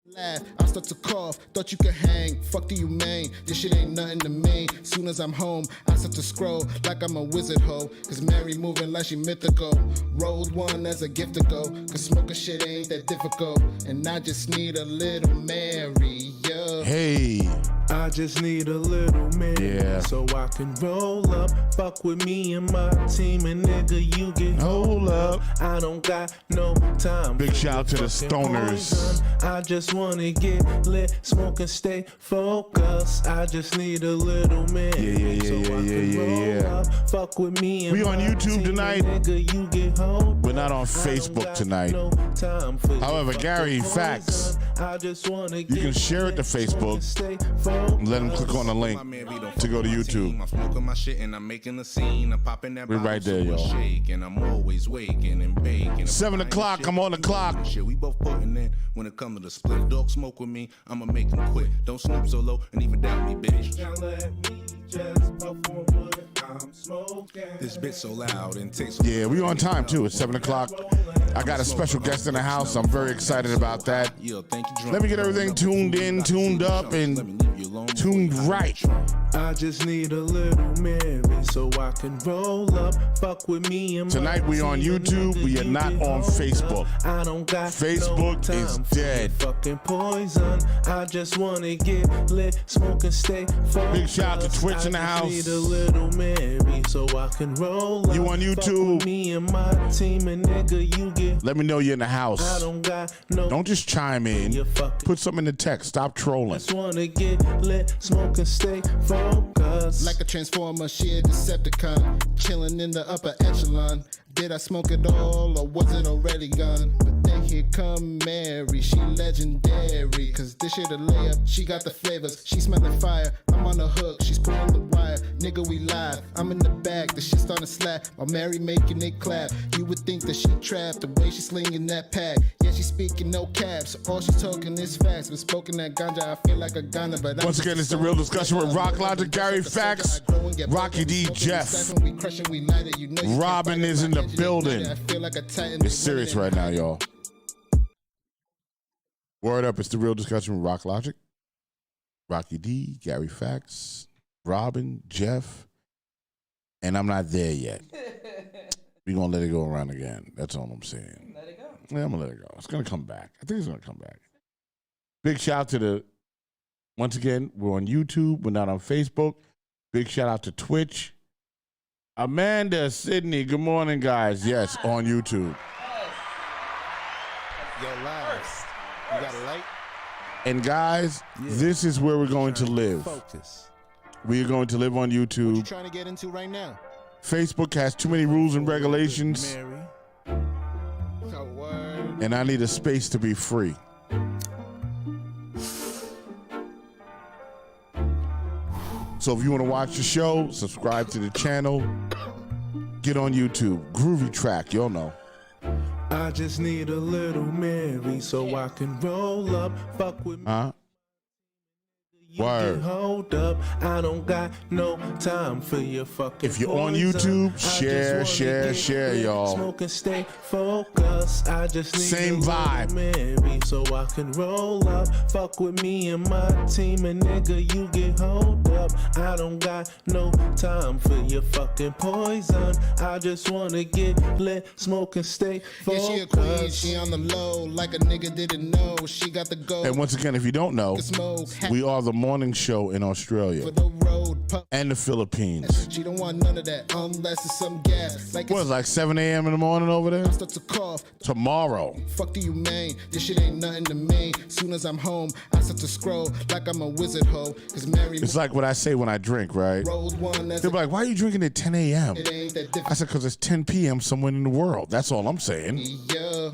Laugh, I start to cough, thought you could hang. Fuck do you mean? This shit ain't nothing to me. Soon as I'm home, I start to scroll like I'm a wizard hoe. Cause Mary moving like she mythical. Rolled one as a gift to go. Cause smoking shit ain't that difficult. And I just need a little Mary, yeah. Hey. I just need a little Mary, so I can roll up. Fuck with me and my team, and nigga, you get hold up. I don't got no time. Big shout out to the stoners. I just wanna get lit, smoke and stay focused. I just need a little Mary, so I can roll up. Fuck with me and we on YouTube tonight. Nigga, you get hold. We're not on Facebook tonight. No time for however, Gary, facts. I just wanna you can share it to Facebook. Let him click on the link to go to YouTube. I'm smoking my shit and I'm making a scene. I'm popping that. We're right there, y'all. And I'm always waking and baking. 7 o'clock. I'm on the clock. Shit, we both putting in. When it comes to the split, dog smoke with me. I'ma make him quit. Don't snoop so low and even doubt me, bitch. This bitch so loud and takes. Yeah, we on time too. It's 7 o'clock. I got a special guest in the house. I'm very excited about that. Let me get everything tuned in, tuned up, and tuned right. I just need a little Mary so I can roll up. Fuck with me and tonight we on YouTube. We are not on Facebook. I don't got Facebook no is dead. Fucking poison. I just wanna get lit, smoke and stay focused. Big shout out to Twitch in the house. Need a little Mary so I can roll up. You on YouTube? Fuck with me and my team, and nigga, you get. Let me know you're in the house. I don't got no. Don't just chime in. Put something in the text. Stop trolling. Just wanna get lit, smoke and stay focused. Like a transformer, she a Decepticon. Chilling in the upper echelon. Did I smoke it all or was it already gone? But then here come Mary, she legendary. Cause this shit a layup, she got the flavors. She smelling fire, I'm on the hook, she's pulling the wire. Nigga, we live, I'm in the back, the shit starting to slap. While Mary making it clap, you would think that she trapped. The way she slinging that pack, yeah, she speaking no caps. All she talking is facts, but spoken that ganja, I feel like a Ghana. But once again, it's the real discussion with Rock Logic, Gary Facts, Rocky D, Jeff. Robin is in the building. It's serious right now, y'all. Word up, it's the real discussion with Rock Logic, Rocky D, Gary Facts, Robin, Jeff, and I'm not there yet. We're going to let it go around again. That's all I'm saying. Let it go. Yeah, I'm going to let it go. It's going to come back. I think it's going to come back. Big shout out to the, once again, we're on YouTube. We're not on Facebook. Big shout out to Twitch. Amanda, Sydney, good morning, guys. Yes, on YouTube. Yo, live. You got a light? And guys, this is where we're going to live. We are going to live on YouTube. What you trying to get into right now? Facebook has too many rules and regulations. And I need a space to be free. So if you want to watch the show, subscribe to the channel. Get on YouTube. Groovy Track, y'all know. I just need a little Mary so I can roll up. Fuck with me. Word. Hold up, I don't got no time for your fucking. If you're on YouTube, share, y'all. Smoke and stay focused. I just need same vibe. Mary so I can roll up. Fuck with me and my team, and nigga, you get hold up. I don't got no time for your fucking poison. I just wanna get lit, smoke and stay focused. Yeah, she a queen, she on the low, like a nigga didn't know. She got the go. And once again, if you don't know, we are the morning show in Australia and the Philippines. She don't want none of that unless it's some gas. Like what, like 7 a.m. in the morning over there? I start to cough. Tomorrow. Fuck do you mean? This shit ain't nothing to me. Soon as I'm home, I start to scroll like I'm a wizard hoe. Cause Mary. It's like what I say when I drink, right? They're like, why are you drinking at 10 a.m.? It ain't that different. I said, because it's 10 p.m. somewhere in the world. That's all I'm saying. Yeah.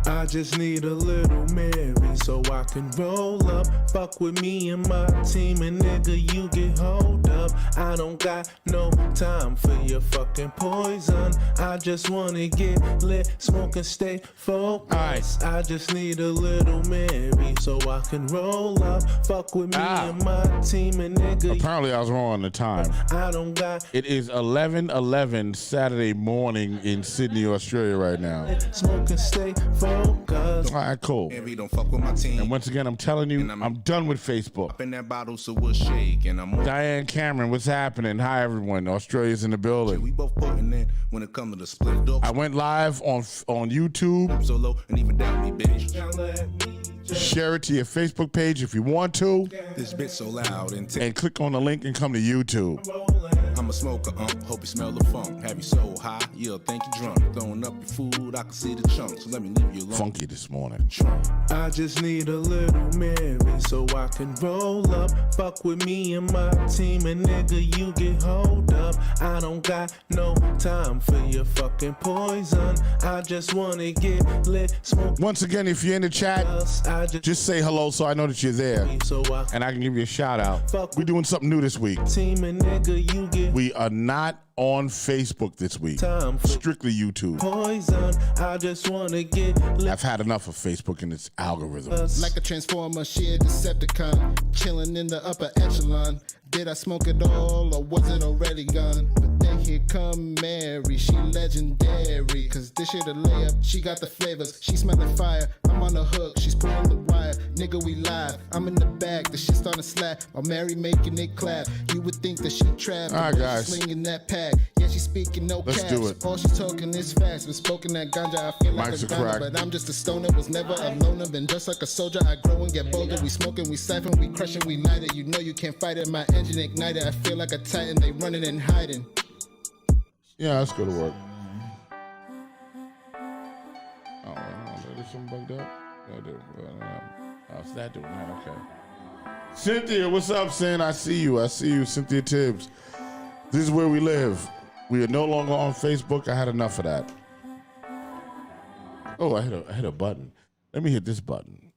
I just need a little Mary so I can roll up. Fuck with me and my team, and nigga, you get hold up. up. I don't got no time for your fucking poison. I just wanna get lit, smoke and stay focused. I just need a little Mary so I can roll up. Fuck with me and my team, and nigga. Apparently I was wrong on the time. I don't got. It is 11:11 Saturday morning in Sydney, Australia right now. Smoke and stay focused. All right, cool. Mary don't fuck with my team. And once again, I'm telling you, I'm done with Facebook. Up in that bottle, so we'll shake. And I'm Diane Cameron, what's happening? Hi, everyone. Australia's in the building. we both putting in when it comes to the split dog. I went live on YouTube. Solo and even down me, bitch. Share it to your Facebook page if you want to. This bitch so loud and And click on the link and come to YouTube. I'm a smoker, hope you smell the funk. Have you so high, you'll think you drunk. Throwing up your food, I can see the chunks. Let me leave you alone. Funky this morning. I just need a little Mary so I can roll up. Fuck with me and my team, and nigga, you get hold up. I don't got no time for your fucking poison. I just wanna get lit, smoke. Once again, if you're in the chat, just say hello so I know that you're there. And I can give you a shout out. We're doing something new this week. Team and nigga, you get We are not on Facebook this week. Strictly YouTube. poison. I just wanna get lit. I've had enough of Facebook and its algorithm. Like a transformer, she a Decepticon, chilling in the upper echelon. Did I smoke it all or was it already gone? But then here come Mary, she legendary. Cause this shit a layup, she got the flavors, she smelling fire. I'm on the hook, she's pulling the wire. Nigga, we live, I'm in the bag, the shit starting to slap. While Mary making it clap, you would think that she trapped. All right, guys. Slinging that pack, yeah, she speaking no Let's caps. do it. All she's talking is facts, but spoken that ganja, I feel like Mike's a a crack. gunner. But I'm just a stoner, was never a loner. Been just like a soldier, I grow and get bolder. We smoking, we siphon, we crushing, we light it. You know you can't fight it, my engine ignited. I feel like a titan, they running and hiding. Yeah, let's go to work. Oh, there's something bugged up? Oh, it's that doing that, okay. Cynthia, what's up, Sin? I see you, Cynthia Tibbs. This is where we live. We are no longer on Facebook. I had enough of that. Oh, I hit a button. Let me hit this button.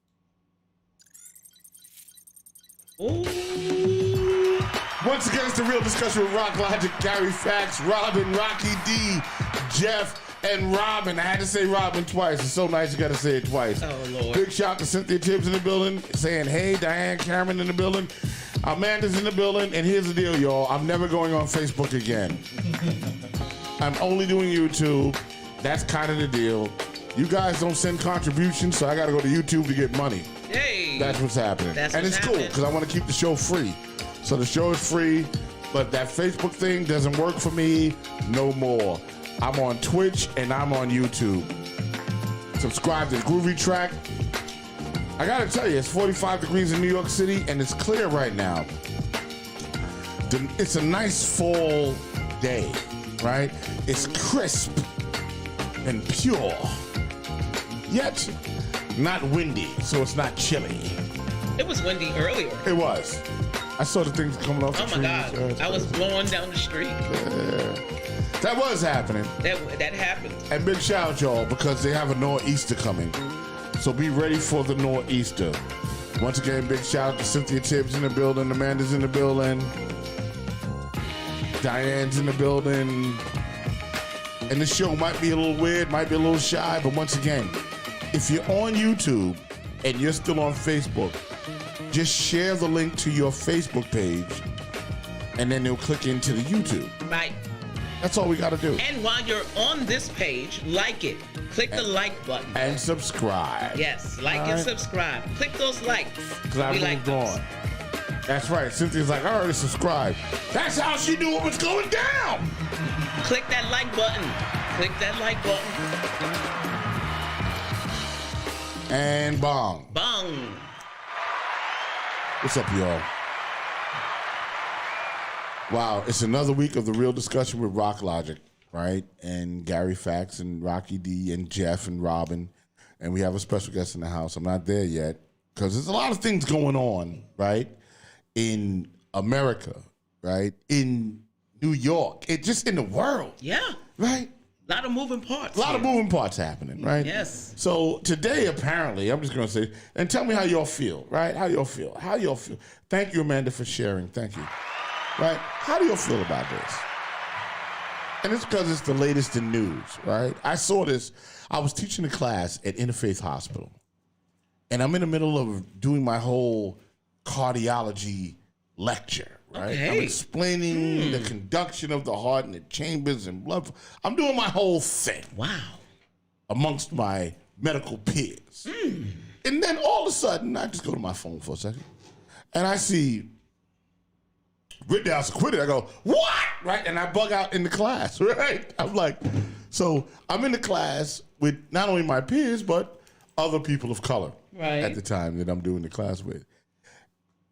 Once again, it's the Real Discussion with Rock Logic, Gary Fax, Robin, Rocky D, Jeff, and Robin. I had to say Robin twice. It's so nice you got to say it twice. Oh, Lord. Big shout to Cynthia Tibbs in the building, saying, hey, Diane Cameron in the building. Amanda's in the building. And here's the deal, y'all. I'm never going on Facebook again. I'm only doing YouTube. That's kind of the deal. You guys don't send contributions, so I got to go to YouTube to get money. Hey. That's what's happening. That's and what's it's cool happening. because I want to keep the show free. So the show is free, but that Facebook thing doesn't work for me no more. I'm on Twitch and I'm on YouTube. Subscribe to the Groovy Track. I gotta tell you, it's 45 degrees in New York City and it's clear right now. It's a nice fall day, right? It's crisp and pure, yet not windy, so it's not chilly. It was windy earlier. It was. I saw the things coming off the Oh trees. my God. I was blowing down the street. That was happening. That happened. And big shout out, y'all, because they have a nor'easter coming. So be ready for the nor'easter. Once again, big shout out to Cynthia Tibbs in the building, Amanda's in the building, Diane's in the building. And this show might be a little weird, might be a little shy, but once again, if you're on YouTube and you're still on Facebook, just share the link to your Facebook page, and then they'll click into the YouTube. Right. That's all we got to do. And while you're on this page, like it. Click the like button. And subscribe. Yes, like All and right. subscribe. Click those likes. Because I We moved like those. on. That's right. Cynthia's like, I already subscribed. That's how she knew what was going down. Click that like button. Click that like button. And bong. Bong. What's up, y'all? Wow, it's another week of the Real Discussion with Rock Logic, right? And Gary Fax and Rocky D and Jeff and Robin. And we have a special guest in the house. I'm not there yet because there's a lot of things going on, right? In America, right? In New York, just in the world, Yeah. right? A lot of moving parts. A lot of here. moving parts happening, right? Yes. So today, apparently, I'm just going to say, and tell me how y'all feel, right? How y'all feel? How y'all feel? Thank you, Amanda, for sharing. Thank you. right? How do you feel about this? And it's because it's the latest in news, right? I saw this. I was teaching a class at Interfaith Hospital, and I'm in the middle of doing my whole cardiology lecture, right? Okay. I'm explaining the conduction of the heart and the chambers and blood. I'm doing my whole thing. Wow. Amongst my medical peers. And then all of a sudden, I just go to my phone for a second, and I see Rittenhouse acquitted. I go, what? Right? And I bug out in the class, right? I'm like, so I'm in the class with not only my peers, but other people of color at the time that I'm doing the class with.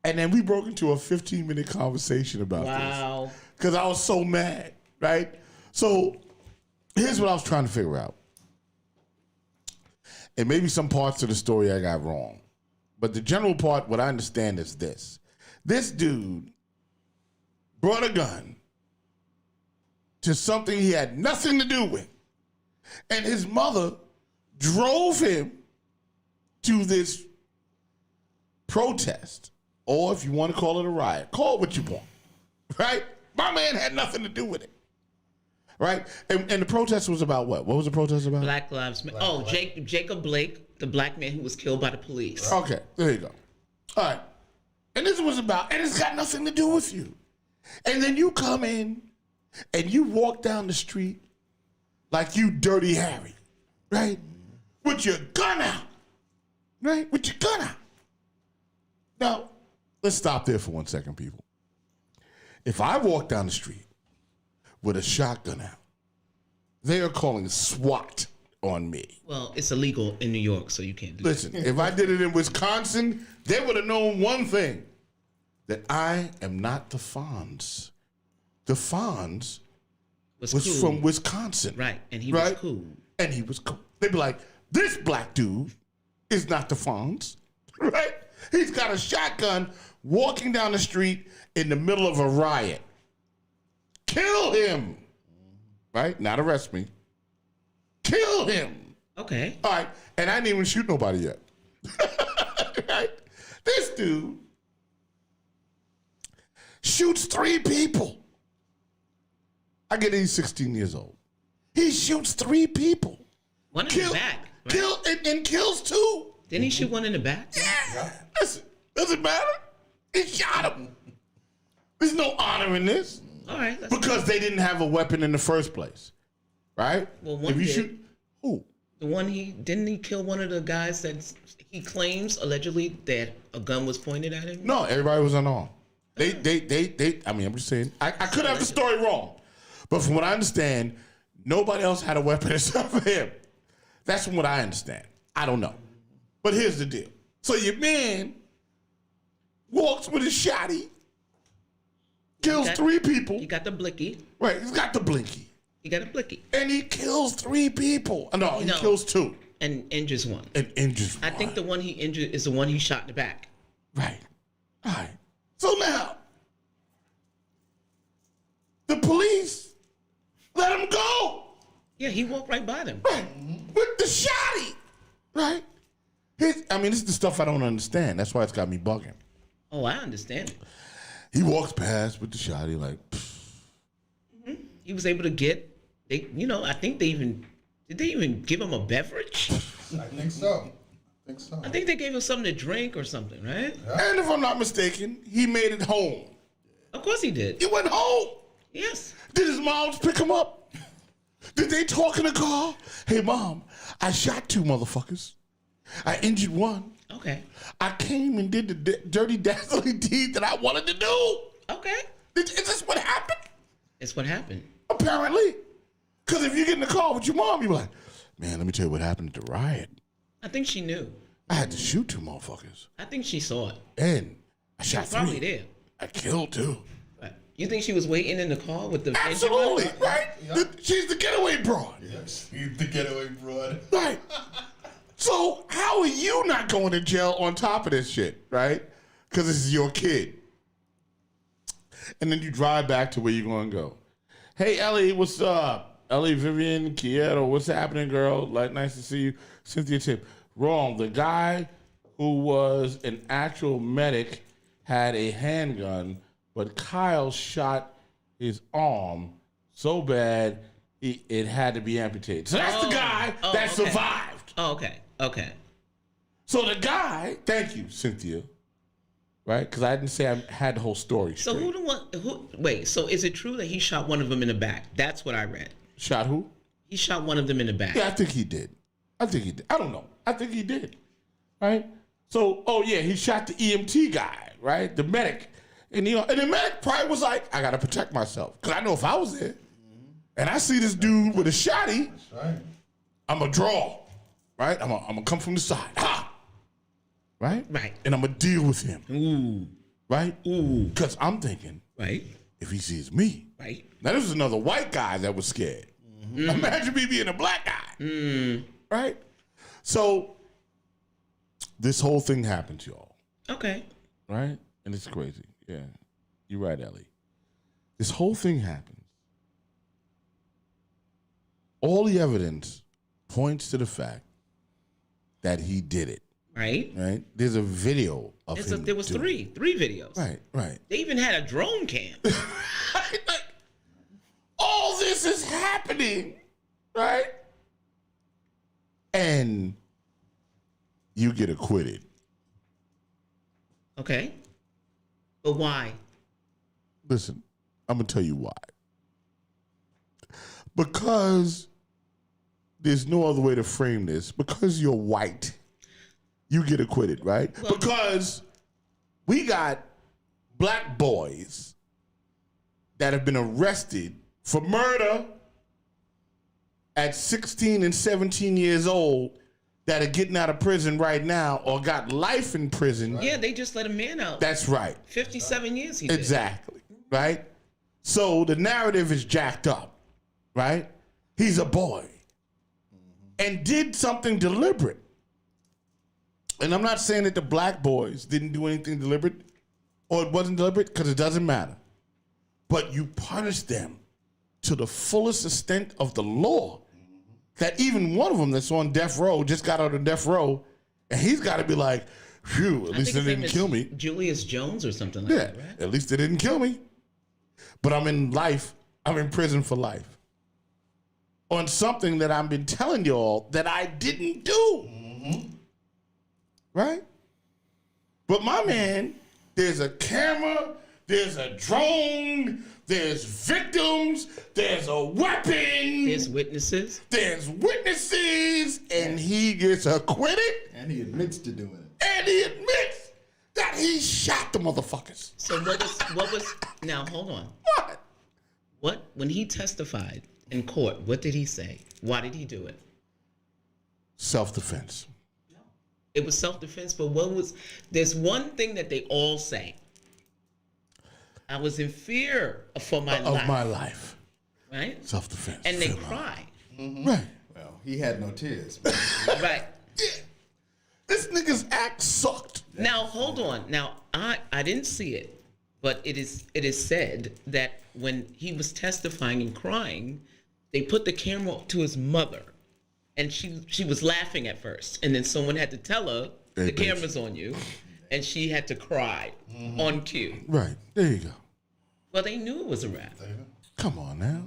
And then we broke into a 15-minute conversation about this. Because I was so mad, right? So here's what I was trying to figure out. And maybe some parts of the story I got wrong. But the general part, what I understand is this. This dude brought a gun to something he had nothing to do with. And his mother drove him to this protest, or if you want to call it a riot, call it what you want, right? My man had nothing to do with it, right? And the protest was about what? What was the protest about? Black Lives Matter. Oh, Jacob Blake, the black man who was killed by the police. Okay, there you go. All right. And this was about, and it's got nothing to do with you. And then you come in and you walk down the street like you Dirty Harry, right? With your gun out, right? With your gun out. Now, let's stop there for 1 second, people. If I walk down the street with a shotgun out, they are calling SWAT on me. Well, it's illegal in New York, so you can't do Listen, if I did it in Wisconsin, they would have known one thing, that I am not the Fonz. The Fonz was cool. from Wisconsin. Right, and he was cool. And he was cool. They'd be like, this black dude is not the Fonz, right? He's got a shotgun walking down the street in the middle of a riot. Kill him, right? Not arrest me. Kill him. Okay. All right, and I didn't even shoot nobody yet. Right? This dude shoots 3 people. I get he's 16 years old. He shoots 3 people. One in the back. Right? And kills 2. Didn't he shoot one in the back? Yeah. Listen, doesn't matter. He shot him. There's no honor in this. All right. Because they didn't have a weapon in the first place. Right? Well, one if you did. shoot who? The one didn't he kill one of the guys that he claims allegedly that a gun was pointed at him? No, everybody was unarmed. They I mean, I'm just saying, I could have the story wrong. But from what I understand, nobody else had a weapon except for him. That's from what I understand. I don't know. But here's the deal. So your man walks with his shotty, kills 3 people. He got the blicky. Right, he's got the blinky. He got a blicky. And he kills 3 people. No, he kills 2. And injures 1. And injures 1. I think the one he injured is the one he shot in the back. Right. All right. So now, the police let him go. Yeah, he walked right by them. Right. With the shotty. Right. This is the stuff I don't understand. That's why it's got me bugging. Oh, I understand it. He walks past with the shotty like, Mm-hmm. He was able to get, I think did they even give him a beverage? I think so. I think they gave him something to drink or something, right? Yeah. And if I'm not mistaken, he made it home. Of course he did. He went home. Yes. Did his moms pick him up? Did they talk in the car? Hey, Mom, I shot 2 motherfuckers. I injured 1. Okay. I came and did the dirty, dazzling deed that I wanted to do. Okay. Is this what happened? It's what happened. Apparently. Because if you get in the car with your mom, you're like, man, let me tell you what happened at the riot. I think she knew. I had to shoot 2 motherfuckers. I think she saw it. And I shot 3. Probably there. I killed 2. Right. You think she was waiting in the car with the Absolutely, engine? right? Yep. She's the getaway broad. Yes, he's the getaway broad. Right. So how are you not going to jail on top of this shit, right? Because this is your kid. And then you drive back to where you're going to go. Hey, Ellie, what's up? Ellie, Vivian, Kieto, what's happening, girl? Like, nice to see you. Cynthia Tip. Wrong. The guy who was an actual medic had a handgun but Kyle shot his arm so bad it had to be amputated. So that's the guy that survived. Oh, okay. Okay. So the guy, thank you, Cynthia. Right? Because I didn't say I had the whole story So straight. wait, so is it true that he shot one of them in the back? That's what I read. Shot who? He shot one of them in the back. Yeah, I think he did. I don't know. I think he did. Right? So, he shot the EMT guy, right? The medic. And and the medic probably was like, I gotta protect myself. Because I know if I was there and I see this dude with a shotty, Right. I'm gonna draw. Right? I'm gonna come from the side. Ha! Right? Right. And I'm gonna deal with him. Ooh. Right? Ooh. Because I'm thinking, Right. if he sees me. Right. Now, this is another white guy that was scared. Imagine me being a black guy. Right? So, this whole thing happened to y'all. Okay. Right? And it's crazy. Yeah. You're right, Ellie. This whole thing happens. All the evidence points to the fact that he did it. Right. Right? There's a video of him. There was doing three videos. it. Right. They even had a drone cam. Like, all this is happening, right? And you get acquitted. Okay. But why? Listen, I'm going to tell you why. Because there's no other way to frame this. Because you're white, you get acquitted, right? Well, because we got black boys that have been arrested for murder at 16 and 17 years old that are getting out of prison right now or got life in prison. Yeah, they just let a man out. That's right. 57 years he did. Exactly. Right? So the narrative is jacked up, right? He's a boy and did something deliberate. And I'm not saying that the black boys didn't do anything deliberate or it wasn't deliberate, because it doesn't matter. But you punish them to the fullest extent of the law. That even one of them that's on death row just got out of death row, and he's got to be like, phew, at least they didn't kill me. Julius Jones or something like Yeah, that, right? at least they didn't kill me. But I'm in prison for life. On something that I've been telling y'all that I didn't do. Right? But my man, there's a camera, there's a drone, there's victims, there's a weapon. There's witnesses. There's witnesses, and he gets acquitted. And he admits to doing it. And he admits that he shot the motherfuckers. So what was now hold on. What? When he testified in court, what did he say? Why did he do it? Self-defense. It was self-defense, but there's one thing that they all say. I was in fear for my life. Of my life. Right? Self-defense. And they Fear my cry. life. Right. Well, he had no tears. Right. Yeah. This nigga's act sucked. Now hold on. Now I didn't see it, but it is said that when he was testifying and crying, they put the camera to his mother, and she was laughing at first, and then someone had to tell her the camera's on you, and she had to cry on cue. Right. There you go. Well, they knew it was a rap. Come on now.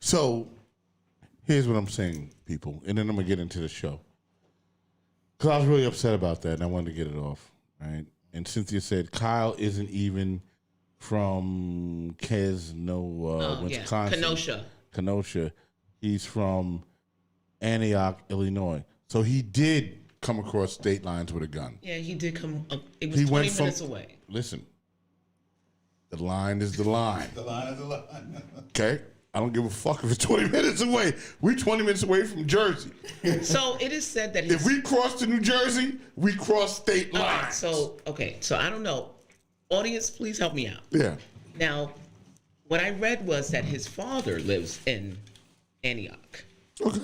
So, here's what I'm saying, people, and then I'm going to get into the show. Because I was really upset about that, and I wanted to get it off, right? And Cynthia said Kyle isn't even from Wisconsin. Kenosha. He's from Antioch, Illinois. So he did come across state lines with a gun. Yeah, he did come. It was 20 minutes away. Listen, the line is the line. The line is the line. Okay? I don't give a fuck if it's 20 minutes away. We're 20 minutes away from Jersey. So it is said that if we cross to New Jersey, we cross state lines. Right, so I don't know. Audience, please help me out. Yeah. Now, what I read was that his father lives in Antioch. Okay.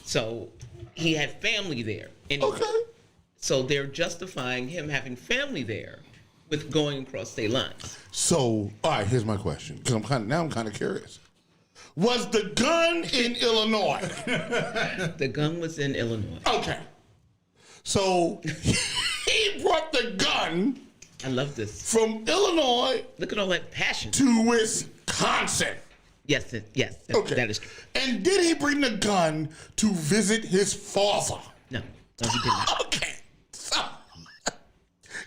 So he had family there. Anyway. Okay. So they're justifying him having family there with going across state lines. So, all right, here's my question. Because I'm kind of curious. Was the gun in Illinois? The gun was in Illinois. Okay. So he brought the gun I love this. from Illinois Look at all that passion. to Wisconsin. Yes, yes. Okay. That is true. And did he bring the gun to visit his father? No, he did not. Okay. So,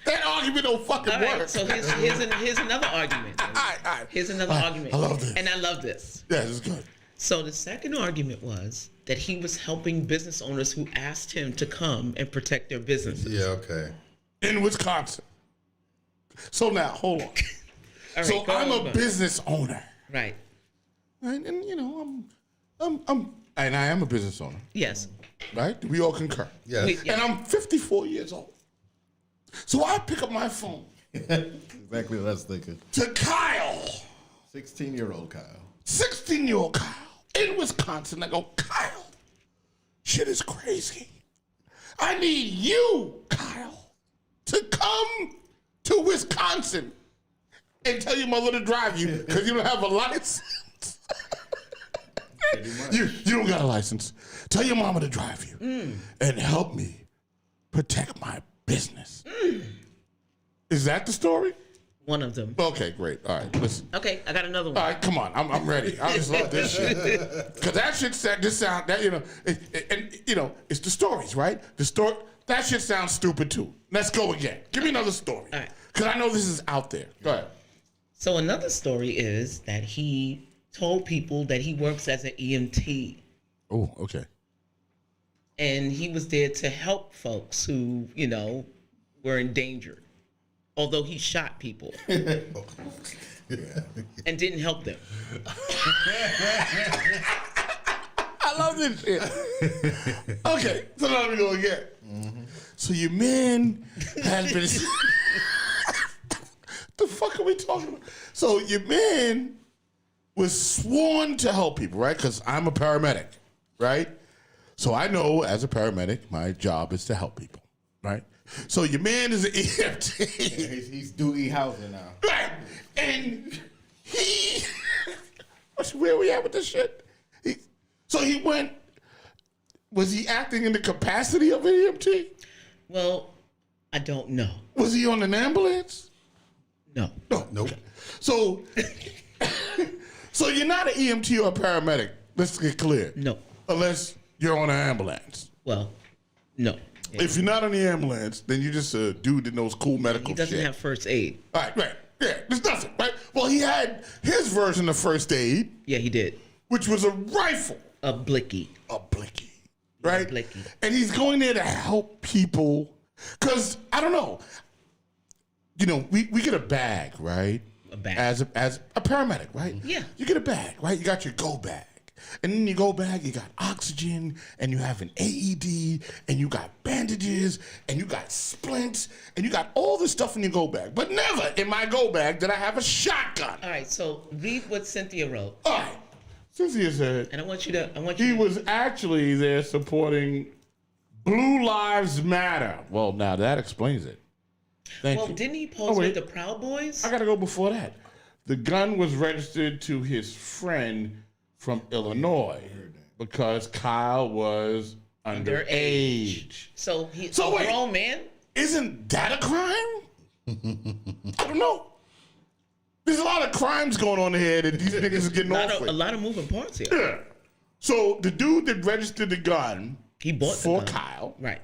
that argument don't fucking All work. right, so here's another argument. all right. Here's another argument. I love this. And I love this. Yeah, this is good. So the second argument was that he was helping business owners who asked him to come and protect their businesses. Yeah, okay. In Wisconsin. So now, hold on. All right, So go I'm on. a business owner. Right. And you know, and I am a business owner, Yes. right? We all concur. Yes. Yeah. And I'm 54 years old. So I pick up my phone Exactly what I was thinking. to Kyle, 16-year-old Kyle. 16-year-old Kyle, in Wisconsin. I go, Kyle, shit is crazy. I need you, Kyle, to come to Wisconsin and tell your mother to drive you because you don't have a license. You don't got a license. Tell your mama to drive you and help me protect my business. Is that the story? One of them. Okay, great. All right, listen. Okay, I got another one. All right, come on. I'm ready. I just love this shit. Because that shit sound that, you know, and you know, it's the stories, right? The story, that shit sounds stupid too. Let's go again. Give me another story. All right. Because I know this is out there. Go ahead. So another story is that he told people that he works as an EMT. Oh, okay. And he was there to help folks who, you know, were in danger. Although he shot people and didn't help them. I love this shit. Okay, so now we go again. So your man has been. The fuck are we talking about? So your man was sworn to help people, right? Because I'm a paramedic, right? So I know as a paramedic, my job is to help people, right? So your man is an EMT. He's duty housing now. Right. And he, where we at with this shit? So he went, was he acting in the capacity of an EMT? Well, I don't know. Was he on an ambulance? No. No. Nope. So, so you're not an EMT or a paramedic. Let's get clear. No. Unless you're on an ambulance. Well, no. If you're not on the ambulance, then you're just a dude that knows cool medical He doesn't shit. have first aid. All right, right. Yeah, there's nothing, right? Well, he had his version of first aid, Yeah, he did. which was a rifle, A blicky. a blicky, right? blicky. And he's going there to help people. Because, I don't know, you know, we get a bag, right? A bag. As a paramedic, right? Yeah. You get a bag, right? You got your go bag. And in your go bag, you got oxygen, and you have an AED, and you got bandages, and you got splints, and you got all this stuff in your go bag. But never in my go bag did I have a shotgun. All right, so read what Cynthia wrote. All right. Cynthia said And I want you he to was actually there supporting Blue Lives Matter. Well, now that explains it. Thank Well, you. didn't he Oh, pose wait. with the Proud Boys? I gotta go before that. The gun was registered to his friend from Illinois because Kyle was underage. So he's So a wait. grown man? Isn't that a crime? I don't know. There's a lot of crimes going on here that these niggas is getting off A with. lot of moving parts here. Yeah. So the dude that registered the gun He bought for the gun. Kyle, Right.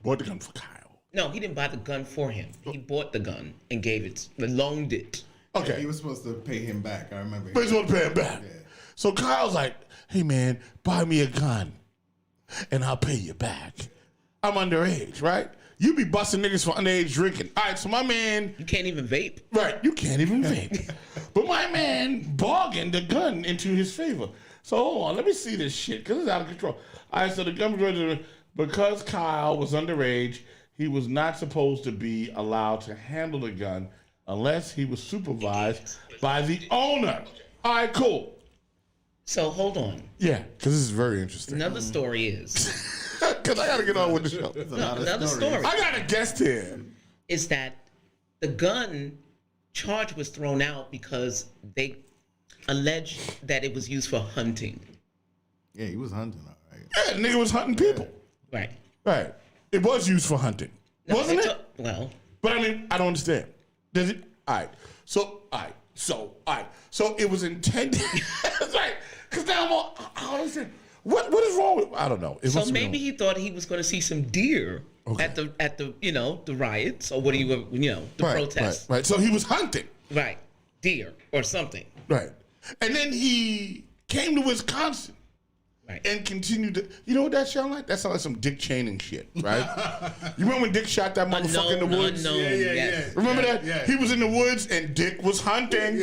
bought the gun for Kyle. No, he didn't buy the gun for him. He bought the gun and loaned it. Okay. He was supposed to pay him back. I remember. But he's gonna pay him back. Yeah. So Kyle's like, hey man, buy me a gun and I'll pay you back. I'm underage, right? You be busting niggas for underage drinking. All right, so my man, You can't even vape. right, you can't even vape. But my man bargained the gun into his favor. So hold on, let me see this shit, because it's out of control. All right, so the gun was registered because Kyle was underage, he was not supposed to be allowed to handle the gun unless he was supervised by the owner. All right, cool. So hold on. Yeah, because this is very interesting. Another story is Because I got to get on with the show. another story I got a guest here. is that the gun charge was thrown out because they alleged that it was used for hunting. Yeah, he was hunting, all right. Yeah, the nigga was hunting people. Right. Right. It was used for hunting. No, Wasn't they it? Well, But I mean, I don't understand. Does it? All right. So it was intended. It's like, because now I don't understand. What is wrong with? I don't know. So maybe he thought he was going to see some deer at the the riots or the protests. Right. So he was hunting. Right. Deer or something. Right. And then he came to Wisconsin. Right. And continued to, you know what that sound like? That sounds like some Dick Cheney shit, right? You remember when Dick shot that motherfucker in the woods? Yes. Remember that? Yeah. He was in the woods and Dick was hunting.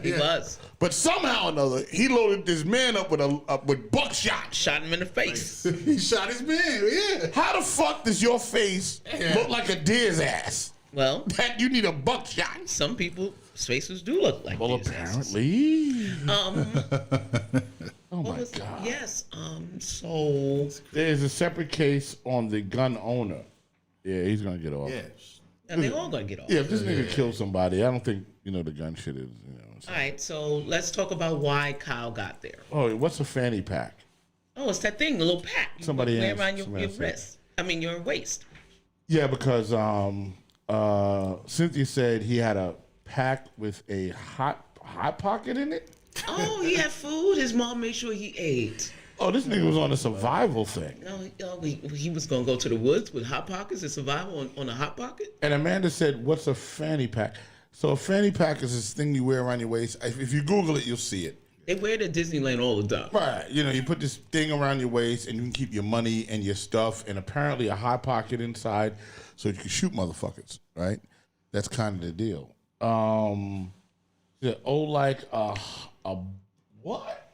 He was. But somehow or another, he loaded this man up with buckshot. Shot him in the face. He shot his man. Yeah. How the fuck does your face look like a deer's ass? Well, That you need a buckshot. some people's faces do look like Well, these asses. apparently. Oh What my was it? God. Yes. So There's a separate case on the gun owner. Yeah, he's gonna get off. Yeah. and they're all gonna get off. Yeah, if this nigga killed somebody, I don't think the gun shit is. All right. So let's talk about why Kyle got there. Oh, what's a fanny pack? Oh, it's that thing, the little pack you Somebody wear asked- around your somebody said. wrist. I mean, your waist. Yeah, because Cynthia said he had a pack with a hot pocket in it. Oh, he had food. His mom made sure he ate. Oh, this nigga was on a survival thing. No, he was gonna go to the woods with hot pockets and survival on a hot pocket. And Amanda said, "What's a fanny pack?" So a fanny pack is this thing you wear around your waist. If you Google it, you'll see it. They wear it at Disneyland all the time. Right. You put this thing around your waist and you can keep your money and your stuff and apparently a hot pocket inside so you can shoot motherfuckers, right? That's kind of the deal. Like a what?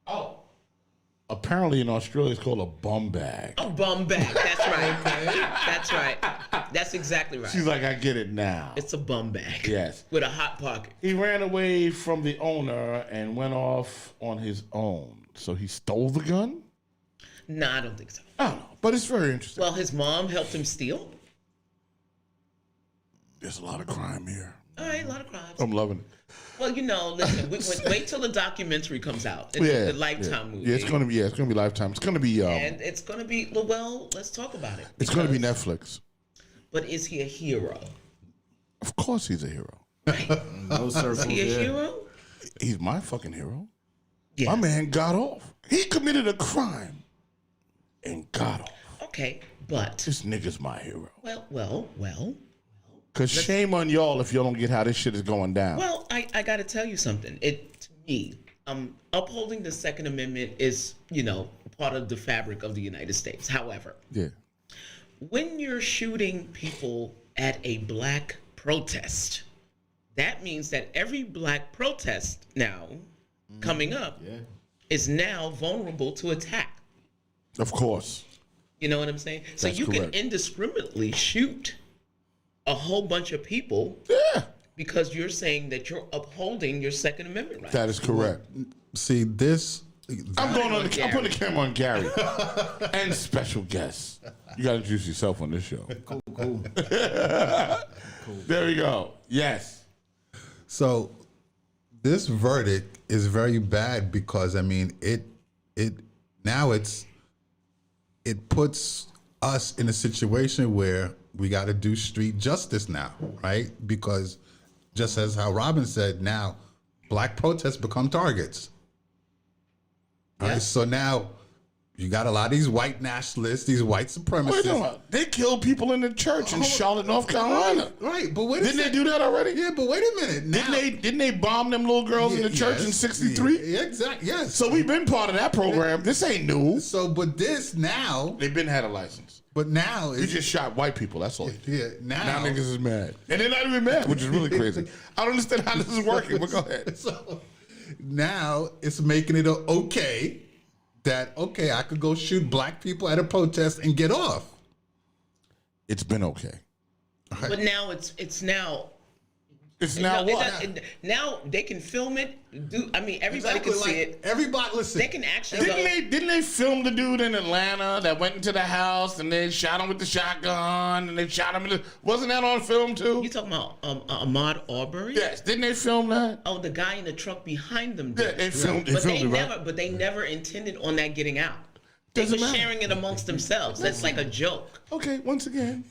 Oh. Apparently in Australia it's called a bum bag. Oh, bum bag. That's right. That's right. That's exactly right. She's like, I get it now. It's a bum bag. Yes. With a hot pocket. He ran away from the owner and went off on his own. So he stole the gun? No, I don't think so. I don't know, but it's very interesting. Well, his mom helped him steal. There's a lot of crime here. All right, a lot of crimes. I'm loving it. Well, listen. Wait till the documentary comes out. It's the Lifetime movie. Yeah, it's gonna be Lifetime. It's gonna be and it's gonna be well. Let's talk about it. it's gonna be because- Netflix. But is he a hero? Of course he's a hero. Those circles. Is he a hero? He's my fucking hero. Yeah. My man got off. He committed a crime and got off. Okay, but This nigga's my hero. well. Cause shame on y'all if y'all don't get how this shit is going down. Well, I got to tell you something. To me, upholding the Second Amendment is, part of the fabric of the United States. However, Yeah. when you're shooting people at a black protest, that means that every black protest now coming up is now vulnerable to attack. Of course. You know what I'm saying? So That's you correct. can indiscriminately shoot a whole bunch of people Yeah. because you're saying that you're upholding your Second Amendment rights. That is correct. See this. I'm putting the camera on Gary. Oh. And special guests. You gotta introduce yourself on this show. Cool. There we go. Yes. So this verdict is very bad because it puts us in a situation where we got to do street justice now, right? Because just as how Robin said, now black protests become targets. All right, so now you got a lot of these white nationalists, these white Wait a supremacists. minute. They killed people in the church in Charlotte, North Carolina. Right, but wait a Didn't they second. do that already? Yeah, but wait a minute. Now, Didn't they bomb them little girls in the church in '63? Yeah, exactly. Yes. So we've been part of that program. This ain't new. So, but this now, They've been had a license. but now You it's just shot white people. That's all. yeah. Now niggas is mad. And they're not even mad, which is really crazy. I don't understand how this is working, but go ahead. So now it's making it okay that I could go shoot black people at a protest and get off. It's been okay. But now it's now. It's now No, what? now they can film it. Everybody can see it. Everybody, listen. They can actually go. Didn't they film the dude in Atlanta that went into the house and they shot him with the shotgun and they shot him wasn't that on film too? You talking about Ahmaud Arbery? Yes, didn't they film that? Oh, the guy in the truck behind them Yeah, did. they filmed But it, right? they never intended on that getting out. They Doesn't were matter. sharing it amongst themselves. That's like a joke. Okay, once again,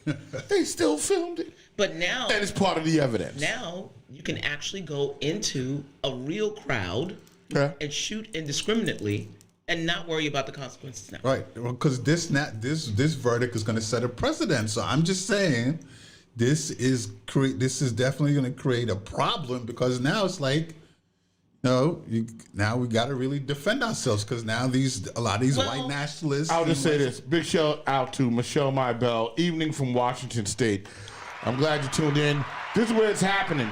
they still filmed it. But now, And it's part of the evidence. now you can actually go into a real crowd Yeah. and shoot indiscriminately and not worry about the consequences now. Right, because this verdict is going to set a precedent. So I'm just saying, this is definitely going to create a problem, because now it's like, now we got to really defend ourselves, because now a lot of these white nationalists. I'll just say this: big shout out to Michelle Mybell, Evening from Washington State. I'm glad you tuned in. This is where it's happening.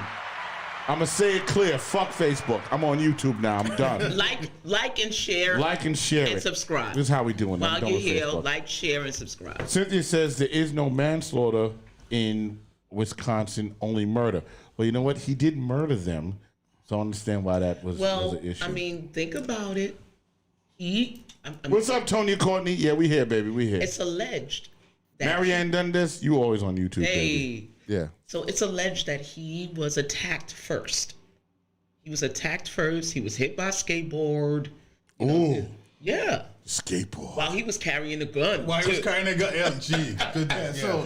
I'm gonna say it clear. Fuck Facebook. I'm on YouTube now. I'm done. Like and share. Like and share and it. subscribe. This is how we doing it. While I'm done you're with here, Facebook. like, share, and subscribe. Cynthia says there is no manslaughter in Wisconsin, only murder. Well, you know what? He did murder them, so I understand why that was an issue. I mean, think about it. What's up, Tonya Courtney? Yeah, we here, baby. We here. It's alleged that Marianne done this. You always on YouTube, Hey. baby. Yeah. So it's alleged that he was attacked first. He was attacked first. He was hit by a skateboard. Ooh, Yeah. skateboard. While he was carrying a gun. Why he was too. carrying a gun? Yeah, gee. Good. So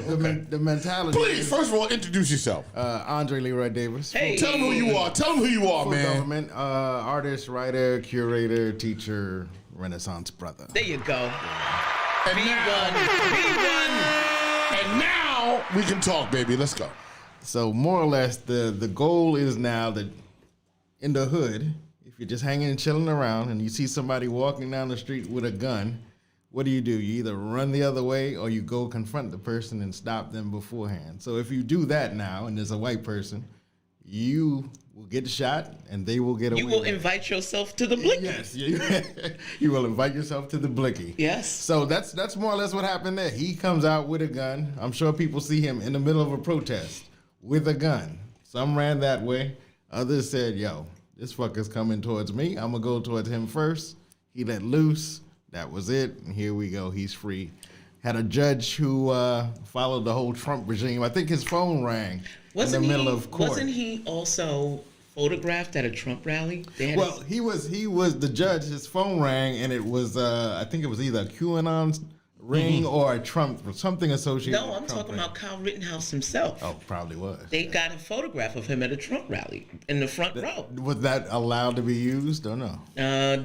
the mentality. Please, is, first of all, introduce yourself. Andre Leroy Davis. Hey. Tell them who you are. Tell them who you are, Full man. government, artist, writer, curator, teacher, Renaissance brother. There you go. And B1. And now we can talk, baby. Let's go. So more or less, the goal is now that in the hood, if you're just hanging and chilling around and you see somebody walking down the street with a gun, what do? You either run the other way or you go confront the person and stop them beforehand. So if you do that now and there's a white person, you will get shot and they will get away. You will with it. invite yourself to the blicky. Yes, you will invite yourself to the blicky. Yes. So that's more or less what happened there. He comes out with a gun. I'm sure people see him in the middle of a protest with a gun. Some ran that way. Others said, yo, this fucker's coming towards me. I'm going to go towards him first. He let loose. That was it. And here we go. He's free. Had a judge who followed the whole Trump regime. I think his phone rang in the middle of court. Wasn't he also photographed at a Trump rally? Well, he was the judge. His phone rang, and it was I think it was either a QAnon ring or a Trump or something associated. No, with I'm Trump talking ring. about Kyle Rittenhouse himself. Oh, probably was. They got a photograph of him at a Trump rally in the front row. Was that allowed to be used or no? I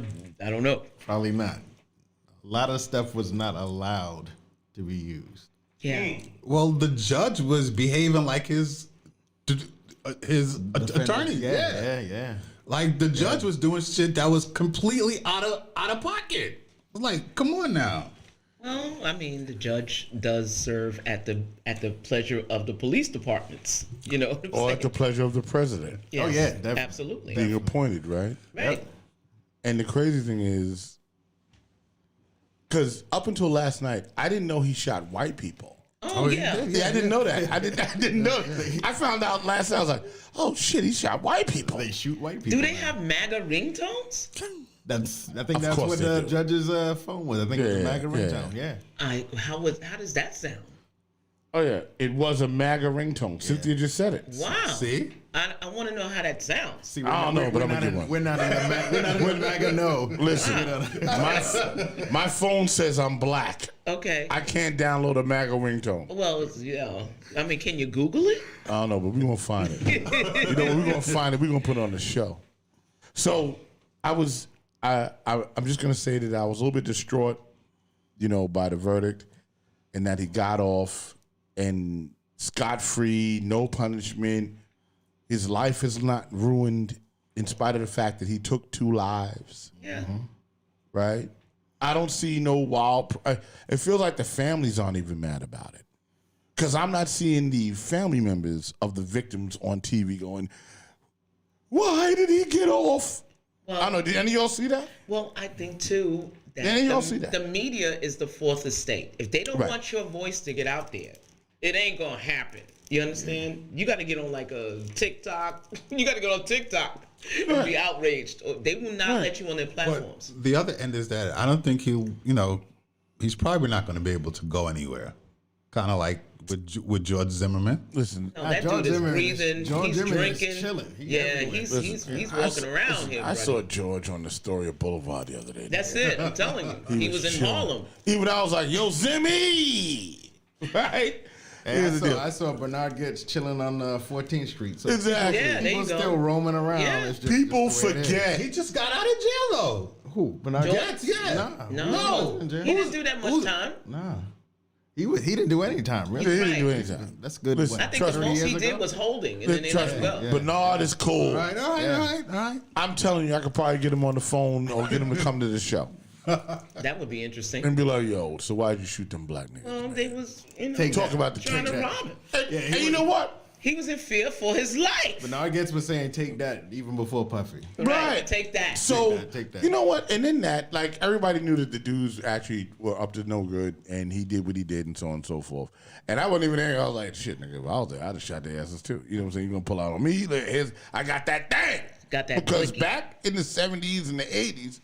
don't know. Probably not. A lot of stuff was not allowed to be used. Yeah. Well, the judge was behaving like his attorney. Yeah. Like the judge was doing shit that was completely out of pocket. Like, come on now. Well, I mean, the judge does serve at the pleasure of the police departments. You know what I'm Or saying? at the pleasure of the president Yes, Oh, yeah, definitely. absolutely. being appointed, right? Right. And the crazy thing is, because up until last night, I didn't know he shot white people. Oh, yeah. Yeah, I didn't know that. I didn't know. I found out last night. I was like, oh shit, he shot white people. They shoot white people. Do they now. have MAGA ringtones? I think Of that's course what they the do. judge's phone was. I think it was a Yeah, MAGA yeah. ringtone. Yeah. How does that sound? Oh yeah, it was a MAGA ringtone. Cynthia just said it. Wow. See? I want to know how that sounds. See, I don't know, but I'm gonna get one. We're not in the MAGA. No. Listen, my phone says I'm black. Okay. I can't download a MAGA ringtone. Well, yeah. I mean, can you Google it? I don't know, but we're gonna find it. You know, we're gonna find it. We're gonna put it on the show. So I'm just gonna say that I was a little bit distraught, you know, by the verdict, and that he got off and scot-free, no punishment. His life is not ruined in spite of the fact that he took 2 lives, Yeah. right? I don't see no wild. It feels like the families aren't even mad about it. Because I'm not seeing the family members of the victims on TV going, why did he get off? Well, I don't know. Did any of y'all see that? Well, I think too that Yeah, y'all see that. the media is the fourth estate. If they don't Right. want your voice to get out there, it ain't gonna happen. You understand? You got to get on like a TikTok. You got to get on TikTok and be outraged. Or they will not let you on their platforms. But the other end is that I don't think he's probably not going to be able to go anywhere. Kind of like with George Zimmerman. Listen, No, that George dude is Zimmerman breathing. George He's Zimmerman is drinking. chilling. He Yeah, everywhere. he's walking around here. I buddy. saw George on the Astoria Boulevard the other day. That's it. I'm telling you, he was in chilling. Harlem. Even I was like, "Yo, Zimmy!" Right? Hey, Here's the deal. I saw Bernard Getz chilling on 14th Street. So Exactly. Yeah, there you people go. still roaming around. Yeah. It's just, People just the way it is. forget. He just got out of jail though. Who? Bernard George? Getz? Yeah. No, in jail. he didn't do that much time. Nah. He didn't do any time, He really. didn't do Right. anything. That's good. Listen, I think Trust the me. most 30 he years did ago? was holding, and then they Trust let me. him go. Yeah. Bernard is cool. All right. All right. I'm telling you, I could probably get him on the phone or get him to come to the show That would be interesting. and be like, "Yo, so why'd you shoot them black niggas?" They was, Talk about the trying to take that. rob him. And you know what? He was in fear for his life. Bernard Getz was saying, take that even before Puffy. Right. Take that. So Take that. you know what? And in that, like everybody knew that the dudes actually were up to no good, and he did what he did, and so on and so forth. And I wasn't even there. I was like, "Shit, nigga, if I was there, I'd have shot their asses too." You know what I'm saying? You gonna pull out on me? I got that thing. Got that because blicky. back in the '70s and the '80s,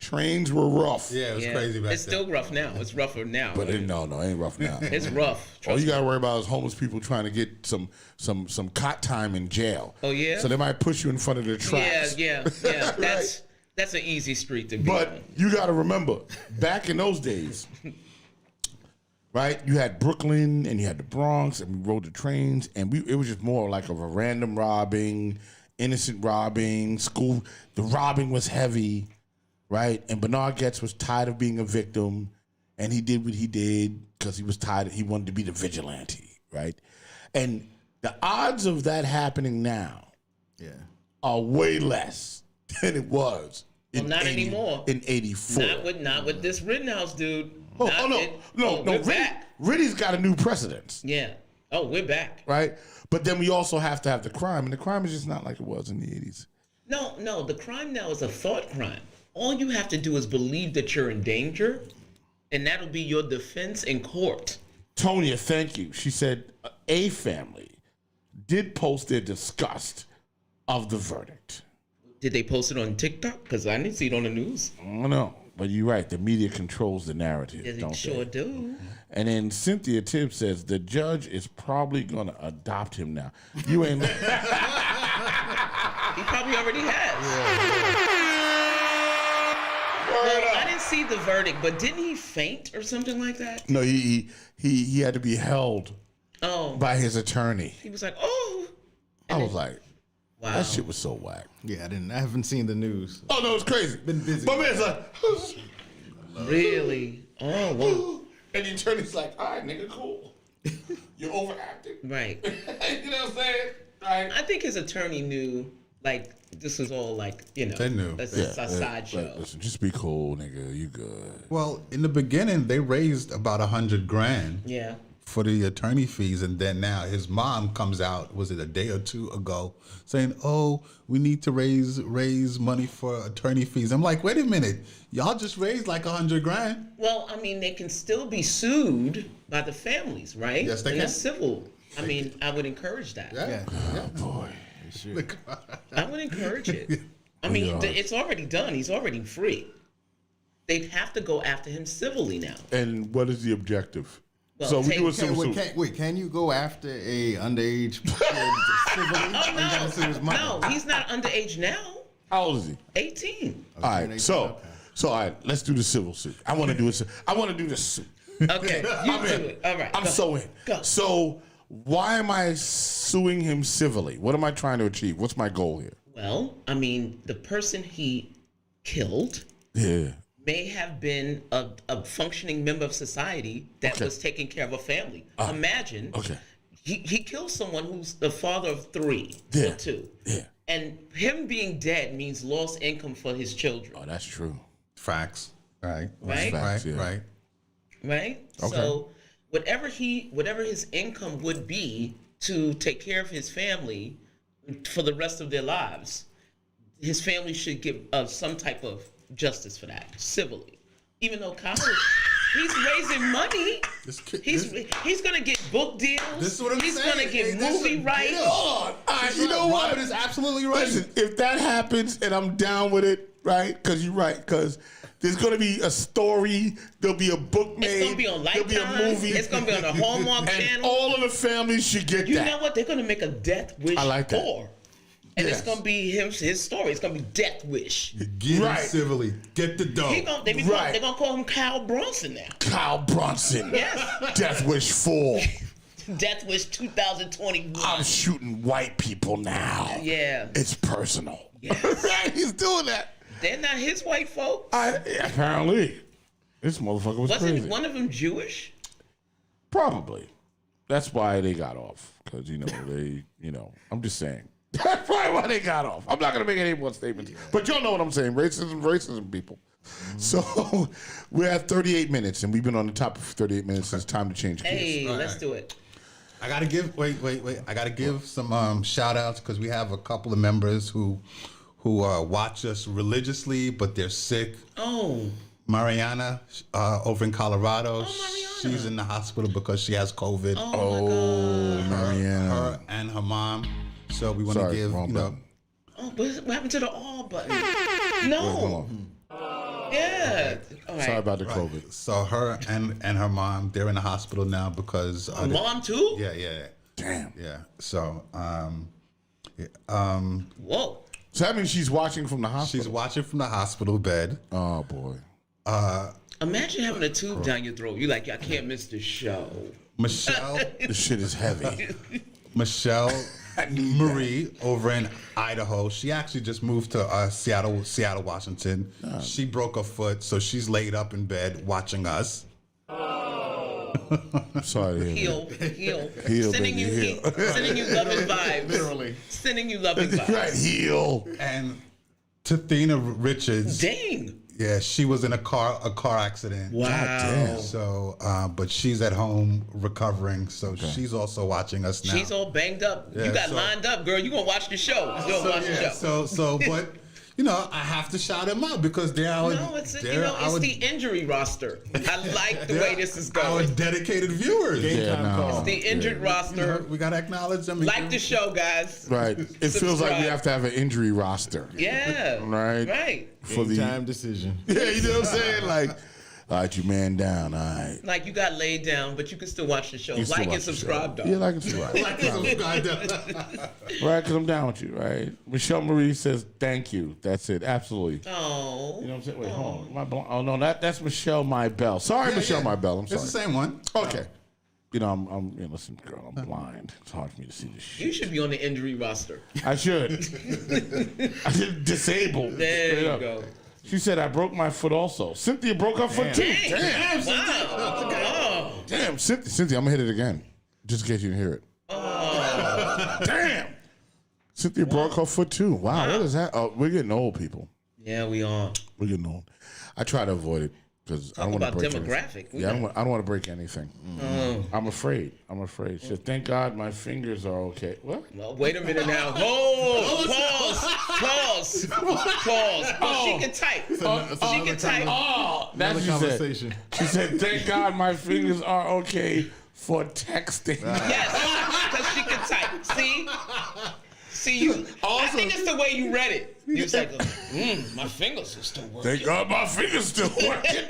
trains were rough. Yeah, it was crazy back It's then. still rough now. It's rougher now. But no, it ain't rough now. It's rough. All Trust you me. gotta worry about is homeless people trying to get some cot time in jail. Oh, yeah? So they might push you in front of the tracks. Yeah. That's an easy street to be But on. you got to remember, back in those days, right? You had Brooklyn and you had the Bronx, and we rode the trains, and it was just more like of a random robbing, innocent robbing. School, the robbing was heavy, right? And Bernard Getz was tired of being a victim, and he did what he did because he was tired. He wanted to be the vigilante, right? And the odds of that happening now Yeah. are way less than it was. Well, not anymore. In '84. Not with this Rittenhouse dude. Oh, Not no, it- no. we're back. Ritty's got a new precedence, Yeah. Oh, we're back. right? But then we also have to have the crime, and the crime is just not like it was in the '80s. No. The crime now is a thought crime. All you have to do is believe that you're in danger, and that'll be your defense in court. Tonya, thank you. She said a family did post their disgust of the verdict. Did they post it on TikTok? Because I didn't see it on the news. I don't know, but you're right. The media controls the narrative, Yeah, they don't sure they? do. And then Cynthia Tibbs says the judge is probably going to adopt him now. You ain't. He probably already has. Well, I didn't see the verdict, but didn't he faint or something like that? No, he had to be held Oh, by his attorney. he was like, oh, I was like, wow. that shit was so whack. Yeah, I haven't seen the news. Oh no, it's crazy. Been busy. My man's like, Really? Oh, wow. and the attorney's like, all right, nigga, cool. You're overacting. Right. You know what I'm saying? Right. I think his attorney knew, like, this was all like, They knew. It's a sideshow. Listen, just be cool, nigga. You good. Well, in the beginning, they raised about $100,000 Yeah. for the attorney fees, and then now his mom comes out. Was it a day or two ago, saying, "Oh, we need to raise money for attorney fees." I'm like, wait a minute, y'all just raised like $100,000. Well, I mean, they can still be sued by the families, right? Yes, they and can. that's civil. I mean, I would encourage that. Yeah. Boy. I would encourage it. I mean, Yeah. it's already done. He's already free. They'd have to go after him civilly now. And what is the objective? Well, So we take- do a Can- civil suit. Can you go after a underage kid civilly? Oh, You gotta sue his mother. no, he's not underage now. How old is he? 18. All right. So all right, let's do the civil suit. I want to do it. I want to do the suit. Okay, you I'm do in. it. All right. I'm go. so in. Go. So why am I suing him civilly? What am I trying to achieve? What's my goal here? Well, I mean, the person he killed Yeah. may have been a functioning member of society that Okay. was taking care of a family. Imagine Okay. he kills someone who's the father of 3 Yeah. or 2. Yeah. And him being dead means lost income for his children, Oh, that's true. Facts. Right. right? Facts, Right. yeah. Right. Right? Okay. So whatever his income would be to take care of his family for the rest of their lives, his family should give some type of justice for that, civilly. Even though Kyle, he's raising money. This kid- He's gonna get book deals. This is what I'm he's saying. gonna get Hey, that's movie a rights. deal. Hold on. All right, you know what? Robin is absolutely right. Listen, if that happens and I'm down with it, right? Because you're right. Because there's going to be a story. There'll be a book made. It's gonna be on Lifetime. There'll be a movie. It's gonna be on the Hallmark and Channel. all of the families should get You that. know what? They're gonna make a Death Wish I like that. 4. And Yes. it's gonna be his story. It's gonna be Death Wish. Get Right. him civilly. Get the dough. They're gonna call him Kyle Bronson now. Kyle Bronson. Yes. Death Wish 4. Death Wish 2021. I'm shooting white people now. Yeah. It's personal. Yes. Right? He's doing that. They're not his white folk. Apparently. This motherfucker was Wasn't crazy. one of them Jewish? Probably. That's why they got off. Because, I'm just saying. That's probably why they got off. I'm not going to make any more statements. But y'all know what I'm saying. Racism, people. So we're at 38 minutes, and we've been on the top of 38 minutes. It's time to change gears. Hey, let's do it. I gotta give. Wait. I gotta give some shout outs because we have a couple of members who watch us religiously, but they're sick. Oh. Mariana over in Colorado. Mariana. She's in the hospital because she has COVID. Oh, Mariana. Her and her mom. So we want to Sorry, give, wrong button. Oh, what happened to the all button? Wait, No. hold Yeah. All right. Sorry about the COVID. So her and her mom, they're in the hospital now because Mom too? Yeah. Damn. Yeah. So Whoa. So that means she's watching from the hospital. she's watching from the hospital bed. Oh, boy. Imagine having a tube down your throat. You're like, I can't miss the show. Michelle This shit is heavy. Marie over in Idaho. She actually just moved to Seattle, Washington. She broke her foot, so she's laid up in bed watching us. Sorry to hear that. Heal. Heal, Sending baby, you heal. Sending you loving vibes. Literally. Sending you loving vibes. Right, heal. And Tathena Richards. Dang. Yeah, she was in a car accident. Wow. damn. So, but she's at home recovering. So she's also watching us now. She's all banged up. Yeah, You got so- lined up, girl. You gonna watch the show. You gonna watch the show. But I have to shout them out because they're our. No, it's they're our, the injury roster. I like the way this is our going. dedicated viewers. Yeah, no. The injured roster. We gotta acknowledge them. Like the show, guys. Right. It feels like we Subscribe. have to have an injury roster. Yeah. Right. Right. For Game the time decision. Yeah, you know what I'm saying? Like, all right, you man down, all right. Like you got laid down, but you can still watch the show. You still Like watch and the show. subscribe, though. Yeah, like and subscribe. Right, because I'm down with you, right? Michelle Marie says, thank you. That's it. Absolutely. Oh. You know what I'm saying? Wait, hold on. Oh, no, that's Michelle My Bell. Sorry, Michelle My Bell. I'm sorry. It's the same one. Okay. Listen, girl, I'm blind. It's hard for me to see this shit. You should be on the injury roster. I should. I should disable. There Straight you up. go. She said I broke my foot also. Cynthia broke her foot too. Dang. Wow. Damn, Cynthia, I'm gonna hit it again. Just in case you didn't hear it. Damn. Cynthia broke her foot too. Wow, what is that? Oh, we're getting old, people. Yeah, we are. We're getting old. I try to avoid it because I don't want to about break demographic. anything. Yeah, I don't want to break anything. I'm afraid. She said, thank God my fingers are okay. What? No, wait a minute now. Hold. Pause. Oh, she can type. She can type. Oh, that's Another what she said. conversation. She said, thank God my fingers are okay for texting. Yes, because she can type. See you. I think it's the way you read it. You was like, my fingers are still working. Thank God my fingers still working.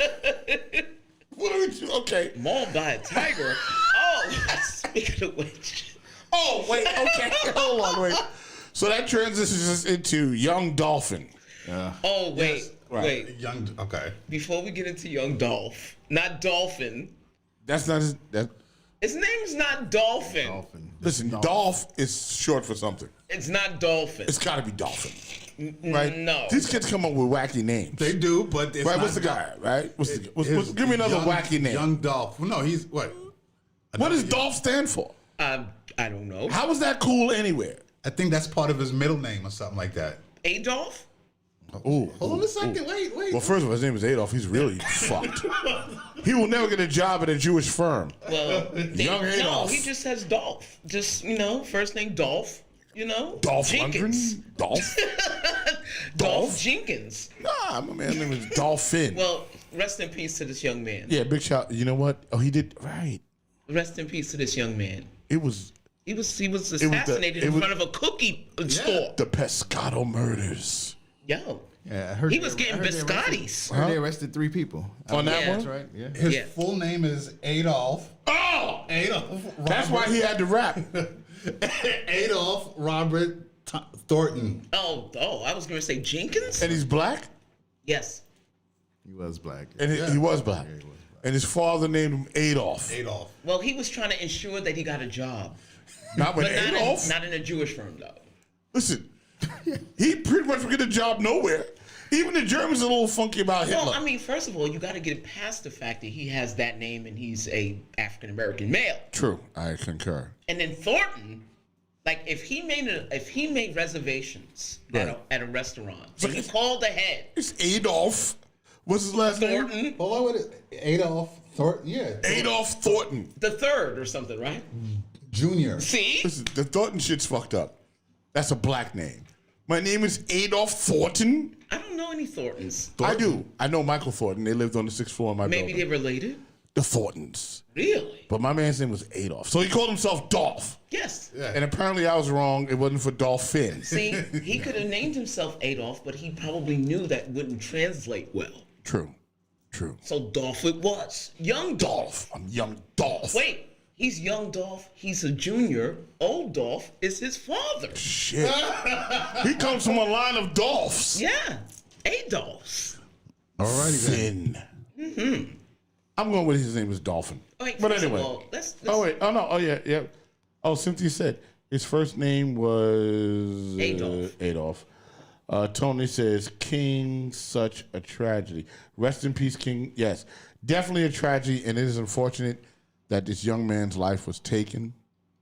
What are we doing? Okay. Mauled by a tiger. Oh, speaking of which. Oh, wait. Okay. Hold on. Wait. So that transitions us into young Dolphin. Oh, wait. right. Wait. Young. Okay. Before we get into young Dolph, not Dolphin. That's not his. His name's not Dolphin. Dolphin. Listen, Dolph is short for something. It's not Dolphin. It's got to be Dolphin. Right? No. These kids come up with wacky names. They do, but it's Right? not What's the guy? Right? Give me another wacky name. Young Dolph. No, he's what? What does Dolph stand for? I don't know. How is that cool anywhere? I think that's part of his middle name or something like that. Adolf? Ooh. Hold on a second. Wait. Well, first of all, his name is Adolf. He's really fucked. He will never get a job at a Jewish firm. Well, Young no, Adolf. he just says Dolph. Just, first name Dolph, Dolph Jenkins. Lundgren? Dolph? Dolph Jenkins. Nah, my man's name is Dolphin. Well, rest in peace to this young man. Yeah, big shout. You know what? Oh, he did. Right. Rest in peace to this young man. It was He was assassinated in front of a cookie store. the Pescado murders. Yo. Yeah, I heard He was getting biscottis. I heard they arrested 3 people. On that Yeah. one? That's right. Yeah. His Yeah. full name is Adolph. Oh! Adolf. That's why he had to rap. Adolf Robert Thornton. Oh, I was going to say Jenkins? And he's black? Yes. He was black. And he was black. And his father named him Adolf. Adolf. Well, he was trying to ensure that he got a job. Not with But Adolf? not in a Jewish firm, though. Listen, he pretty much would get a job nowhere. Even the Germans are a little funky about Hitler. Well, I mean, first of all, you got to get past the fact that he has that name and he's a African American male. True, I concur. And then Thornton, like if he made reservations Right. at a restaurant, and he called the head It's Adolf. What's his last name? Thornton Hold on with it. Adolf Thornton. Yeah. Adolf Thornton. the third or something, right? Junior. See, Listen, the Thornton shit's fucked up. That's a black name. My name is Adolf Thornton. I don't know any Thorntons. I do. I know Michael Thornton. They lived on the 6th floor of my Maybe building. they're related. The Thorntons. Really? But my man's name was Adolf. So he called himself Dolph. Yes. And apparently I was wrong. It wasn't for Dolphin. See, he could have named himself Adolf, but he probably knew that wouldn't translate well. True. So Dolph it was. Young Dolph. I'm young Dolph. Wait, he's young Dolph. He's a junior. Old Dolph is his father. Shit. He comes from a line of Dolphs. Yeah, Adolphs. Alrighty then. Finn. I'm going with his name is Dolphin. Wait, But first of anyway. all, let's Oh, wait. Oh, no. Oh, yeah. Oh, Cynthia said his first name was Adolf. Tony says, King, such a tragedy. Rest in peace, King. Yes, definitely a tragedy, and it is unfortunate that this young man's life was taken.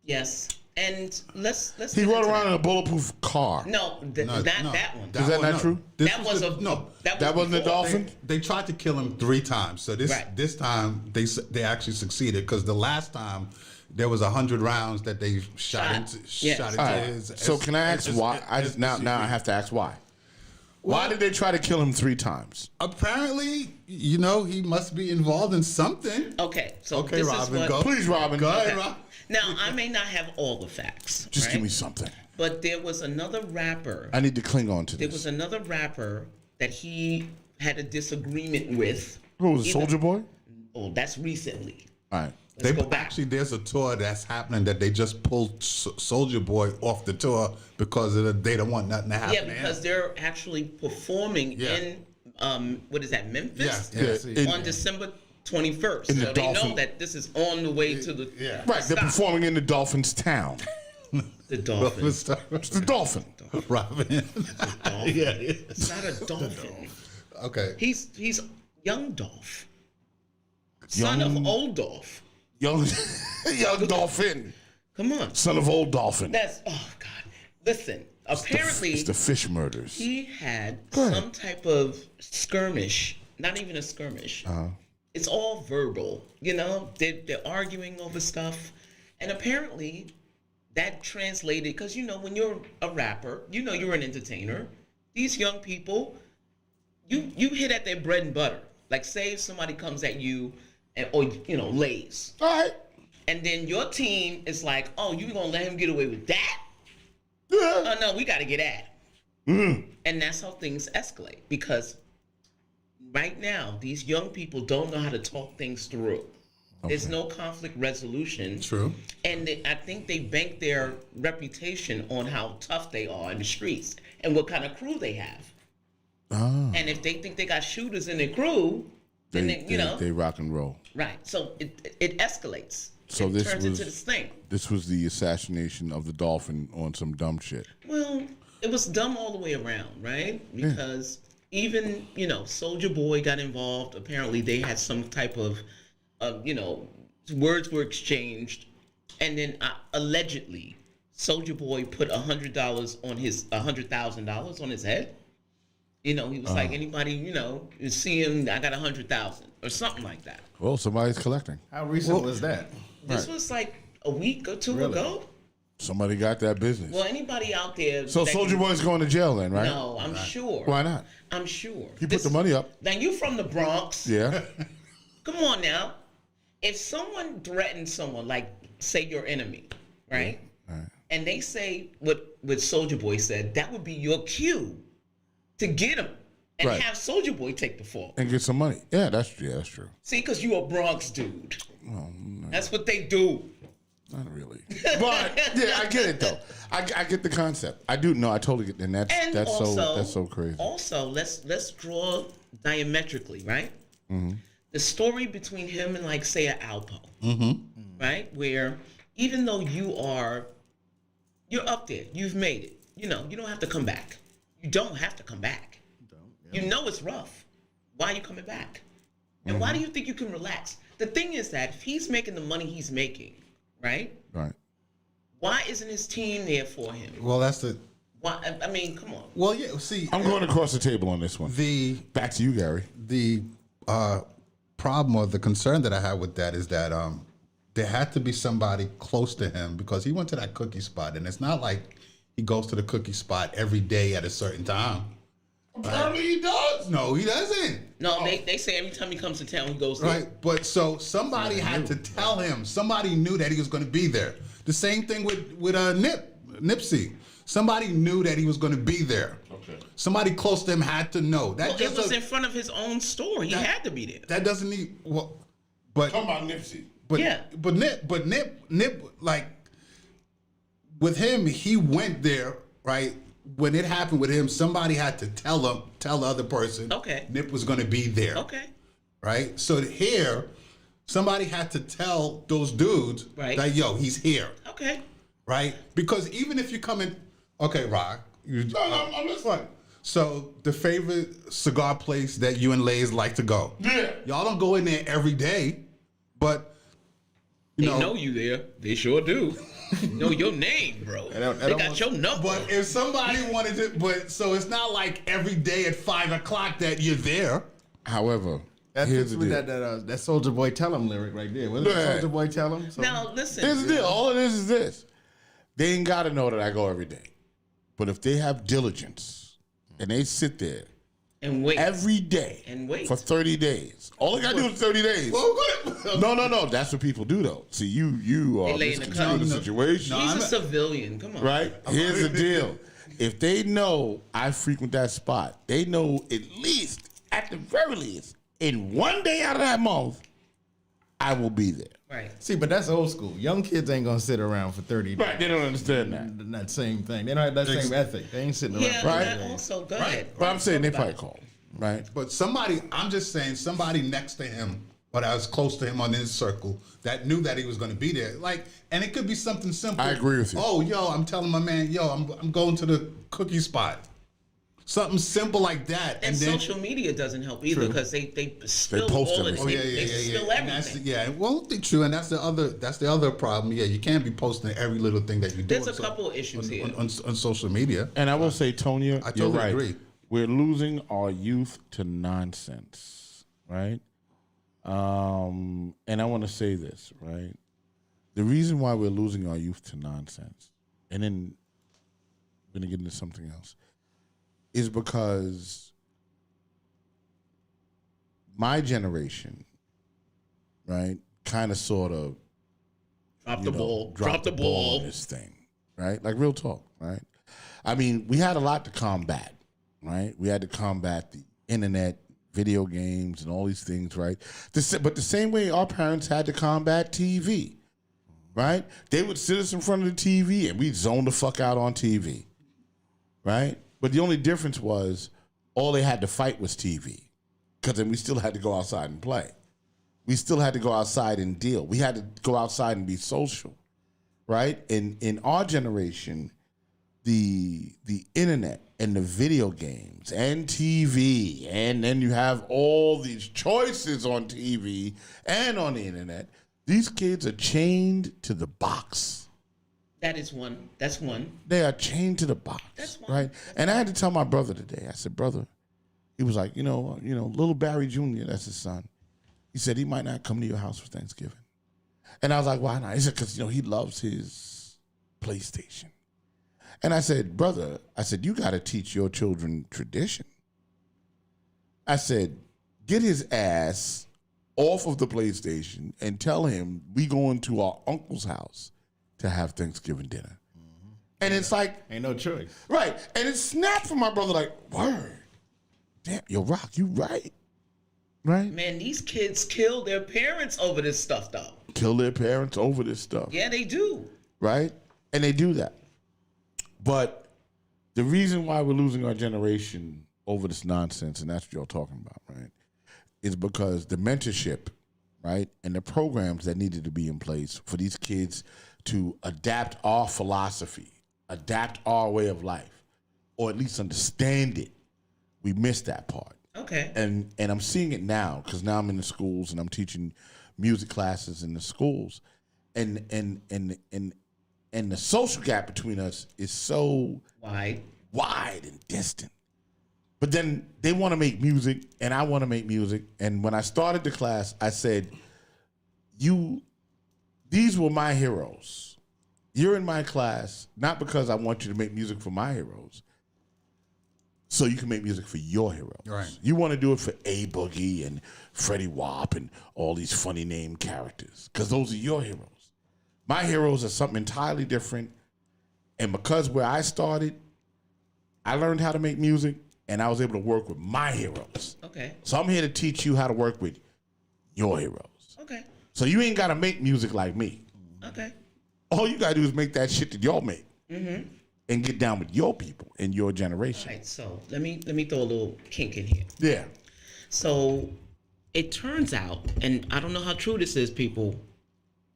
Yes, and let's. He get rode into around that. in a bulletproof car. No, not that one. Is that not true? That was a no. That wasn't a before. Dolphin? They tried to kill him 3 times. So Right. this time they actually succeeded because the last time there was 100 rounds that they shot into Yes. shot into All right. his. So can I ask why? Now I have to ask why. Why did they try to kill him 3 times? Apparently, he must be involved in something. Okay, so Okay, this Robin, is what. go. Please, Robin. Go ahead, Okay. Rob. Now I may not have all the facts. Just right? give me something. But there was another rapper. I need to cling on to There was this. another rapper that he had a disagreement with. Who was it, Either- Soldier Boy? Oh, that's recently. All right. Let's go back. Actually, there's a tour that's happening that they just pulled Soldier Boy off the tour because they don't want nothing to happen. Yeah, because they're actually performing Yeah. in what is that, Memphis? Yeah, On December 21st. In the So they know Dolphin- that this is on the way to the Right, they're stop. performing in the Dolphins' town. The Dolphin. It's the Dolphin. Robin. Yeah. It's not a dolphin. Okay. He's young Dolph. Son of old Dolph. Young Dolphin. Come on. Son of old Dolphin. That's oh God. Listen. Apparently It's the fish murders. he had ahead. some type of skirmish. Not even a skirmish. It's all verbal. They're arguing over stuff. And apparently that translated because when you're a rapper, you're an entertainer. These young people, you hit at their bread and butter. Like say if somebody comes at you or lays. All right. And then your team is like, oh, you gonna let him get away with that? Yeah. Oh no, we gotta get at it. And that's how things escalate because right now these young people don't know how to talk things through. There's no conflict resolution. True. And I think they bank their reputation on how tough they are in the streets and what kind of crew they have. And if they think they got shooters in their crew, then They rock and roll. right. So it escalates. So it this turns was into this thing. This was the assassination of the Dolphin on some dumb shit. Well, it was dumb all the way around, right? Because even, Soldier Boy got involved. Apparently they had some type of, words were exchanged. And then allegedly, Soldier Boy put $100,000 on his head. He was like, anybody, you see him, I got 100,000 or something like that. Well, somebody's collecting. How recent was that? This was like a week or two Really? ago. Somebody got that business. Well, anybody out there. So that Soldier can- Boy's going to jail then, right? No, I'm sure. Why not? I'm sure. He put the money up. Now you from the Bronx. Yeah. Come on now. If someone threatens someone, like say your enemy, right? And they say what Soldier Boy said, that would be your cue to get him. and Right. have Soulja Boy take the fall. And get some money. Yeah, that's true. See, because you a Bronx dude. That's what they do. Not really. But yeah, I get it though. I get the concept. I do. No, I totally get it. And that's also, so crazy. Also, let's draw diametrically, right? The story between him and, like, say, an Alpo, right? Where even though you're up there, you've made it. You know, you don't have to come back. You don't have to come back. You know it's rough. Why are you coming back? And why do you think you can relax? The thing is that if he's making the money he's making, right? Right. Why isn't his team there for him? Well, that's the. Why? I mean, come on. Well, yeah. See, I'm going across the table on this one. Back to you, Gary. The problem or the concern that I have with that is that there had to be somebody close to him because he went to that cookie spot, and it's not like he goes to the cookie spot every day at a certain time. Apparently he does. No, he doesn't. No, they say every time he comes to town, he goes there. Right, but so somebody had to tell him. Somebody knew that he was going to be there. The same thing with Nipsey. Somebody knew that he was going to be there. Okay. Somebody close to him had to know. That Well, it was in front of his own store. He had to be there. That doesn't need. Well, but Talking about Nipsey. But Yeah. but Nip, like with him, he went there, right? When it happened with him, somebody had to tell the other person, Okay. Nip was going to be there, Okay. right? So here, somebody had to tell those dudes, Right. that yo, he's here, Okay. right? Because even if you come in, okay, Rock, I'm listening. so the favorite cigar place that you and Lays like to go, Yeah. y'all don't go in there every day, but you They know you there. They sure do. Know your name, bro. They got your number. But if somebody wanted to, so it's not like every day at 5 o'clock that you're there. However, That here's fits the with deal. that Soulja Boy Tell Him lyric right there. What does Yeah. Soulja Boy tell him? So, Now, listen. Here's the deal. All it is this. They ain't got to know that I go every day. But if they have diligence and they sit there And wait. every day And wait. for 30 days, all they got to do is 30 days. No. That's what people do, though. See, you are lay in the misconstruing the cup. situation. He's a civilian. Come on. Right? Here's the deal. If they know I frequent that spot, they know at least, at the very least, in one day out of that month, I will be there. Right. see, but that's old school. Young kids ain't gonna sit around for 30 days. Right? They don't understand that. That same thing. They don't have that same ethic. They ain't sitting around. Yeah, for Right. 30 but days. also, go ahead. But I'm saying they probably call, right? But I'm just saying, somebody next to him, or that was close to him on his circle, that knew that he was going to be there. Like, and it could be something simple. I agree with you. Oh, yo, I'm telling my man, yo, I'm going to the cookie spot. Something simple like that. And then, social media doesn't help either because they spill post all everything. of Oh it. yeah, They spill And that's everything. well, true, and that's the other problem. Yeah, you can't be posting every little thing that you do. There's a couple issues here. on social media. And I will say, Tonya, I you're totally right. agree. We're losing our youth to nonsense, right? And I want to say this, right? The reason why we're losing our youth to nonsense, and then we're going to get into something else, is because my generation, right, kind of sort of Drop the ball. dropped Drop the ball. on this thing, right? Like real talk, right? I mean, we had a lot to combat, right? We had to combat the internet, video games, and all these things, right? But the same way our parents had to combat TV, right? They would sit us in front of the TV and we'd zone the fuck out on TV, right? But the only difference was all they had to fight was TV, because then we still had to go outside and play. We still had to go outside and deal. We had to go outside and be social, right? In our generation, the internet and the video games and TV, and then you have all these choices on TV and on the internet. These kids are chained to the box. That is one. That's one. They are chained to the box, That's one. right? And I had to tell my brother today. I said, brother, he was like, little Barry Jr., that's his son. He said he might not come to your house for Thanksgiving. And I was like, why not? He said, because, he loves his PlayStation. And I said, brother, you got to teach your children tradition. I said, get his ass off of the PlayStation and tell him we going to our uncle's house to have Thanksgiving dinner. And it's like, Ain't no choice. right. And it snapped from my brother like, word. damn, yo, Rock, you right. Right? Man, these kids kill their parents over this stuff, though. Kill their parents over this stuff. Yeah, they do. Right? And they do that. But the reason why we're losing our generation over this nonsense, and that's what you're talking about, right, is because the mentorship, right, and the programs that needed to be in place for these kids to adapt our philosophy, adapt our way of life, or at least understand it, we missed that part. Okay. And I'm seeing it now because now I'm in the schools and I'm teaching music classes in the schools, and the social gap between us is so wide and distant. But then they want to make music and I want to make music. And when I started the class, I said, these were my heroes. You're in my class, not because I want you to make music for my heroes, so you can make music for your heroes. Right. You want to do it for A Boogie and Freddie Wap and all these funny name characters, because those are your heroes. My heroes are something entirely different. And because where I started, I learned how to make music, and I was able to work with my heroes. Okay. So I'm here to teach you how to work with your heroes. Okay. So you ain't got to make music like me. Okay. All you got to do is make that shit that y'all make. Mm-hmm. And get down with your people and your generation. All right, so let me throw a little kink in here. Yeah. So it turns out, and I don't know how true this is, people,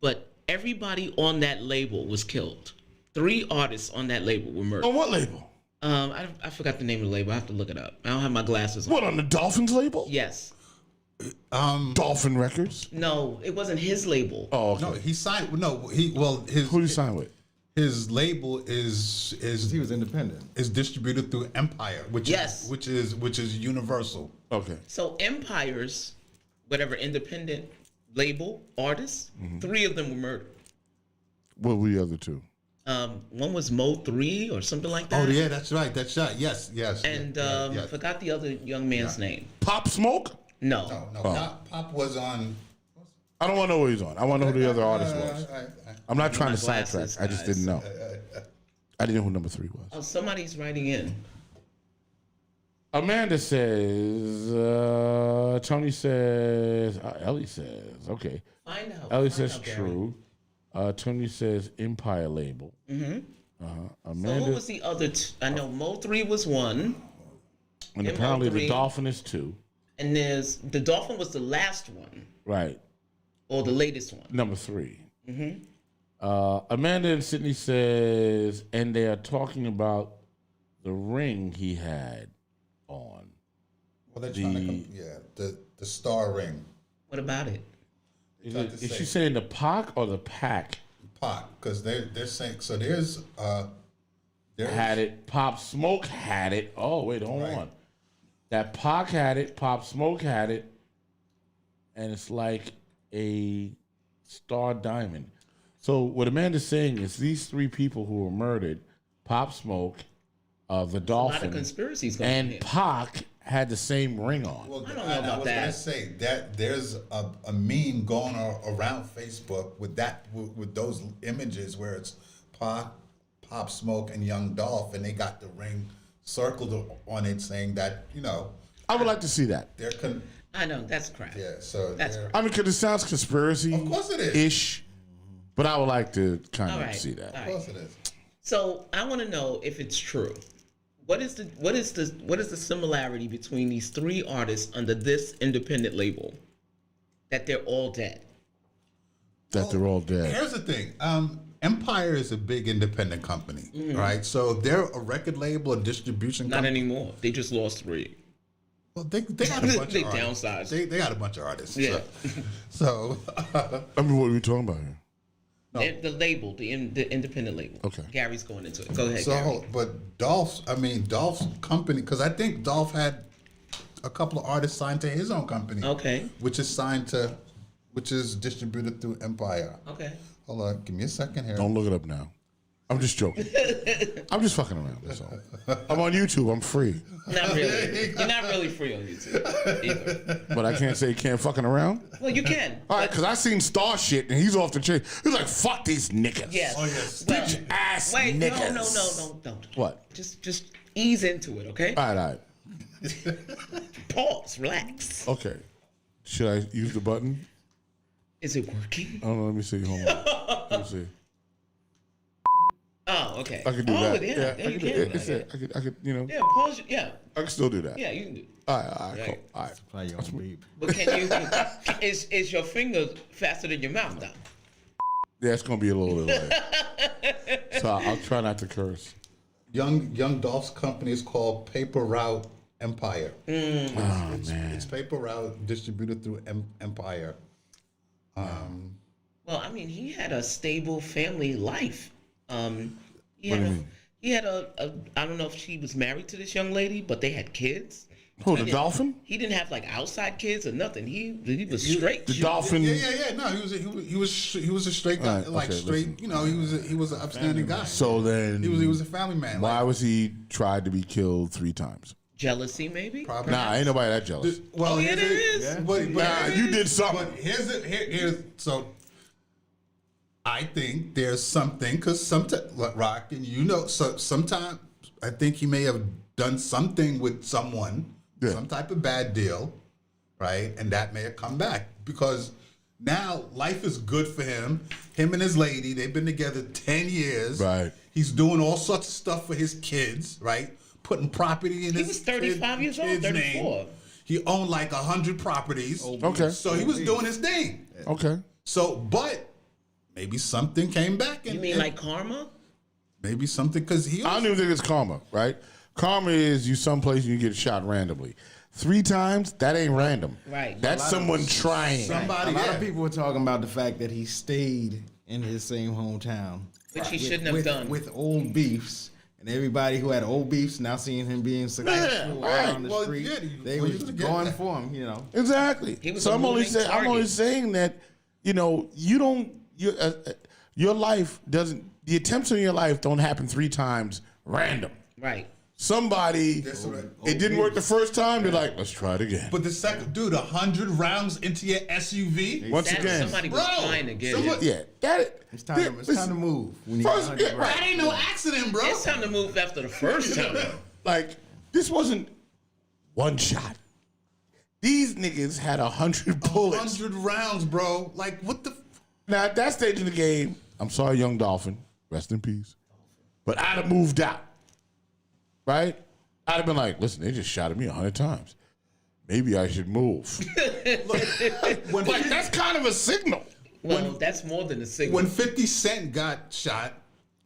but everybody on that label was killed. 3 artists on that label were murdered. On what label? I forgot the name of the label. I have to look it up. I don't have my glasses on. What, on the Dolphins label? Yes. Dolphin Records? No, it wasn't his label. Oh, okay. No, he signed. No, Who did he sign with? His label is He was independent. is distributed through Empire, which is Universal. Okay. So Empire's, whatever independent label, artists, 3 of them were murdered. What were the other 2? One was Mo 3 or something like that. Oh yeah, that's right. Yes. And yes. forgot the other young man's name. Pop Smoke? No. No, Pop was on. I don't want to know what he's on. I want to know who the other artist was. I- I'm not trying to My glasses, sidetrack. I just guys. didn't know. I didn't know who number 3 was. Oh, somebody's writing in. Amanda says, Tony says, Ellie says, okay. Find out. Ellie Find says out, Barry. true. Tony says Empire label. So Amanda, what was the other I know Mo 3 was 1. and Mo apparently 3. the Dolphin is 2. And the Dolphin was the last one. Right. Or the latest one. Number 3. Amanda and Sydney says, and they are talking about the ring he had on. Well, they're trying to the star ring. What about it? Is she saying the Pac or the Pack? Pac, because they're saying so. There's Had it. Pop Smoke had it. Oh, wait, hold on. That Pac had it. Pop Smoke had it. And it's like a star diamond. So what Amanda's saying is these 3 people who were murdered, Pop Smoke, the A lot of Dolphin, conspiracies going on and here. Pac had the same ring on. Well, I don't know about I was that. gonna say that there's a meme going around Facebook with those images where it's Pop Smoke, and Young Dolph, and they got the ring circled on it, saying that I would like to see that. I know, that's crap. Yeah, so That's they're- I mean, because it sounds conspiracy. Of course it is. Ish. But I would like to kind All of right. see that. All of right. course it is. So I want to know if it's true. What is the similarity between these 3 artists under this independent label? That they're all dead. That they're all dead. Here's the thing. Empire is a big independent company, Mm-hmm. right? So they're a record label, a distribution Not company. anymore. They just lost 3. Well, they got a bunch They of artists. downsized. They got a bunch of artists. Yeah. So I mean, what are we talking about here? The label, the independent label. Okay. Gary's going into it. Go ahead, Gary. but Dolph's company, because I think Dolph had a couple of artists signed to his own company. Okay. Which is distributed through Empire. Okay. Hold on, give me a second here. Don't look it up now. I'm just joking. I'm just fucking around. That's all. I'm on YouTube. I'm free. Not really. You're not really free on YouTube either. But I can't say can't fucking around. Well, you can. All right, because I seen Star shit and he's off the chain. He's like, fuck these niggas. Yes. Oh, yes. Bitch ass Wait, niggas. no, don't. What? Just ease into it, okay? All right. Pause. Relax. Okay. Should I use the button? Is it working? I don't know. Let me see. Hold on. Let me see. Oh, okay. I can do oh, that. Yeah, I can do it. I could, you know. Yeah, pause. Yeah, I can still do that. yeah, you can do. All right, cool. All right. Play your own beep. But can you? is your finger faster than your mouth now? Yeah, it's gonna be a little delay. So I'll try not to curse. Young Dolph's company is called Paper Route Empire. It's Paper Route distributed through Empire. Well, I mean, he had a stable family life. He had a I don't know if she was married to this young lady, but they had kids. Who, the Dolphin? He didn't have like outside kids or nothing. He was straight. The Dolphin. Yeah. No, he was a straight guy, Right, like okay, straight. listen. You know, he was an upstanding guy. So then, he was a family man. why was he tried to be killed 3 times? Jealousy, maybe. Probably. Nah, ain't nobody that jealous. Well, Oh, yeah, here's there it. is. Yeah. But Nah, you did something. But here's so. I think there's something because sometimes, Rock, and you know, so sometimes I think he may have done something with someone, some type of bad deal, right? And that may have come back because now life is good for him. Him and his lady, they've been together 10 years. Right. He's doing all sorts of stuff for his kids, right? Putting property in He his was 35 years old, kid's 34. name. He owned like 100 properties. Okay. So he was doing his thing. Okay. So, but maybe something came back. And, You mean and like karma? maybe something because he. I don't even think it's karma, right? Karma is you someplace and you get shot randomly. 3 times, that ain't random. Right. That's someone trying. somebody. A lot yeah. of people were talking about the fact that he stayed in his same hometown, Which he shouldn't have done. with old beefs. And everybody who had old beefs now seeing him being successful right. on the Well, street, yeah, they well, was you gonna get going that. for him, you know. Exactly. He was So a I'm only moving saying. I'm only target. saying that you know you don't. Your life doesn't. The attempts in your life don't happen 3 times random. Right. Somebody. That's right. It didn't work the first time. They're like, let's try it again. But the second, dude, 100 rounds into your SUV. Once That- again, somebody was Bro, trying to get somebody- it. yeah, that It's time to move. When you First, got yeah, 100 right. That ain't no accident, bro. It's time to move after the first time. Like this wasn't one shot. These niggas had 100 bullets. 100 rounds, bro. Like what the? Now at that stage in the game, I'm sorry, young Dolphin, rest in peace. But I'd have moved out, right? I'd have been like, listen, they just shot at me 100 times. Maybe I should move. When, Like that's kind of a signal. Well, that's more than a signal. when 50 Cent got shot,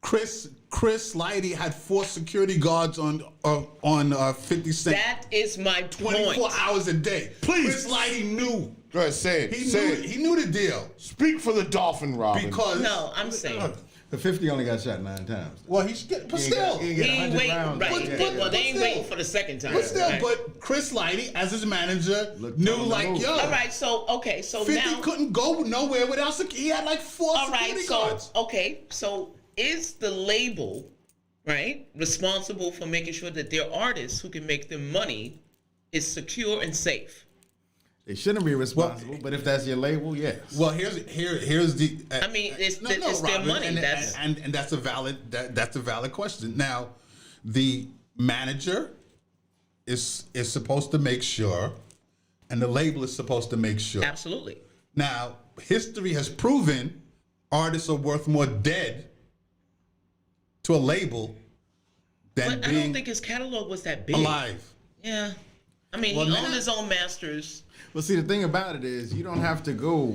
Chris Lighty had 4 security guards on 50 Cent. That is my 24 point. hours a day. Please. Chris Lighty knew. Go ahead, say it. He knew the deal Speak for the Dolphin, Robin. because No, I'm saying. The 50 only got shot 9 times. well, he's but He ain't still. got- he ain't He got ain't 100 waiting, rounds. right? But- Well, they ain't still- waiting for the second time. But still, right? but Chris Lighty, as his manager, Look, knew tell him to like, move. yo, All right, so okay, so 50 now, couldn't go nowhere without he had like 4 all right, security so guards. okay, so is the label right responsible for making sure that their artists who can make them money is secure and safe? They shouldn't be responsible, but if that's your label, yes. Well, here's the. I mean, it's their money. and That's that's a valid question. Now, the manager is supposed to make sure, and the label is supposed to make sure. absolutely. Now, history has proven artists are worth more dead to a label than But I being don't think his catalog was that big. alive. Yeah, I mean, Well, he now- owned his own masters. Well, see, the thing about it is you don't have to go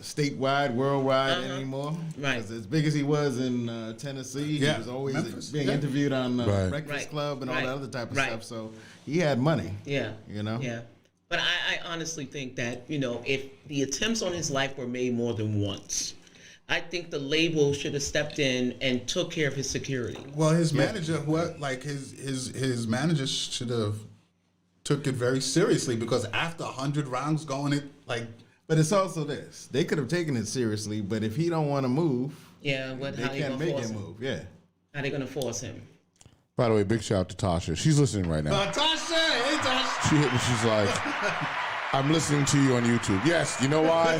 statewide, worldwide anymore. Right. 'Cause as big as he was in Tennessee, Yeah, he was always Memphis, being yeah. interviewed on Right. Breakfast Right, Club and all right, that other type of right. stuff. So he had money. Yeah. You know? Yeah. But I honestly think that, if the attempts on his life were made more than once, I think the label should have stepped in and took care of his security. Well, his manager, his manager should have took it very seriously because after 100 rounds going it like. But it's also this. They could have taken it seriously, but if he don't want to move, Yeah, they how you can't gonna make force him him? move. Yeah. How they gonna force him? By the way, big shout out to Tasha. She's listening right now. Tasha, hey Tasha. She hit me. She's like, I'm listening to you on YouTube. Yes, you know why?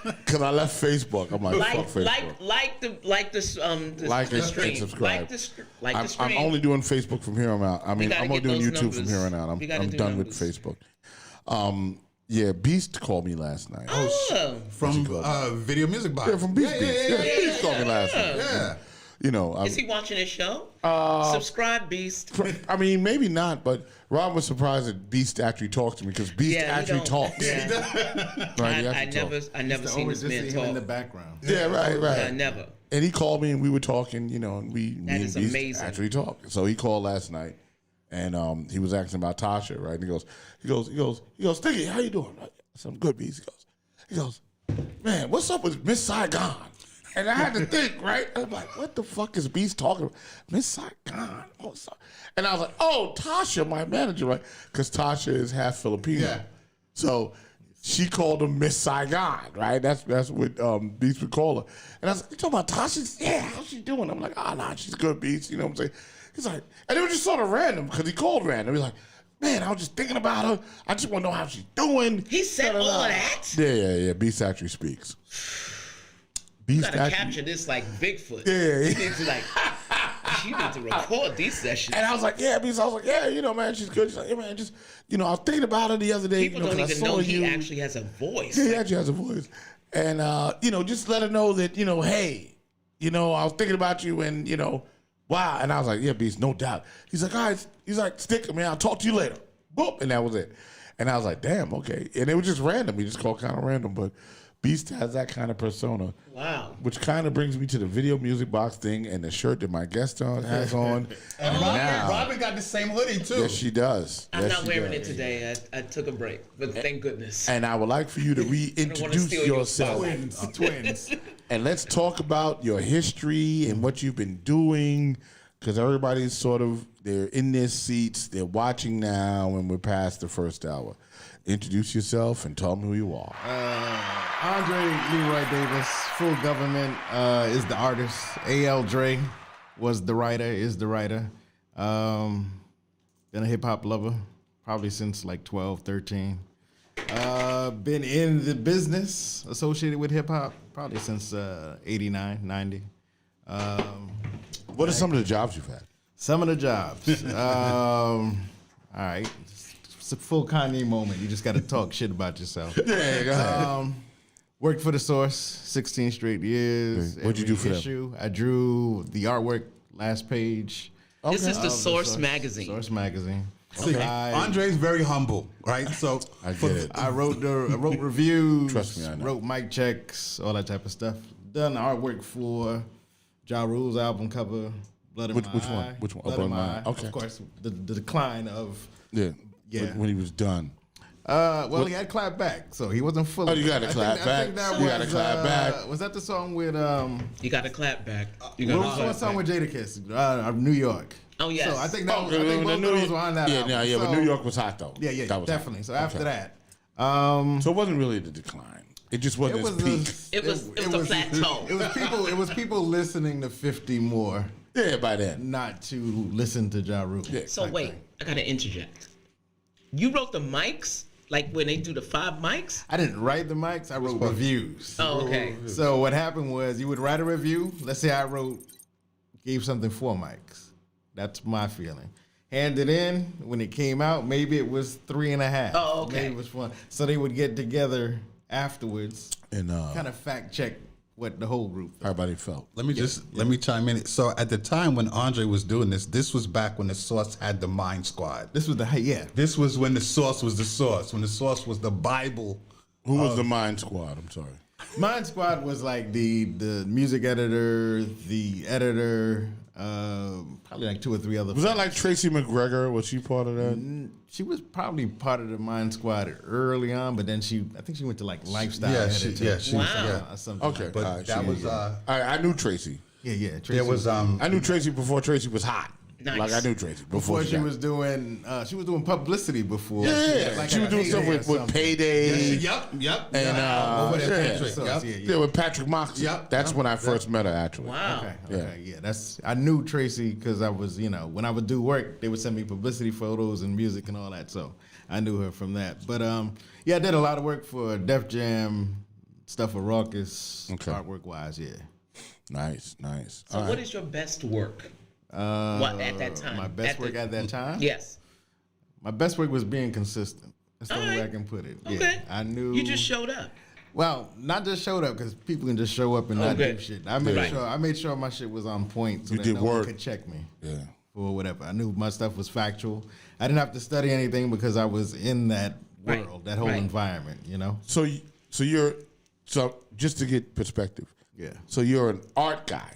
Because I left Facebook. I'm like, fuck Facebook. Like the stream. And subscribe. Like the stream. I'm only doing Facebook from here on out. I mean, I'm only doing YouTube from here on out. I'm done with Facebook. Yeah, Beast called me last night. From Video Music Box. Yeah, from Beast. Beast called me last night. Yeah. You know, is he watching his show? Subscribe, Beast. I mean, maybe not, but Rob was surprised that Beast actually talked to me because Beast actually talks. Yeah. Right, I never seen this man talk in the background. Yeah, right. Never. And he called me and we were talking, you know, and me and is Beast amazing. actually talked. So he called last night and he was asking about Tasha, right? And he goes, Sticky, how you doing? I said, I'm good, Beast. He goes, man, what's up with Miss Saigon? And I had to think, right? I'm like, what the fuck is Beast talking about? Miss Saigon. Oh, sorry. And I was like, oh, Tasha, my manager, right? Because Tasha is half Filipino. Yeah. So she called him Miss Saigon, right? That's what Beast would call her. And I was like, you talking about Tasha? Yeah, how's she doing? I'm like, nah, she's good, Beast. You know what I'm saying? He's like, and it was just sort of random because he called random. He's like, man, I was just thinking about her. I just want to know how she's doing. He said all of that? Yeah. Beast actually speaks. You gotta capture this like Bigfoot. Yeah. You need to record these sessions. And I was like, Beast. I was like, yeah, you know, man, she's good. She's like, yeah, man, just, you know, I was thinking about her the other day. People don't even know he actually has a voice. Yeah, he actually has a voice. And, you know, just let her know that, you know, hey, you know, I was thinking about you and, you know, wow. And I was like, yeah, Beast, no doubt. He's like, all right. He's like, stick, man, I'll talk to you later. Boop. And that was it. And I was like, damn, okay. And it was just random. He just called kind of random, but Beast has that kind of persona. Wow. Which kind of brings me to the Video Music Box thing and the shirt that my guest has on. And Robin got the same hoodie, too. Yes, she does. I'm not wearing it today. I took a break, but thank goodness. And I would like for you to reintroduce yourself. Twins. And let's talk about your history and what you've been doing, because everybody's they're in their seats, they're watching now, and we're past the first hour. Introduce yourself and tell them who you are. Andre Leroy Davis, Full Government is the artist. A.L. Dre was the writer, is the writer. Been a hip-hop lover probably since like 12, 13. Been in the business associated with hip-hop probably since 89, 90. What are some of the jobs you've had? Some of the jobs. All right. It's a full Kanye moment. You just got to talk shit about yourself. Yeah, go ahead. Worked for the Source 16 straight years. What'd you do for them? I drew the artwork, last page. Okay. This is the Source magazine. Source magazine. See, Andre's very humble, right? So I get it. I wrote reviews. Trust me, I know. Wrote mic checks, all that type of stuff. Done artwork for Ja Rule's album cover, Blood in My Eye. Which one? Blood in My Eye. Okay. Of course, the decline of. Yeah. When he was done. He had clap back, so he wasn't fully. Oh, you got to clap back. You got to clap back. Was that the song with? You got to clap back. What song with Jadakiss? New York. Oh yes. So I think that. I think both of those were on that. Yeah, album. but New York was hot though. Yeah, that was definitely. hot. So after that, so it wasn't really the decline. It just wasn't its peak. It was a plateau. It was people listening to 50 more. Yeah, by then. Not to listen to Ja Rule. Yeah. So wait, I gotta interject. You wrote the mics, like when they do the 5 mics? I didn't write the mics. I wrote reviews. Oh, okay. So what happened was you would write a review. Let's say I gave something 4 mics. That's my feeling. Handed in when it came out. Maybe it was 3.5. Oh, okay. Maybe it was 1. So they would get together afterwards And kind of fact check what the whole group thought. everybody felt. let me chime in. So at the time when Andre was doing this was back when the Source had the Mind Squad. This was This was when the Source was the Source, when the Source was the Bible. Who was the Mind Squad? I'm sorry. Mind Squad was like the music editor, the editor, probably like 2 or 3 other. Was that like Tracy McGregor? Was she part of that? She was probably part of the Mind Squad early on, but then I think she went to like lifestyle. Yeah, editor. she Wow. Or something. Okay, like But all right, that was I knew Tracy. yeah. Tracy there was I knew Tracy before Tracy was hot. Nice. Like I knew Tracy before she got- was doing publicity before. Yeah, she was doing stuff with Payday. Yep. And over there, Patrick. So, Yep. yeah, with Patrick Moxie. Yep. That's when I first met her, actually. Wow. Okay, yeah. I knew Tracy because I was, when I would do work, they would send me publicity photos and music and all that. So I knew her from that. But yeah, I did a lot of work for Def Jam, stuff for Raucous, artwork wise. Yeah. Nice. So what is your best work? What at that time? My best work at that time? Yes. My best work was being consistent. That's the only way I Alright. can put it. Okay. Yeah, I knew. You just showed up. Well, not just showed up because people can just show up and not Okay. do shit. I made Right. sure. I made sure my shit was on point so You that did no one work. could check me. Yeah. For whatever. I knew my stuff was factual. I didn't have to study anything because I was in that Right. world, that whole Right. environment. You know. So you're just to get perspective. Yeah. So you're an art guy.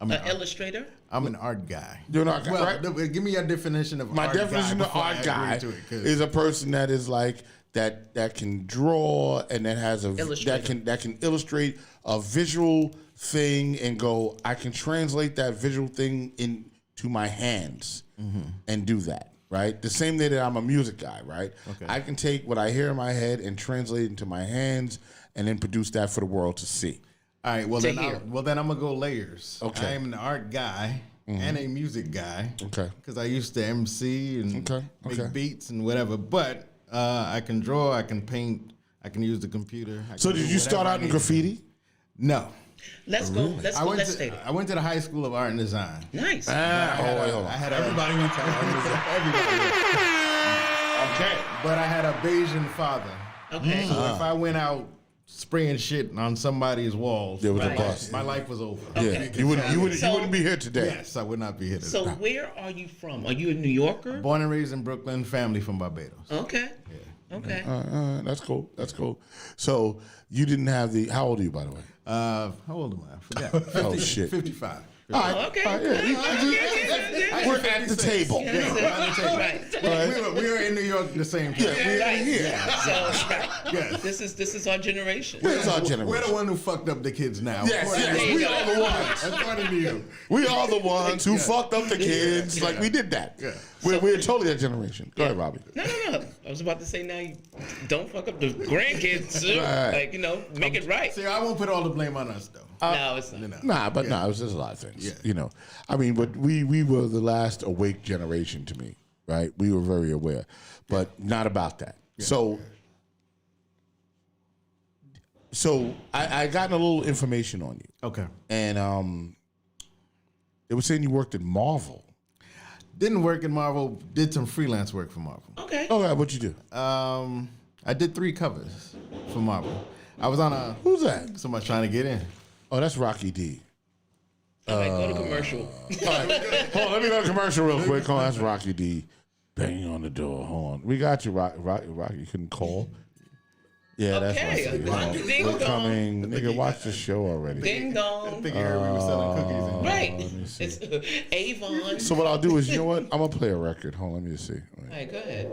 I'm An illustrator? I'm an art guy. You're an art guy, Well, right? Give me your definition of My art definition guy of art before I guy agree to it, 'cause- is a person that is like that can draw and that has Illustrator. that can illustrate a visual thing and go, I can translate that visual thing into my hands and do that. Right? The same way that I'm a music guy, right? Okay. I can take what I hear in my head and translate it into my hands and then produce that for the world to see. All right. Well, To then, hear. I'm gonna go layers. Okay. I am an art guy and a music guy. Okay. Because I used to MC and Okay, make okay. beats and whatever. But I can draw. I can paint. I can use the computer. I So can did do you start whatever I out in need to do. graffiti? No. Let's go. Let's go. Let's stay. I went to the High School of Art and Design. Nice. Hold on. I had Everybody went to Okay. But I had a Bayesian father. Okay. So if I went out spraying shit on somebody's walls, There was Right. a bust. my life was over. Yeah. You wouldn't be here today. Yes, I would not be here today. So where are you from? Are you a New Yorker? Born and raised in Brooklyn, family from Barbados. Okay. Okay. That's cool. That's cool. So you didn't have the. How old are you, by the way? How old am I? I forgot. Oh, shit. 55. All right. Okay. All right, yeah. We're at the table. Right. We were in New York at the same time. Right. So, right. Yes. This is our generation. It's our We're generation. the one who fucked up the kids now. Yes, According to yes, you. we are the ones. According to you. We are the ones who fucked up the kids. Like we did that. Yeah. We're totally that generation. Go ahead, Robbie. No. I was about to say now you don't fuck up the grandkids too. Right. Like, make it right. See, I won't put all the blame on us, though. No, it's not. Nah, but no, it was just a lot of things. Yeah. You know, I mean, but we were the last awake generation to me, right? We were very aware, but not about that. So I got a little information on you, Okay. and they were saying you worked at Marvel. Didn't work in Marvel. Did some freelance work for Marvel. Okay. Oh, yeah, what'd you do? I did 3 covers for Marvel. I was on a. Who's that? Somebody trying to get in. Oh, that's Rocky D. All right, go to commercial. All right. Hold on, let me go to commercial real quick. Hold on, that's Rocky D. Banging on the door. Hold on. We got you, Rocky. You couldn't call? Yeah, that's Okay, Rocky. Rocky, ding We're dong. coming. Nigga, watch the show already. Ding I dong. think you heard we were selling cookies. And Right. let me see. It's Avon. So what I'll do is, you know what? I'm going to play a record. Hold on, let me just see. All right, go ahead.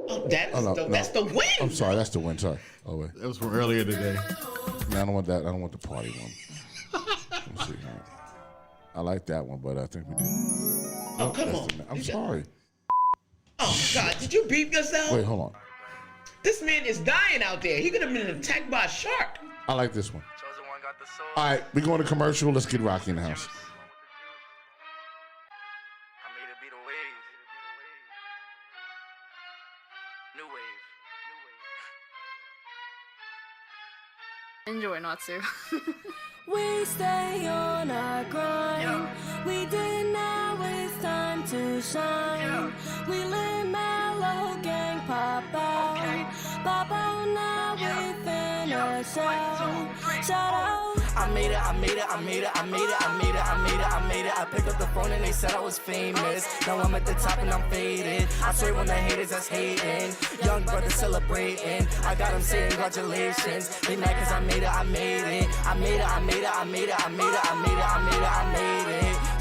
Oh, that's no, that's the win. I'm sorry, that's the win. Sorry. Oh, wait. That was from earlier today. No, I don't want that. I don't want the party one. Let me see. I like that one, but I think we did. Oh, come on. I'm sorry. Oh God, did you beat yourself? Wait, hold on. This man is dying out there. He could have been attacked by a shark. I like this one. All right, we're going to commercial. Let's get Rocky in the house. Enjoy, Natsu. We stay on our grind. We did not waste time to shine. We let mellow gang pop out. Pop out now within a shout. Shout out. I made it. I picked up the phone and they said I was famous. Now I'm at the top and I'm faded. I swear when the haters that's hating. Young brother celebrating. I got them saying congratulations. They mad cause I made it. I made it.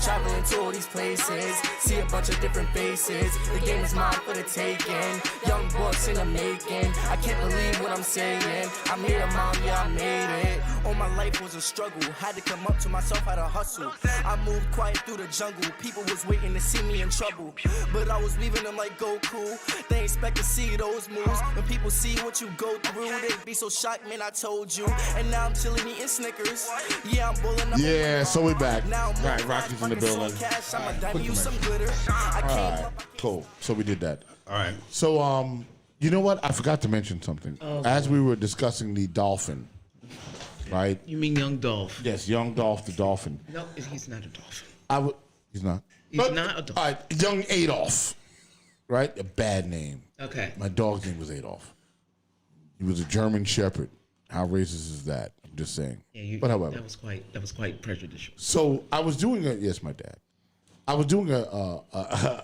Traveling to all these places. See a bunch of different faces. The game is mine for the taking. Young bucks in the making. I can't believe what I'm saying. I made it, mom, yeah, I made it. All my life was a struggle. Had to come up to myself, had to hustle. I moved quiet through the jungle. People was waiting to see me in trouble. But I was leaving them like Goku. They expect to see those moves. When people see what you go through, they be so shocked, man, I told you. And now I'm chilling eating Snickers. Yeah, I'm bulling up. Yeah, so we back. Now I'm Right, Rocky's in the building. Cash, I'm a dime, use some glitter. I All came right, cool. So we did that. All right. So You know what? I forgot to mention something. As we were discussing the Dolphin, right? You mean young Dolph? Yes, young Dolph the Dolphin. No, he's not a dolphin. He's not. He's not a dolphin. All right, young Adolf, right? A bad name. Okay. My dog's name was Adolf. He was a German Shepherd. How racist is that? I'm just saying. Yeah, but however, that was quite prejudicial. So I was doing yes, my dad. I was doing a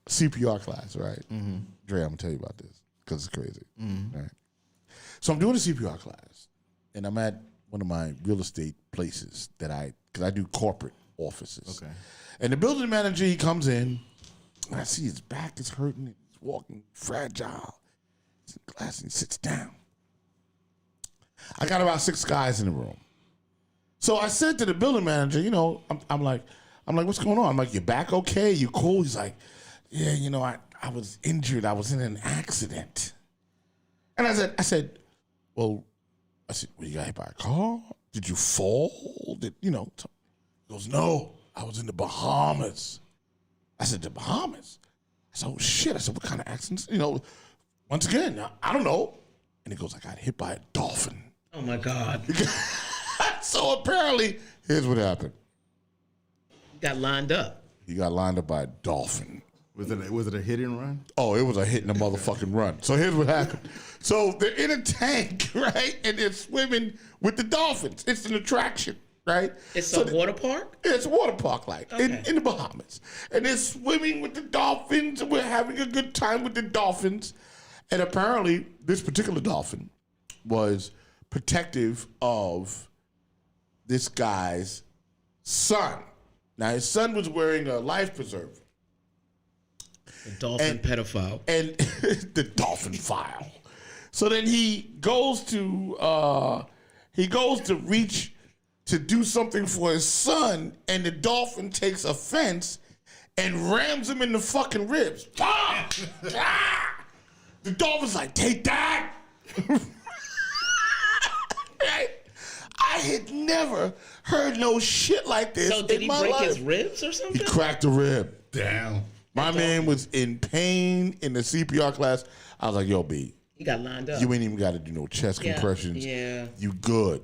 CPR class, right? Mm-hmm. Dre, I'm gonna tell you about this because it's crazy. Mm-hmm. Right. So I'm doing a CPR class, and I'm at one of my real estate places because I do corporate offices. Okay. And the building manager, he comes in, and I see his back is hurting, and he's walking fragile. He's in class, and he sits down. I got about 6 guys in the room. So I said to the building manager, you know, I'm like, what's going on? I'm like, your back okay? You cool? He's like, yeah, you know, I was injured. I was in an accident. And I said, well, you got hit by a car? Did you fall? He goes, no, I was in the Bahamas. I said, the Bahamas? I said, oh shit. I said, what kind of accidents? You know, once again, I don't know. And he goes, I got hit by a dolphin. Oh my God. So apparently, here's what happened. Got lined up. He got lined up by a dolphin. Was it a hit and run? Oh, it was a hit and a motherfucking run. So here's what happened. So they're in a tank, right? And they're swimming with the dolphins. It's an attraction, right? It's a water park? It's a water park, like, Okay. in the Bahamas. And they're swimming with the dolphins, and we're having a good time with the dolphins. And apparently, this particular dolphin was protective of this guy's son. Now, his son was wearing a life preserver. The dolphin pedophile. And the dolphin file. So then he goes to reach to do something for his son, and the dolphin takes offense and rams him in the fucking ribs. Ah! Ah! The dolphin's like, take that. Right? I had never heard no shit like this. So did in he my break life. his ribs or something? He cracked a rib. Damn. My man was in pain in the CPR class. I was like, yo, B. He got lined up. You ain't even got to do no chest compressions. Yeah. You good.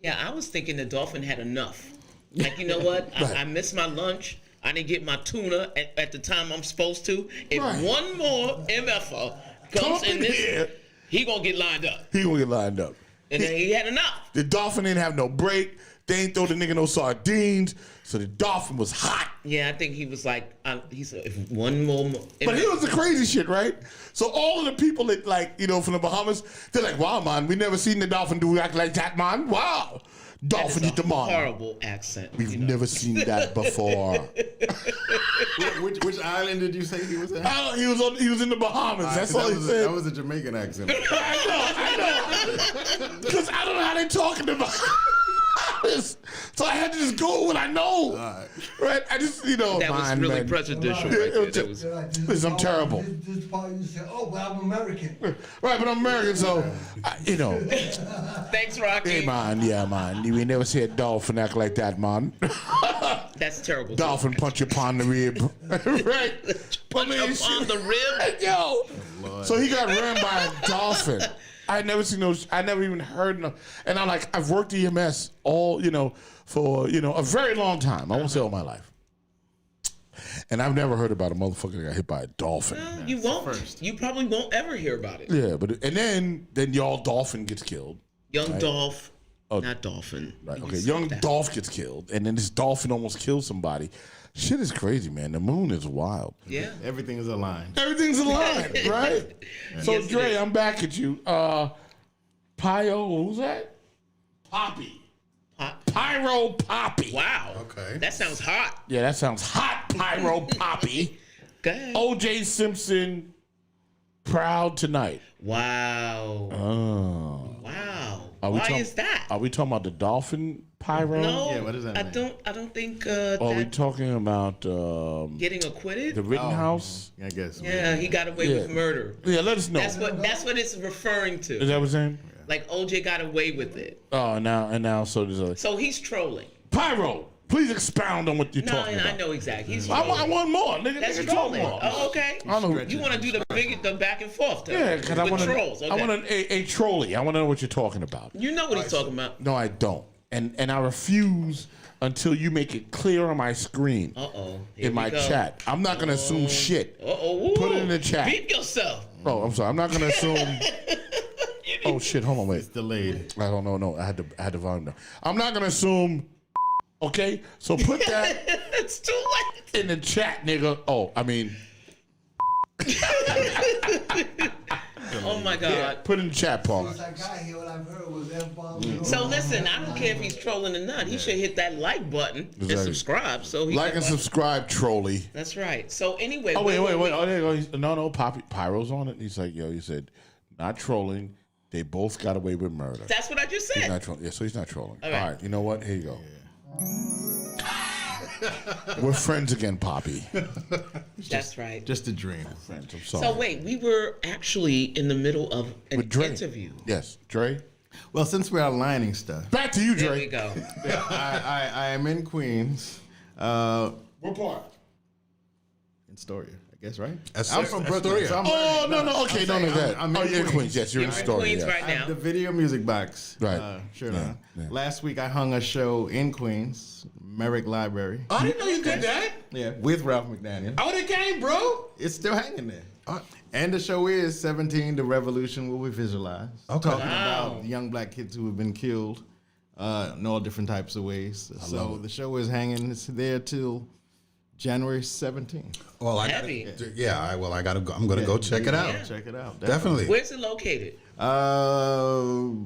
Yeah, I was thinking the dolphin had enough. Like, you know what? Right. I missed my lunch. I didn't get my tuna at the time I'm supposed to. If Right. one more MFer comes in this, here, he gonna get lined up. he gonna get lined up. And then he had enough. The dolphin didn't have no break. They ain't throw the nigga no sardines. So the dolphin was hot. Yeah, I think he was like, he said, if one more. But here was the crazy shit, right? So all of the people that, like, you know, from the Bahamas, they're like, wow, man, we never seen the dolphin do act like that, man. Wow. Dolphin hit the man. Horrible accent. We've never seen that before. Which island did you say he was at? He was in the Bahamas. That's all he said. That was a Jamaican accent. I know. Because I don't know how they talking about. So I had to just go with what I know. Right? I just, you know. That was really prejudicial. Right there. That was, Listen, I'm terrible. This part you say, oh, but I'm American. Right, but I'm American, so, you know. Thanks, Rocky. Hey, man, yeah, man. You ain't never see a dolphin act like that, man. That's terrible. Dolphin punch you upon the rib. Right? Punch upon the rib? Yo. So he got ran by a dolphin. I had never seen those. I never even heard them. And I'm like, I've worked EMS all, you know, for, you know, a very long time. I won't say all my life. And I've never heard about a motherfucker that got hit by a dolphin. Well, you won't. First. You probably won't ever hear about it. Yeah, but then y'all dolphin gets killed. Young right? Dolph, not dolphin. Right. Okay. Young Dolph gets killed, and then this dolphin almost kills somebody. Shit is crazy, man. The moon is wild. Yeah. Everything is aligned. Everything's aligned, right? So, Yes, Dre, I'm back at you. Pio, who's that? Poppy. Pyro Poppy. Wow. Okay. That sounds hot. Yeah, that sounds hot. Pyro Poppy. Go ahead. O.J. Simpson, Proud Tonight. Wow. Oh. Wow. Why is that? Are we talking about the dolphin pyro? No. Yeah, what does that mean? I don't think. Or are we that talking about getting acquitted? the Rittenhouse? I guess. Yeah, he got away with murder. Yeah, let us know. That's what it's referring to. Is that what I'm saying? Like OJ got away with it. Oh, now so there's a So he's trolling. pyro. Please expound on what you're No, talking and about. I know exactly. He's I trolling. want more. Nigga, That's nigga, talk trolling. more. Oh, okay. I don't know. You want to do the back and forth? Yeah, because I with want trolls. Okay. I want a trolley. I want to know what you're talking about. You know what he's talking about. No, I don't. And I refuse until you make it clear on my screen. In my chat. I'm not gonna assume shit. Put it in the chat. Beat yourself. Oh, I'm sorry. I'm not gonna assume. Oh shit! Hold on, wait. It's delayed. I don't know. No, I had to volume down. I'm not gonna assume. Okay, so put that. It's too late in the chat, nigga. Oh, I mean. Oh my God. Yeah, put in the chat, Paul. Since I got here, what I've heard was F-bombs. So listen, I don't care if he's trolling or not. He should hit that like button and Exactly. subscribe. So he Like and subscribe, trolley. That's right. So anyway. Oh wait. Oh, there you go. No, Pyro's on it. He's like, yo, he said, not trolling. They both got away with murder. That's what I just He's said. not trolling. Yeah, so he's not trolling. All All right. right. You know what? Here you go. We're friends again, Poppy. That's right. Just a dream. Friends. I'm sorry. So wait, we were actually in the middle of an With Dre. interview. Yes, Dre. Well, since we're aligning stuff, back to you, There Dre. we go. I am in Queens. What part? In Astoria, I guess, right? Astoria. I'm from Brooklyn. So I'm Oh, no. Okay, I'm no, saying that. I'm Oh, in you're in Queens. Yes, you're in You're in Astoria. Queens Yeah. right I have now. the video music box. Right. Sure Yeah, enough. yeah. Last week I hung a show in Queens, Merrick Library. I didn't know you did that. Yeah, with Ralph McDaniel. Oh, the game, bro. It's still hanging there. And the show is 17, The Revolution Will We Visualize. Okay. Talking about young black kids who have been killed in all different types of ways. So the show is hanging. It's there till January 17th. Well, I Heavy. gotta, yeah. I gotta go. I'm gonna go check it out. Yeah. Check it out. Definitely. Where's it located?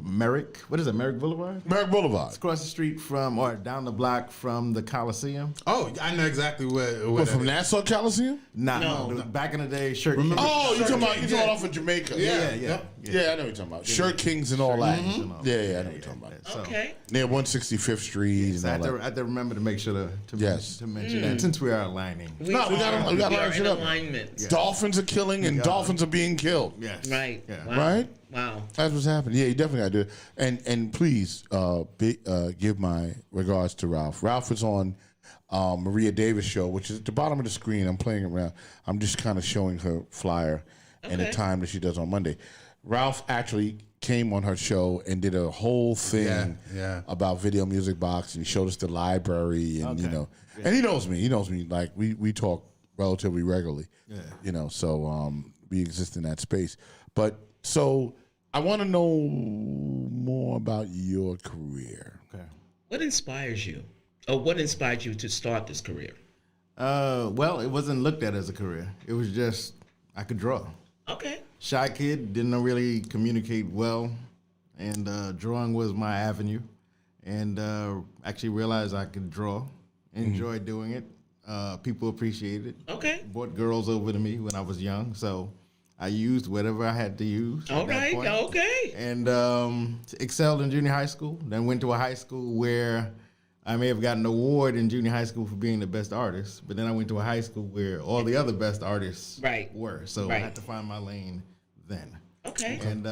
Merrick. What is it? Merrick Boulevard? Merrick Boulevard. It's across the street from, or down the block from the Coliseum. Oh, I know exactly where. What, from that Nassau Coliseum? No. Back in the day, Shirt Remember- King. Oh, you're talking about Yeah. off of Jamaica. Yeah. Yeah, I know what you're talking about. Shirt Kings and all that. Yeah, I know what you're talking about. So, Okay. Near 165th Street so I and all that. have to remember to make sure to Yes. mention that since we are aligning. No, we gotta line are shit in up. alignment. Dolphins are killing and dolphins are being killed. Yes. Right. Yeah. Wow. Right? Wow. That's what's happening. Yeah, you definitely gotta do it. And please give my regards to Ralph. Ralph is on Maria Davis' show, which is at the bottom of the screen. I'm playing around. I'm just kind of showing her flyer and the Okay. time that she does on Monday. Ralph actually came on her show and did a whole thing Yeah. about Video Music Box, and he showed us the library, and and he knows me. He knows me. Like we talk relatively regularly. Yeah. So we exist in that space. But so I want to know more about your career. Okay. What inspires you? Or what inspired you to start this career? Well, it wasn't looked at as a career. It was just I could draw. Okay. Shy kid, didn't really communicate well, and drawing was my avenue. And actually realized I could draw, enjoyed doing it. People appreciated it. Okay. Brought girls over to me when I was young, so I used whatever I had to use. All at that right. point. Okay. And excelled in junior high school. Then went to a high school where I may have gotten an award in junior high school for being the best artist, but then I went to a high school where all the other best artists were. So I had to find my lane then. Okay. And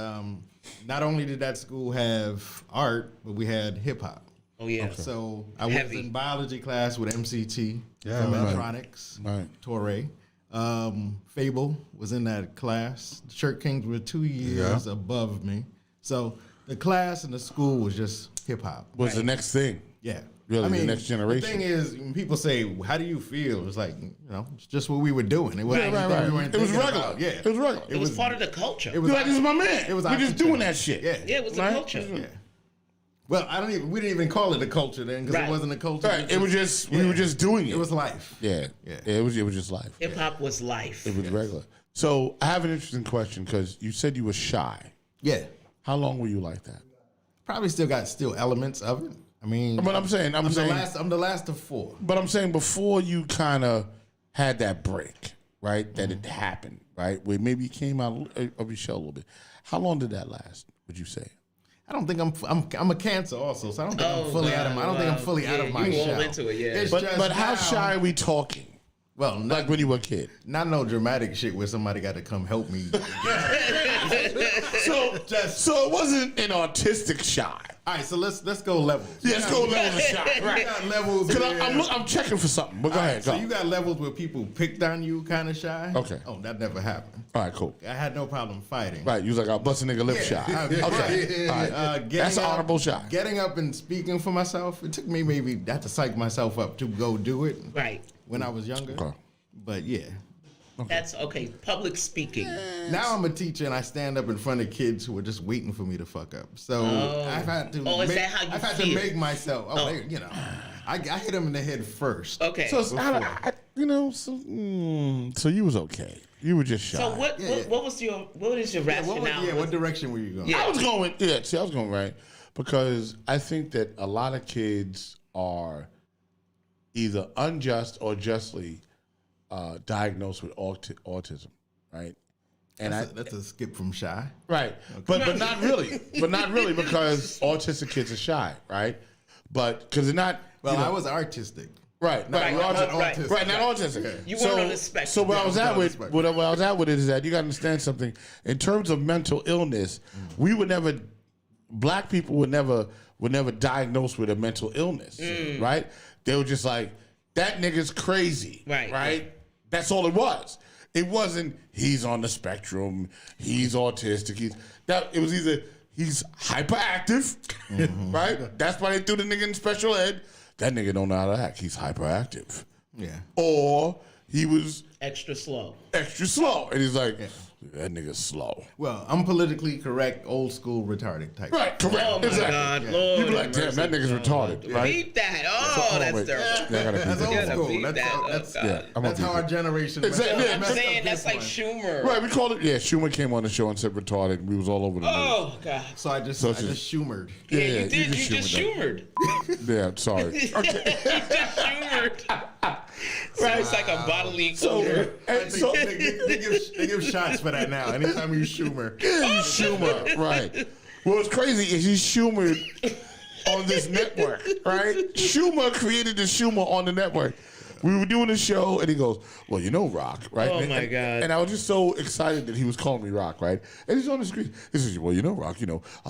not only did that school have art, but we had hip hop. Oh yeah. Okay. So I was Heavy. in biology class with MCT Yeah, from right. Electronics, Right. Torre. Fable was in that class. The Shirt Kings were 2 years above me. So the class and the school was just hip hop. What's the next thing? Yeah. Really, the next generation. The thing is, when people say, how do you feel? It's like, it's just what we were doing. It wasn't Right, anything right. we weren't It was thinking regular. about. Yeah. It was regular. It was part of the culture. It was You're like, this is my man. It was We're just doing that shit. Yeah. Yeah, it was a Right? culture. Yeah. Well, we didn't even call it a culture then because Right. it wasn't a culture. Right. It was just we were just doing it. It was life. Yeah. It was just life. Hip hop was life. It was regular. So I have an interesting question because you said you were shy. Yeah. How long were you like that? Probably still got elements of it. I mean, But I'm saying, I'm the last of four. But I'm saying before you kind of had that break, right? That it happened, right? Where maybe you came out of your shell a little bit. How long did that last? Would you say? I don't think I'm a Cancer also, so I don't think I'm fully out of my. I don't think I'm fully out of my you shell. all into it, yeah. It's But just how now- shy are we talking? Well, like when you were a kid. Not no dramatic shit where somebody got to come help me. So it wasn't an autistic shy. All right, so let's go levels. Yeah, let's go levels of shy. Right. You got levels. I'm checking for something. But go ahead. So you got levels where people picked on you, kind of shy. Okay. Oh, that never happened. All right, cool. I had no problem fighting. Right, you was like, I'll bust a nigga lip shy. Okay. All right. That's an honorable shy. Getting up and speaking for myself, it took me maybe, I had to psych myself up to go do it. Right. When I was younger. Okay. But yeah. Okay. That's okay. Public speaking. Now I'm a teacher and I stand up in front of kids who are just waiting for me to fuck up. So I've had to. Is that how you I've had feel? to make myself. I hit them in the head first. Okay. So so you was okay. You were just shy. So what is your rationale? What direction were you going? I was going. I was going right because I think that a lot of kids are either unjust or justly diagnosed with autism, right? And that's a skip from shy, right? Okay. But not really, because autistic kids are shy, right? But because they're not. Well, I was artistic, right? Not autistic. Right, not autistic. Okay. You weren't on the spectrum. So where I was at with it is that you got to understand something in terms of mental illness. We would never, black people were never diagnosed with a mental illness, right? They were just like, that nigga's crazy, right? That's all it was. It wasn't he's on the spectrum, he's autistic. It was either he's hyperactive, right? That's why they threw the nigga in special ed. That nigga don't know how to act. He's hyperactive. Yeah. Or he was extra slow. And he's like, that nigga's slow. Well, I'm politically correct, old school, retarded type. Right, correct. Oh my God, Lord. You be like, damn, that nigga's retarded, right? Beat that. Oh, that's terrible. That's old school. That's how our generation. Exactly. I'm saying that's like Schumer. Right, we called it. Yeah, Schumer came on the show and said retarded, and we was all over the news. Oh God. So I just Schumered. Yeah, you did. You just Schumered. Yeah, sorry. Okay. You just Schumered. Right, it's like a bodily odor. They give shots for that now. Anytime you Schumer. Schumer, right. Well, what's crazy is he's Schumered on this network, right? Schumer created the Schumer on the network. We were doing a show, and he goes, well, Rock, right? Oh, my God. And I was just so excited that he was calling me Rock, right? And he's on the screen. He says, well, Rock,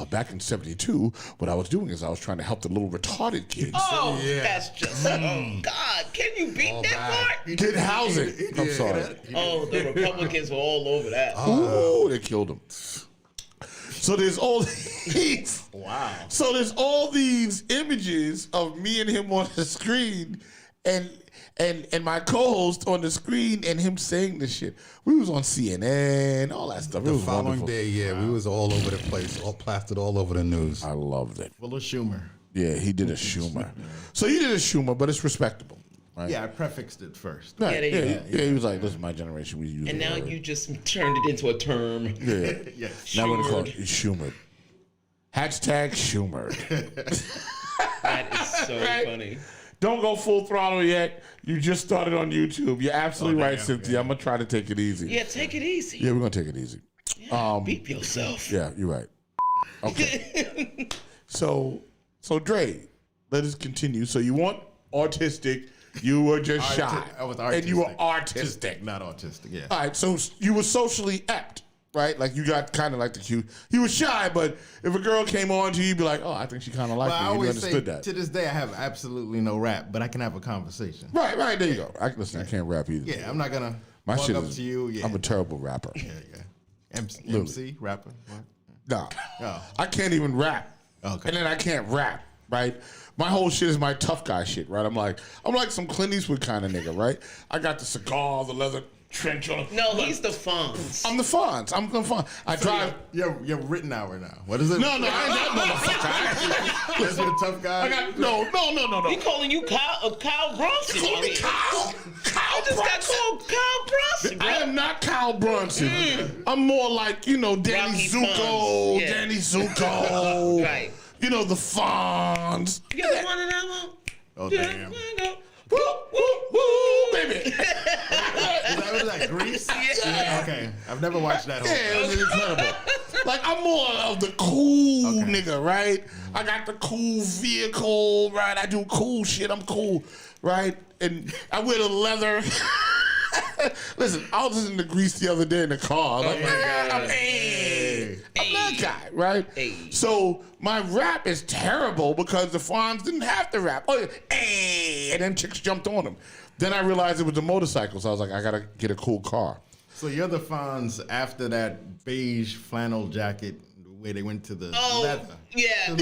back in 72, what I was doing is I was trying to help the little retarded kids. Oh, that's just, oh, God. Can you beat that part? Get housing. I'm sorry. Oh, the Republicans were all over that. Oh, they killed him. So there's all these. Wow. So there's all these images of me and him on the screen, and my co-host on the screen, and him saying this shit. We was on CNN, all that stuff. The following day, we was all over the place, all plastered all over the news. I loved it. Full of Schumer. Yeah, he did a Schumer. So he did a Schumer, but it's respectable. Right? Yeah, I prefixed it first. Right. He was like, listen, my generation, we use it. And now you just turned it into a term. Yeah. Now we're going to call it Schumer. Hashtag Schumer. That is so funny. Don't go full throttle yet. You just started on YouTube. You're absolutely right, Cynthia. Yeah. I'm going to try to take it easy. Yeah, take it easy. Yeah, we're going to take it easy. Yeah, beep yourself. Yeah, you're right. Okay. So Dre, let us continue. So you weren't autistic. You were just shy. I was artistic. And you were artistic. Not autistic, yeah. All right, so you were socially apt, right? Like you got kind of like the cute. He was shy, but if a girl came on to you, you'd be like, oh, I think she kind of liked me. I You always understood say, that. to this day, I have absolutely no rap, but I can have a conversation. Right, there you go. Listen, I can't rap either. Yeah, I'm not going to My walk shit up is, to you. Yeah. I'm a terrible rapper. Yeah. MC, rapper? What? Nah. Oh. I can't even rap. Okay. And then I can't rap, right? My whole shit is my tough guy shit, right? I'm like some Clint Eastwood kind of nigga, right? I got the cigar, the leather trench on. No, he's the Fonz. I'm the Fonz. I drive. You're Rittenhouse now. What is it? No, I ain't that motherfucker. That's your tough guy? I got no. He calling you Kyle Bronson. You call me Kyle I just got called Kyle Bronson, bro. I am not Kyle Bronson. I'm more like, Danny Rocky Zuko. Yeah. Danny Zuko. Right. The Fonz. You got one of them one? Oh, damn. Woo, woo, woo, baby. Was that Grease? Yeah. Okay. I've never watched that whole Yeah, it was incredible. Like, I'm more of the cool nigga, right? I got the cool vehicle, right? I do cool shit. I'm cool, right? And I wear the leather. Listen, I was listening to Grease the other day in the car. I'm like, I'm that guy, right? Hey. So my rap is terrible because the Fonz didn't have to rap. Oh, hey, and then chicks jumped on him. Then I realized it was a motorcycle, so I was like, I gotta get a cool car. So you're the Fonz after that beige flannel jacket where they went to the leather. Yeah,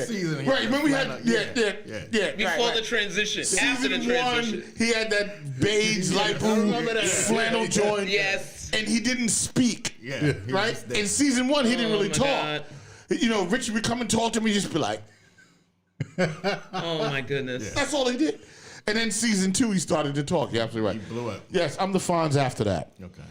Season, right, remember we had, before right. the transition, after the Season transition. 1, he had that beige light blue flannel joint. Yes. And he didn't speak. Yeah. Right? In season 1, he didn't really talk. God. You know, Richard would come and talk to me, just be like, oh my goodness. That's all he did. And then season 2, he started to talk. You're absolutely right. He blew up. Yes, I'm the Fonz after that. Okay.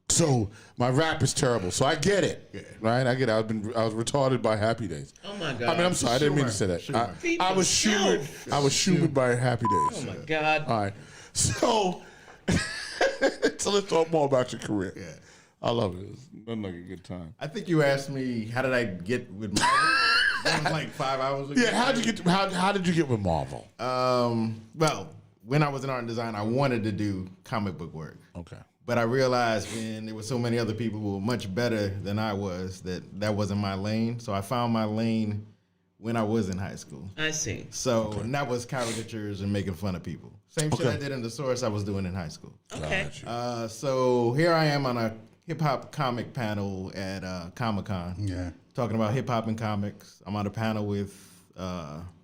So my rap is terrible. So I get it, right? I get it. I was retarded by Happy Days. Oh my God. I mean, I'm sorry, I didn't mean to say that. I was shumered by Happy Days. Oh my God. All right, so let's talk more about your career. Yeah. I love it. It's been like a good time. I think you asked me how did I get with Marvel. That was like 5 hours ago. Yeah, how did you get with Marvel? Well, when I was in art and design, I wanted to do comic book work. Okay. But I realized when there were so many other people who were much better than I was that wasn't my lane. So I found my lane when I was in high school. I see. So and that was caricatures and making fun of people. Same shit I did in the source I was doing in high school. Okay. So here I am on a hip hop comic panel at Comic-Con. Yeah. Talking about hip hop and comics. I'm on a panel with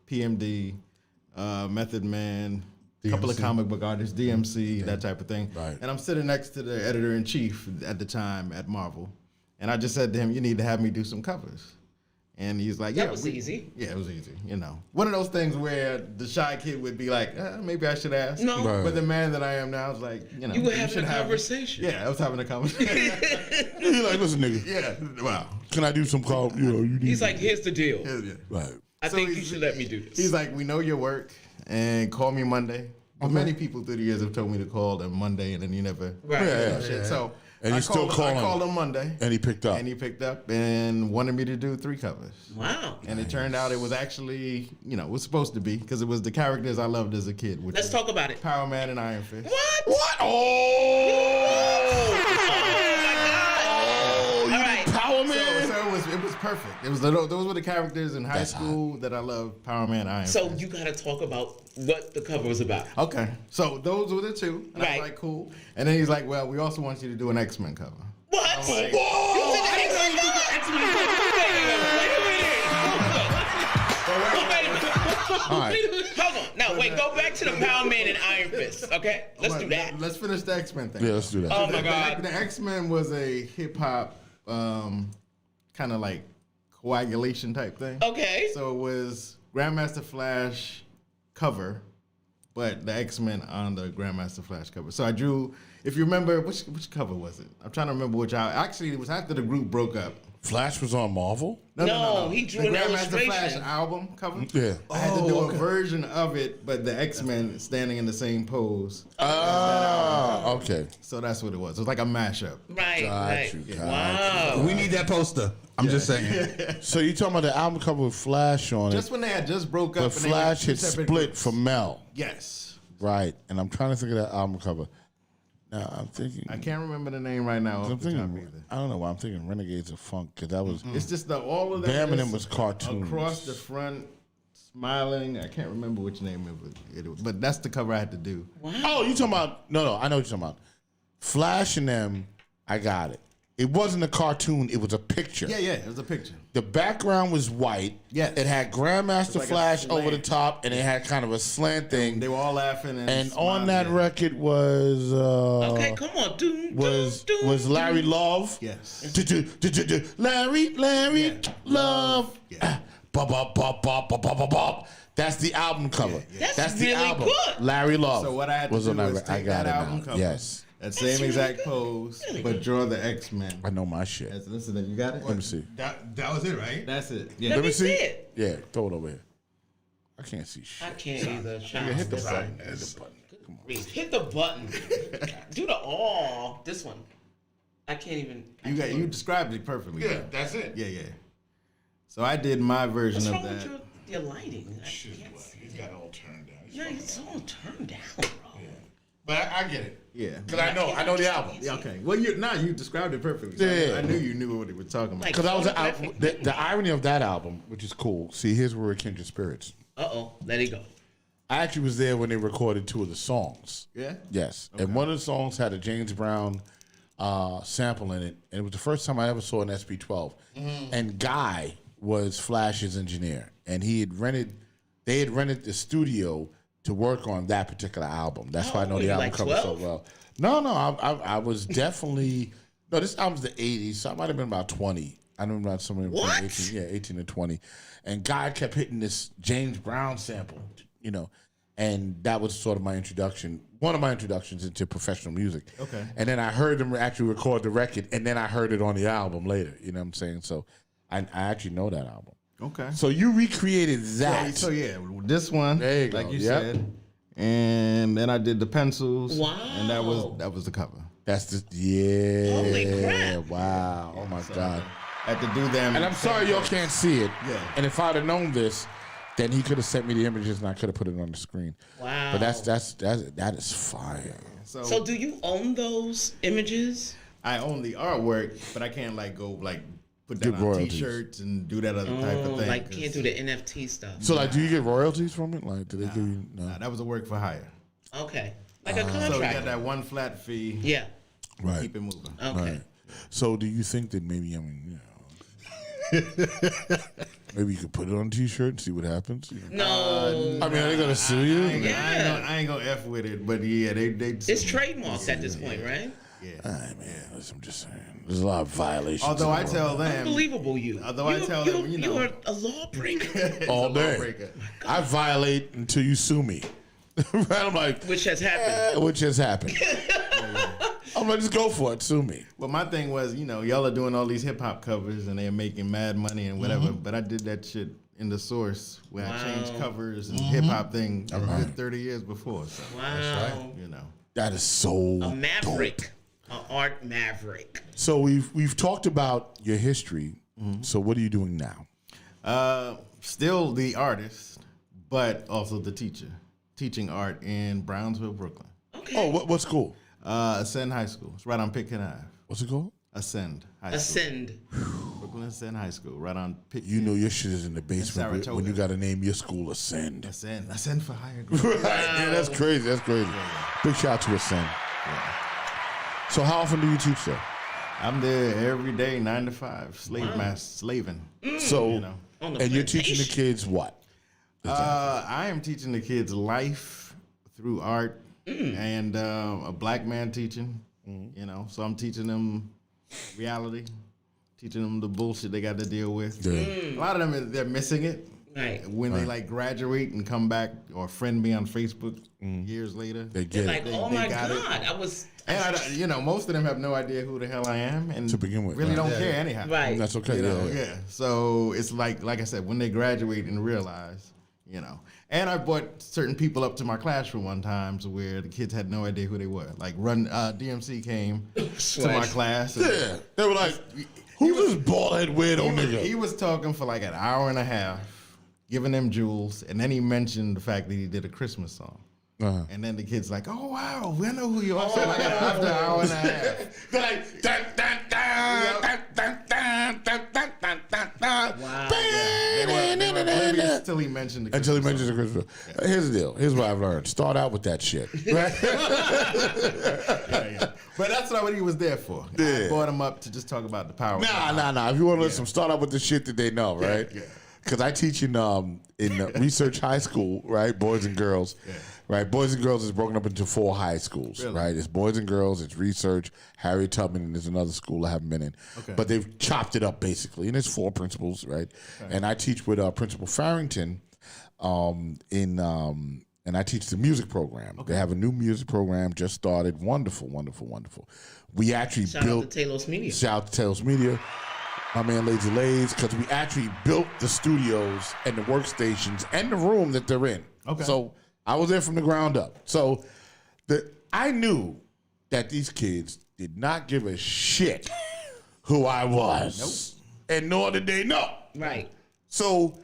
PMD, Method Man, a couple of comic book artists, DMC, that type of thing. Right. And I'm sitting next to the editor-in-chief at the time at Marvel. And I just said to him, you need to have me do some covers. And he's like, yeah. That was easy. Yeah, it was easy, you know. One of those things where the shy kid would be like, maybe I should ask. No. Right. But the man that I am now is like, you know. You were having should a conversation. Yeah, I was having a conversation. You're like, listen, nigga. Yeah, wow. Can I do some call? You know, you need. He's like, here's the deal. Yeah. right. I think you should let me do this. He's like, we know your work, and call me Monday. But many people through the years have told me to call them Monday, and then you never. Right. Yeah. So And I you still call him. I called him Monday, And he picked up. and he picked up and wanted me to do 3 covers. Wow. And it turned out it was actually, you know, it was supposed to be because it was the characters I loved as a kid. Which Let's was talk about it. Power Man and Iron Fist. What? Oh! All right. Power Man. So it was perfect. It was those were the characters in high school that I loved. Power Man, Iron So Fist. you got to talk about what the cover was about. Okay, so those were the 2. And I Right. was like, cool. And then he's like, well, we also want you to do an X-Men cover. What? like, You did the X-Men cover? Hold on. Now, wait, go back to the Power Man and Iron Fist, okay? Let's do that. Let's finish the X-Men thing. Yeah, let's do that. Oh, my God. The X-Men was a hip-hop kind of like coagulation type thing. Okay. So it was Grandmaster Flash cover, but the X-Men on the Grandmaster Flash cover. So I drew, if you remember, which cover was it? I'm trying to remember which. Actually, it was after the group broke up. Flash was on Marvel? No, he drew the an Grandmaster illustration. Flash album cover. Yeah. I had to do a version of it, but the X-Men standing in the same pose. Okay. So that's what it was. It was like a mashup. Right, right. you, Wow. We need that poster. I'm just saying. So you talking about the album cover with Flash on Just it, when they had just broke up. but and they had Flash two had separate split groups. from Mel. Yes. Right. And I'm trying to think of that album cover. Now I'm thinking. I can't remember the name right now. I'm off the top thinking. either. I don't know why I'm thinking Renegades of Funk because that was. It's just all of them. Bam and is them was cartoons. across the front, smiling. I can't remember which name it was, but that's the cover I had to do. Oh, you talking about? No, I know what you're talking about. Flash and them. I got it. It wasn't a cartoon. It was a picture. Yeah, it was a picture. The background was white. Yes. It had Grandmaster like a Flash over the slant. top, and it had kind of a slant thing. They were all laughing And smiling. on that record was Okay, come on. was Larry Love. Yes. Larry Yeah. Love. Yeah. Bop, bop, bop, bop, bop, bop, bop, bop. That's the album cover. That's the really album. good. Larry Love. So what I had to was do on that was record. I take got that it album now. cover, Yes. that same really exact good. pose, Really but good. draw the X-Men. I know my shit. Listen, you got it? Let me see. That was it, right? That's it. Yeah. Let Let me me see. see it. Yeah, throw it over here. I can't see shit. I can't either. Nigga, hit the button. Hit the button. Come on. Hit the button. Do the this one. I can't even. You described it perfectly. Yeah, that's it. Yeah. So I did my version What's of wrong that. with your lighting? I Shit, can't boy, see he's it. got it all turned down. Yeah, it's all turned down, bro. But I get it. Yeah. Because I know the album. Yeah, okay. Well, you described it perfectly. So Yeah. I knew you knew what he was talking about. Because the irony of that album, which is cool. See, here's where we're kindred spirits. Let it go. I actually was there when they recorded 2 of the songs. Yeah? Yes. Okay. And one of the songs had a James Brown sample in it. And it was the first time I ever saw an SP12. And Guy was Flash's engineer. And they had rented the studio to work on that particular album. That's why I know the album cover so well. No, I was definitely... No, this album's the 80s, so I might have been about 20. I don't know, somewhere between 18 and 20. And Guy kept hitting this James Brown sample, and that was sort of my introduction, one of my introductions into professional music. Okay. And then I heard them actually record the record, and then I heard it on the album later, you know what I'm saying? So I actually know that album. Okay. So you recreated that. So yeah, this one, there you go. like you said, and then I did the pencils. Wow. And that was the cover. That's the Holy crap. Wow. Oh my God. I had to do them. And I'm sorry y'all can't see it. Yeah. And if I'd have known this, then he could have sent me the images and I could have put it on the screen. Wow. But that is fire. So do you own those images? I own the artwork, but I can't go put that Get on royalties. T-shirts and do that other type of thing. Like can't do the NFT stuff. So do you get royalties from it? Like do they give you Nah, that was a work for hire. Okay. Like a contract. So we got that one flat fee. Yeah. Right. Keep it moving. Okay. Right. So do you think that maybe maybe you could put it on a T-shirt and see what happens? No. I mean, are they gonna sue you? I ain't gonna F with it, but yeah, they It's trademarked at this point, right? Yeah. Man, listen, I'm just saying. There's a lot of violations. Although I tell them, Unbelievable, I tell them, you're a lawbreaker. all day. I violate until you sue me. Right? I'm like, Which has happened. which has happened. I'm like, just go for it. Sue me. Well, my thing was, y'all are doing all these hip hop covers and they're making mad money and whatever, but I did that shit in the source where I changed covers and hip hop thing a good 30 years before. So, Wow. That is so A maverick. dope. An art maverick. So we've talked about your history. So what are you doing now? Still the artist, but also the teacher. Teaching art in Brownsville, Brooklyn. Okay. Oh, what school? Ascend High School. It's right on Pitkin Ave. What's it called? Ascend High School. Ascend. Brooklyn Ascend High School, right on Pitkin. You know your shit is in the basement Saratoga. when you got to name your school Ascend. Ascend for higher Right. growth. Yeah, that's crazy. That's crazy. Big shout out to Ascend. So how often do you teach there? I'm there every day, 9 to 5, slaving. So, On the and you're teaching the plantation. kids what? I am teaching the kids life through art and a black man teaching, so I'm teaching them reality, teaching them the bullshit they got to deal with. Yeah. A lot of them, they're missing it. Right. When they graduate and come back or friend me on Facebook years later. They They're get like, it. oh they my got it. God, I was. And most of them have no idea who the hell I am and To begin with, really right. don't Yeah, care yeah. anyhow. Right. That's okay. Yeah. So it's like I said, when they graduate and realize, And I brought certain people up to my classroom one time to where the kids had no idea who they were. Like DMC came to my class. And Yeah. They were like, who's this bald head weirdo nigga? He was talking for like an hour and a half, giving them jewels, and then he mentioned the fact that he did a Christmas song. Uh-huh. And then the kid's like, "Oh wow, we know who you are." So like after an hour and a half, they're like, dun, dun, dun, dun, dun, dun, dun, dun, dun, dun, dun. Wow. they were oblivious until he mentioned the Until he Christmas mentions the Christmas. Here's the deal. Here's what I've learned. Start out with that shit. Right? yeah. But that's not what he was there for. I brought him up to just talk about the power. Nah. If you want to listen, start out with the shit that they know, right? Yeah. Because I teach in research high school, right? Boys and girls. Yeah. Right, boys and girls is broken up into 4 high schools, Really? right? It's boys and girls, it's research, Harriet Tubman, and there's another school I haven't been in. Okay. But they've chopped it up basically, and there's 4 principals, right? Okay. And I teach with Principal Farrington, and I teach the music program. Okay. They have a new music program just started. Wonderful. We actually Shout out to Talos Media. Shout out to Talos Media. My man Lazy Lays, because we actually built the studios and the workstations and the room that they're in. Okay. So I was there from the ground up. So I knew that these kids did not give a shit who I was. Nope. And nor did they know. Right. So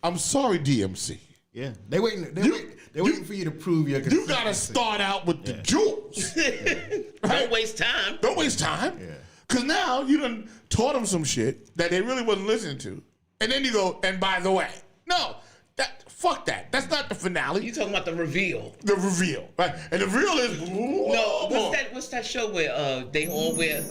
I'm sorry, DMC. Yeah, they waiting. They're waiting for you to prove your consistency. You gotta start out with the jewels. Don't waste time. Don't waste time. Yeah. Cause now you done taught them some shit that they really wasn't listening to, and then you go, and by the way, no, fuck that. That's not the finale. You talking about the reveal? The reveal, right? And the reveal is no. What's that show where they all wear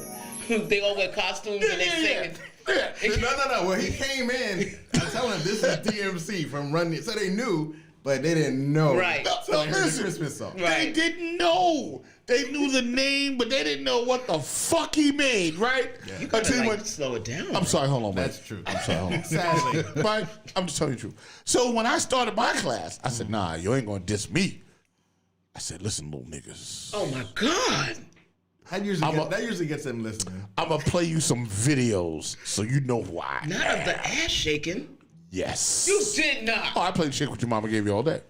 costumes and they sing? No. Well, he came in. I told him this is DMC from Run. So they knew, but they didn't know. Right. So they heard the Christmas song. They didn't know. They knew the name, but they didn't know what the fuck he made, right? Yeah. You gotta slow it down. I'm sorry, hold on. That's true. I'm sorry, hold on. Sadly. Right? I'm just telling you the truth. So when I started my class, I said, nah, you ain't gonna diss me. I said, listen, little niggas. Oh my God. That usually gets them listening. I'm gonna play you some videos so you know why. Not of the ass shaking. Yes. You did not. Oh, I played Shake What Your Mama Gave You all day.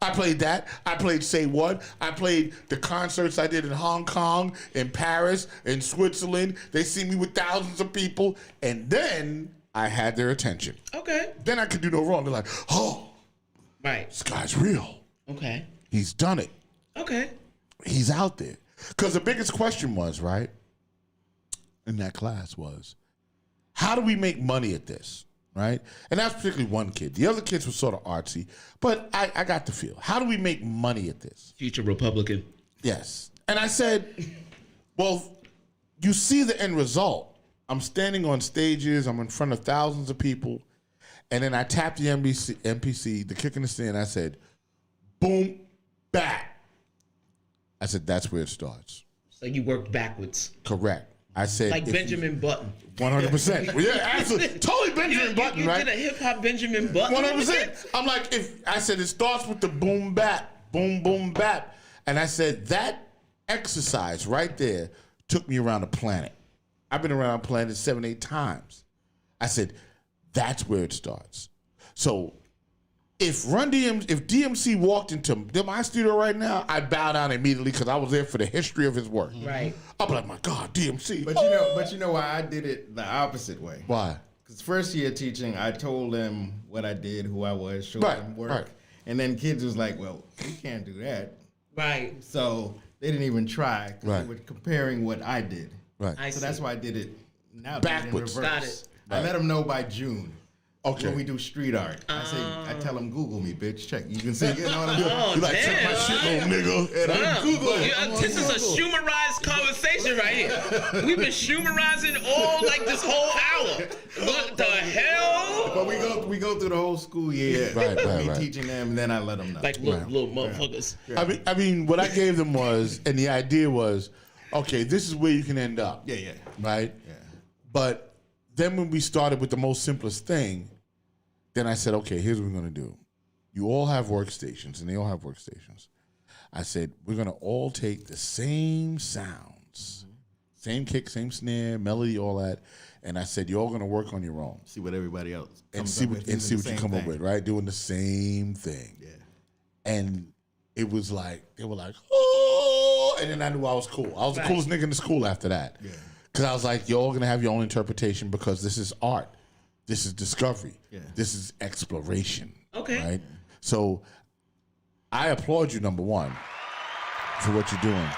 I played that. I played Say What. I played the concerts I did in Hong Kong, in Paris, in Switzerland. They see me with thousands of people. And then I had their attention. Okay. Then I could do no wrong. They're like, oh, right. This guy's real. Okay. He's done it. Okay. He's out there. Because the biggest question was, right, in that class was, how do we make money at this? Right? And that's particularly one kid. The other kids were sort of artsy, but I got the feel. How do we make money at this? Future Republican. Yes. And I said, well, you see the end result. I'm standing on stages. I'm in front of thousands of people. And then I tapped the MPC, the kick in the stand. I said, boom, back. I said, that's where it starts. So you worked backwards. Correct. I said, like Benjamin Button. 100%. Yeah, absolutely. Totally Benjamin Button, you right? You did a hip hop Benjamin Button. 100%. I'm like, I said it starts with the boom bap, boom boom bap, and I said that exercise right there took me around the planet. I've been around the planet 7-8 times. I said that's where it starts. So if DMC walked into my studio right now, I'd bow down immediately because I was there for the history of his work. Right. I'd be like, my God, DMC. But you know why I did it the opposite way? Why? Because first year teaching, I told them what I did, who I was, showed them work. Right. And then kids was like, well, you can't do that. Right. So they didn't even try because they were comparing what I did. Right. So that's why I did it now. Backwards. In reverse. Got it. I let them know by June. Okay. When we do street art, I tell them, Google me, bitch. Check. You can see, you know what I'm doing. Oh, you like, check my shit, little nigga. Wow. Google. This is a Schumerized conversation right here. We've been Schumerizing all like this whole hour. What the hell? But we go through the whole school year. Right. Teaching them, and then I let them know. Like little motherfuckers. Yeah. I mean, what I gave them was, and the idea was, okay, this is where you can end up. Yeah. Right? Yeah. But then when we started with the most simplest thing, then I said, okay, here's what we're going to do. You all have workstations, and they all have workstations. I said, we're going to all take the same sounds, same kick, same snare, melody, all that. And I said, you're all going to work on your own. See what everybody else and see what you come up with, right? Doing the same thing. Yeah. And it was like, they were like, oh, and then I knew I was cool. I was the coolest nigga in the school after that. Yeah. Because I was like, you're all going to have your own interpretation because this is art. This is discovery. Yeah. This is exploration. Okay. Right? So I applaud you, number one, for what you're doing.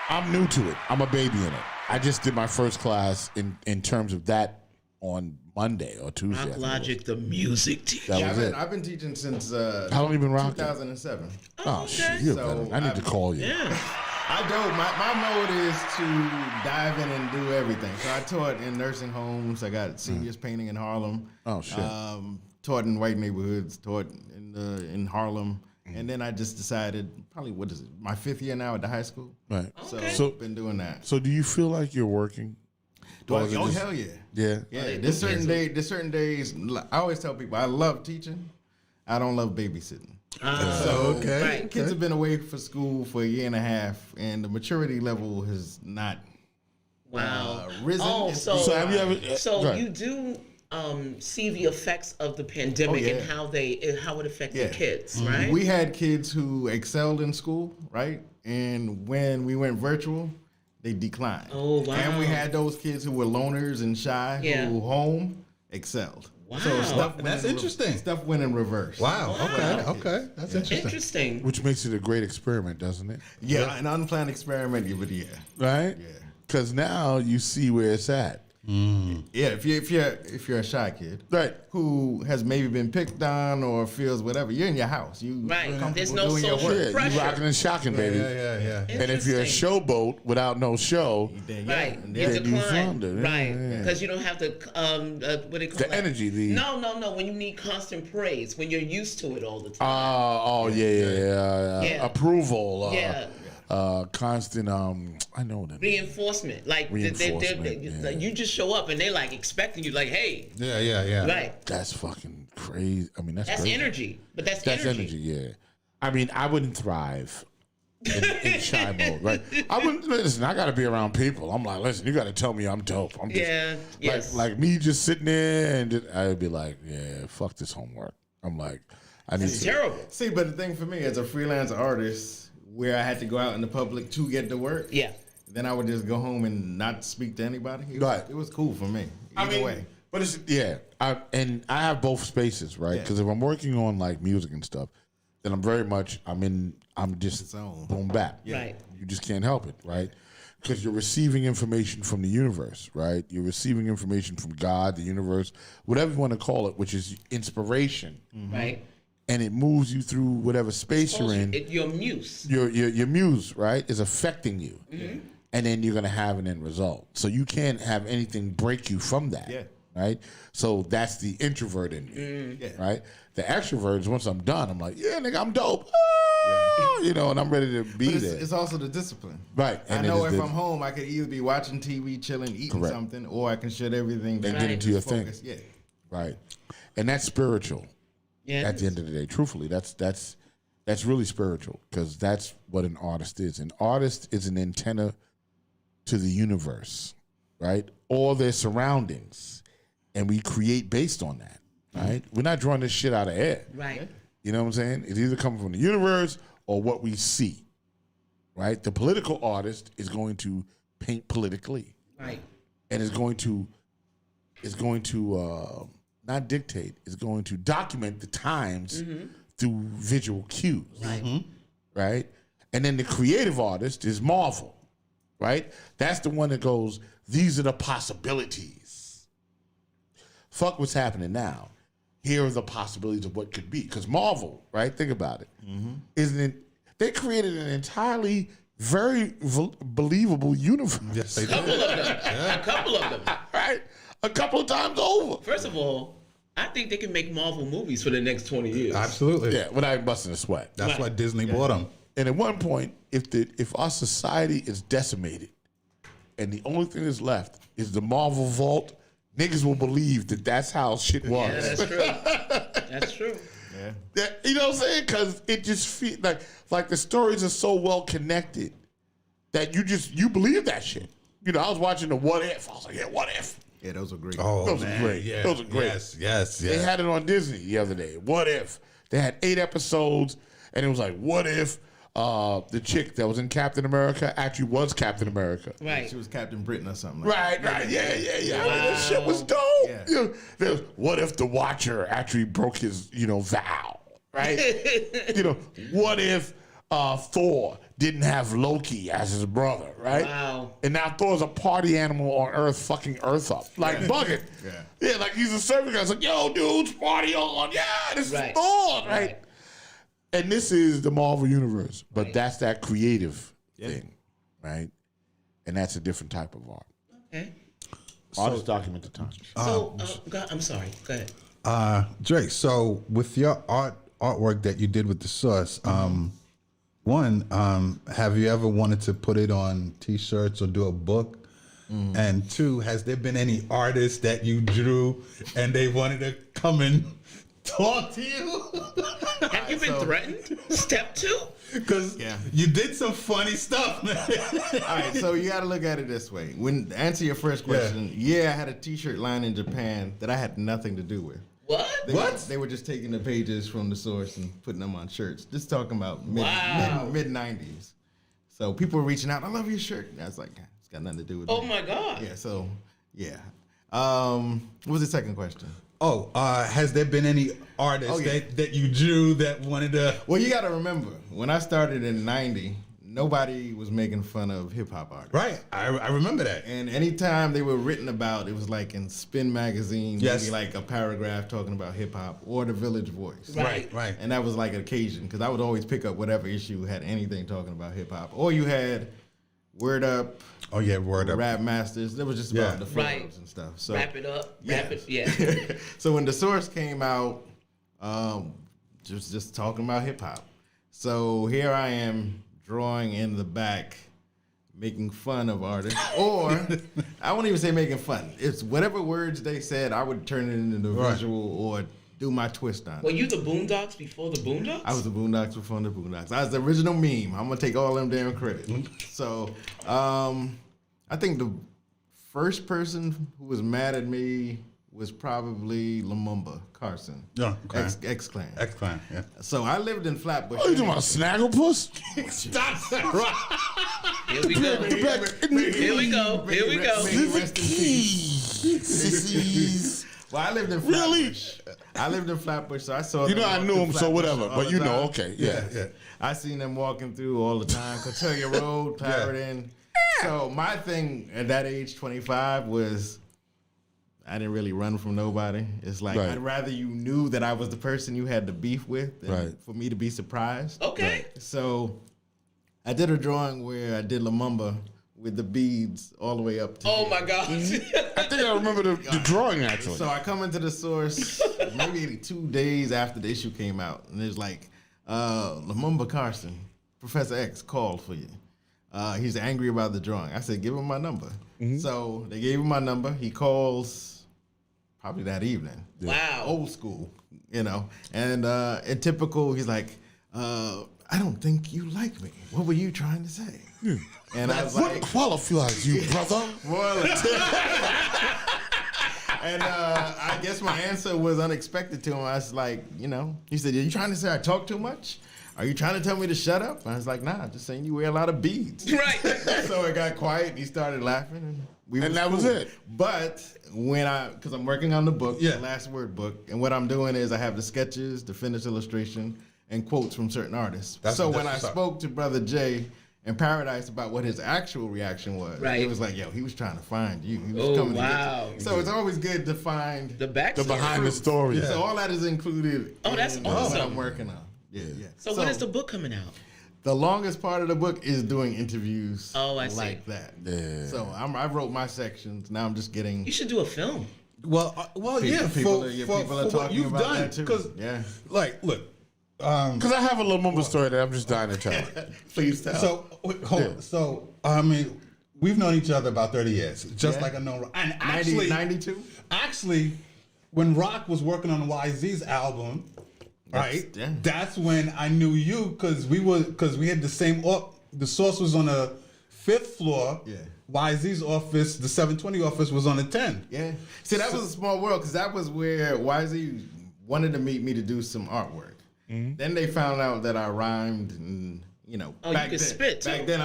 I'm new to it. I'm a baby in it. I just did my first class in terms of that on Monday or Tuesday. Rock Logic, the music teacher. That was it. I've been teaching since how long you been rocking? 2007. Oh, shit. You're better. I need to call you. Yeah. I don't. My mode is to dive in and do everything. So I taught in nursing homes. I got seniors painting in Harlem. Oh shit. Taught in white neighborhoods. Taught in Harlem. And then I just decided, probably my 5th year now at the high school. Right. Okay. So been doing that. So do you feel like you're working? Hell yeah. Yeah. Yeah. There's certain days. I always tell people I love teaching. I don't love babysitting. Kids have been away for school for a year and a half, and the maturity level has not risen. Oh, so have you ever? So you do see the effects of the pandemic and how it affected kids, right? We had kids who excelled in school, right? And when we went virtual, they declined. Oh wow! And we had those kids who were loners and shy who home excelled. Wow. So stuff That's interesting. Stuff went in reverse. Wow. Okay. That's interesting. Interesting. Which makes it a great experiment, doesn't it? Yeah, an unplanned experiment, but yeah. Right? Yeah. Because now you see where it's at. Yeah, if you're a shy kid, Right. who has maybe been picked on or feels whatever, you're in your house. You Right. comfortable There's no doing your social work. Yeah, you pressure. rocking and shocking, baby. Yeah. And if you're a Interesting. showboat without no show, Then, Right, and you then- you decline. flounder. Yeah, Right, yeah. because you don't have the what do they call The that? energy, No. When you need constant praise, when you're used to it all the time. yeah. Yeah. Approval. Yeah. Constant. I know that. Reinforcement, like Reinforcement, yeah. like, you just show up and they like expecting you, like, hey, Yeah. right. That's fucking crazy. I mean, that's That's crazy. energy, but that's That's energy. Yeah. I mean, I wouldn't thrive in shy mode, right? I wouldn't listen. I got to be around people. I'm like, listen, you got to tell me I'm dope. I'm just, Yeah, yes. like me just sitting there and I'd be like, yeah, fuck this homework. I'm like, I need It's to. terrible. See, but the thing for me as a freelance artist, where I had to go out in the public to get to work, Yeah. then I would just go home and not speak to anybody. Right. It was cool for me. Either way. But it's I have both spaces, right? Yeah. Because if I'm working on like music and stuff, then I'm just Its own. boom bap. Right. You just can't help it, right? Because you're receiving information from the universe, right? You're receiving information from God, the universe, whatever you want to call it, which is inspiration, Right. and it moves you through whatever space you're in. Your muse. Your muse, right, is affecting you, Mm-hmm. and then you're gonna have an end result. So you can't have anything break you from that. Yeah. Right. So that's the introvert in you. Yeah. Right. The extrovert is once I'm done, I'm like, yeah, nigga, I'm dope. Ah, you know, and I'm ready to be But there. it's also the discipline. Right. I And know it if is I'm home, I could either be watching TV, chilling, eating Correct. something, or I can shut everything down. And get into your thing. focus. Yeah. Right. And that's spiritual. Yeah. At the end of the day, truthfully, that's really spiritual because that's what an artist is. An artist is an antenna to the universe, right? All their surroundings, and we create based on that, right? We're not drawing this shit out of air. Right. You know what I'm saying? It's either coming from the universe or what we see, right? The political artist is going to paint politically, Right. and is going to not dictate, is going to document the times through visual cues, right? And then the creative artist is Marvel, right? That's the one that goes, these are the possibilities. Fuck what's happening now. Here are the possibilities of what could be. Because Marvel, right? Think about it. Isn't it? They created an entirely very believable universe. Yes, they Couple did. of them. A couple of them. Right? A couple of times over. First of all, I think they can make Marvel movies for the next 20 years. Absolutely. Yeah, without busting a sweat. That's Right. why Disney bought them. And at one point, if our society is decimated and the only thing that's left is the Marvel vault, niggas will believe that that's how shit was. Yeah, that's true. That's true. You know what I'm saying? Because it just feels like the stories are so well connected that you believe that shit. You know, I was watching the What If. I was like, yeah, what if? Yeah, those were great. Oh, Those are man. great. Yeah. Those are great. Yes. They had it on Disney the other day. What if? They had 8 episodes, and it was like, what if the chick that was in Captain America actually was Captain America? Right. She was Captain Britain or something. Like Right. Yeah. I mean, that shit was dope. Yeah. You know, there's, what if the Watcher actually broke his, vow? Right? What if Thor didn't have Loki as his brother, right? Wow. And now Thor's a party animal on Earth, fucking Earth up. Like, bugging. Yeah, like he's a servant guy. It's like, yo, dudes, party on. Yeah, this Right. is Thor, right? Right. And this is the Marvel Universe. But that's that creative thing, right? And that's a different type of art. Okay. Artists document the time. So, I'm sorry. Go ahead. Drake, so with your artwork that you did with the Source, one, have you ever wanted to put it on T-shirts or do a book? And two, has there been any artists that you drew and they wanted to come and talk to you? Have you been threatened? Step 2? Because you did some funny stuff, man. All right, so you got to look at it this way. When to answer your first question, I had a T-shirt line in Japan that I had nothing to do with. What? They were just taking the pages from the source and putting them on shirts. Just talking about mid 90s. So people were reaching out. I love your shirt. And I was like, it's got nothing to do with. Oh me. my God. Yeah. So What was the second question? Has there been any artists that you drew that wanted to? Well, you got to remember, when I started in '90, nobody was making fun of hip hop artists. Right, I remember that. And anytime they were written about, it was like in Spin magazine, maybe like a paragraph talking about hip hop or the Village Voice. Right. And that was like an occasion because I would always pick up whatever issue had anything talking about hip hop. Or you had Word Up. Oh yeah, Word Up. Rap Masters. It was just about the photos and stuff. So Wrap it up. Wrap it. So when The Source came out, just talking about hip hop. So here I am drawing in the back, making fun of artists, or I won't even say making fun. It's whatever words they said, I would turn it into the visual or do my twist on it. Were you the Boondocks before the Boondocks? I was the Boondocks before the Boondocks. I was the original meme. I'm gonna take all them damn credit. So I think the first person who was mad at me was probably Lumumba Carson. Yeah, okay. X-Clan. X-Clan, yeah. So I lived in Flatbush. Oh, you talking about Snagglepuss? Stop. Here we go. Here we go. Here we go. Rest in peace. Well, I lived in Flatbush. I lived in Flatbush, so I saw them. I knew them, so whatever. But you know, okay. Yeah. I seen them walking through all the time. Cotelia Road, Clarendon. So my thing at that age, 25, was I didn't really run from nobody. It's like I'd rather you knew that I was the person you had the beef with than for me to be surprised. Okay. So I did a drawing where I did Lumumba with the beads all the way up to my God. I think I remember the drawing actually. So I come into The Source maybe 2 days after the issue came out, and there's like Lumumba Carson, Professor X called for you. He's angry about the drawing. I said, give him my number. So they gave him my number. He calls probably that evening. Wow. Old school, And in typical, he's like, I don't think you like me. What were you trying to say? And I was like, qualifies you, brother? And I guess my answer was unexpected to him. I was like, he said, are you trying to say I talk too much? Are you trying to tell me to shut up? And I was like, nah, just saying you wear a lot of beads. Right. So it got quiet and he started laughing. And that was it. But because I'm working on the book, the Last Word book, and what I'm doing is I have the sketches, the finished illustration, and quotes from certain artists. So when I spoke to Brother Jay in Paradise about what his actual reaction was, it was like, he was trying to find you. He was coming to get you. So it's always good to find the behind the story. So all that is included. That's in awesome. What I'm working on. Yeah. So when is the book coming out? The longest part of the book is doing interviews like that. Yeah. So I wrote my sections. Now I'm just getting. You should do a film. Well, people are talking you've about done, that too. Because, look. Because I have a Lumumba story that I'm just dying to tell. Please tell. So, hold on. So, I mean, we've known each other about 30 years. Just like I know. And actually, 92? Actually, when Rock was working on YZ's album, that's when I knew you because we had the same. The Source was on the 5th floor. Yeah. YZ's office, the 720 office, was on the 10. Yeah. See, that was a small world because that was where YZ wanted to meet me to do some artwork. Then they found out that I rhymed, and back you could spit too. Back then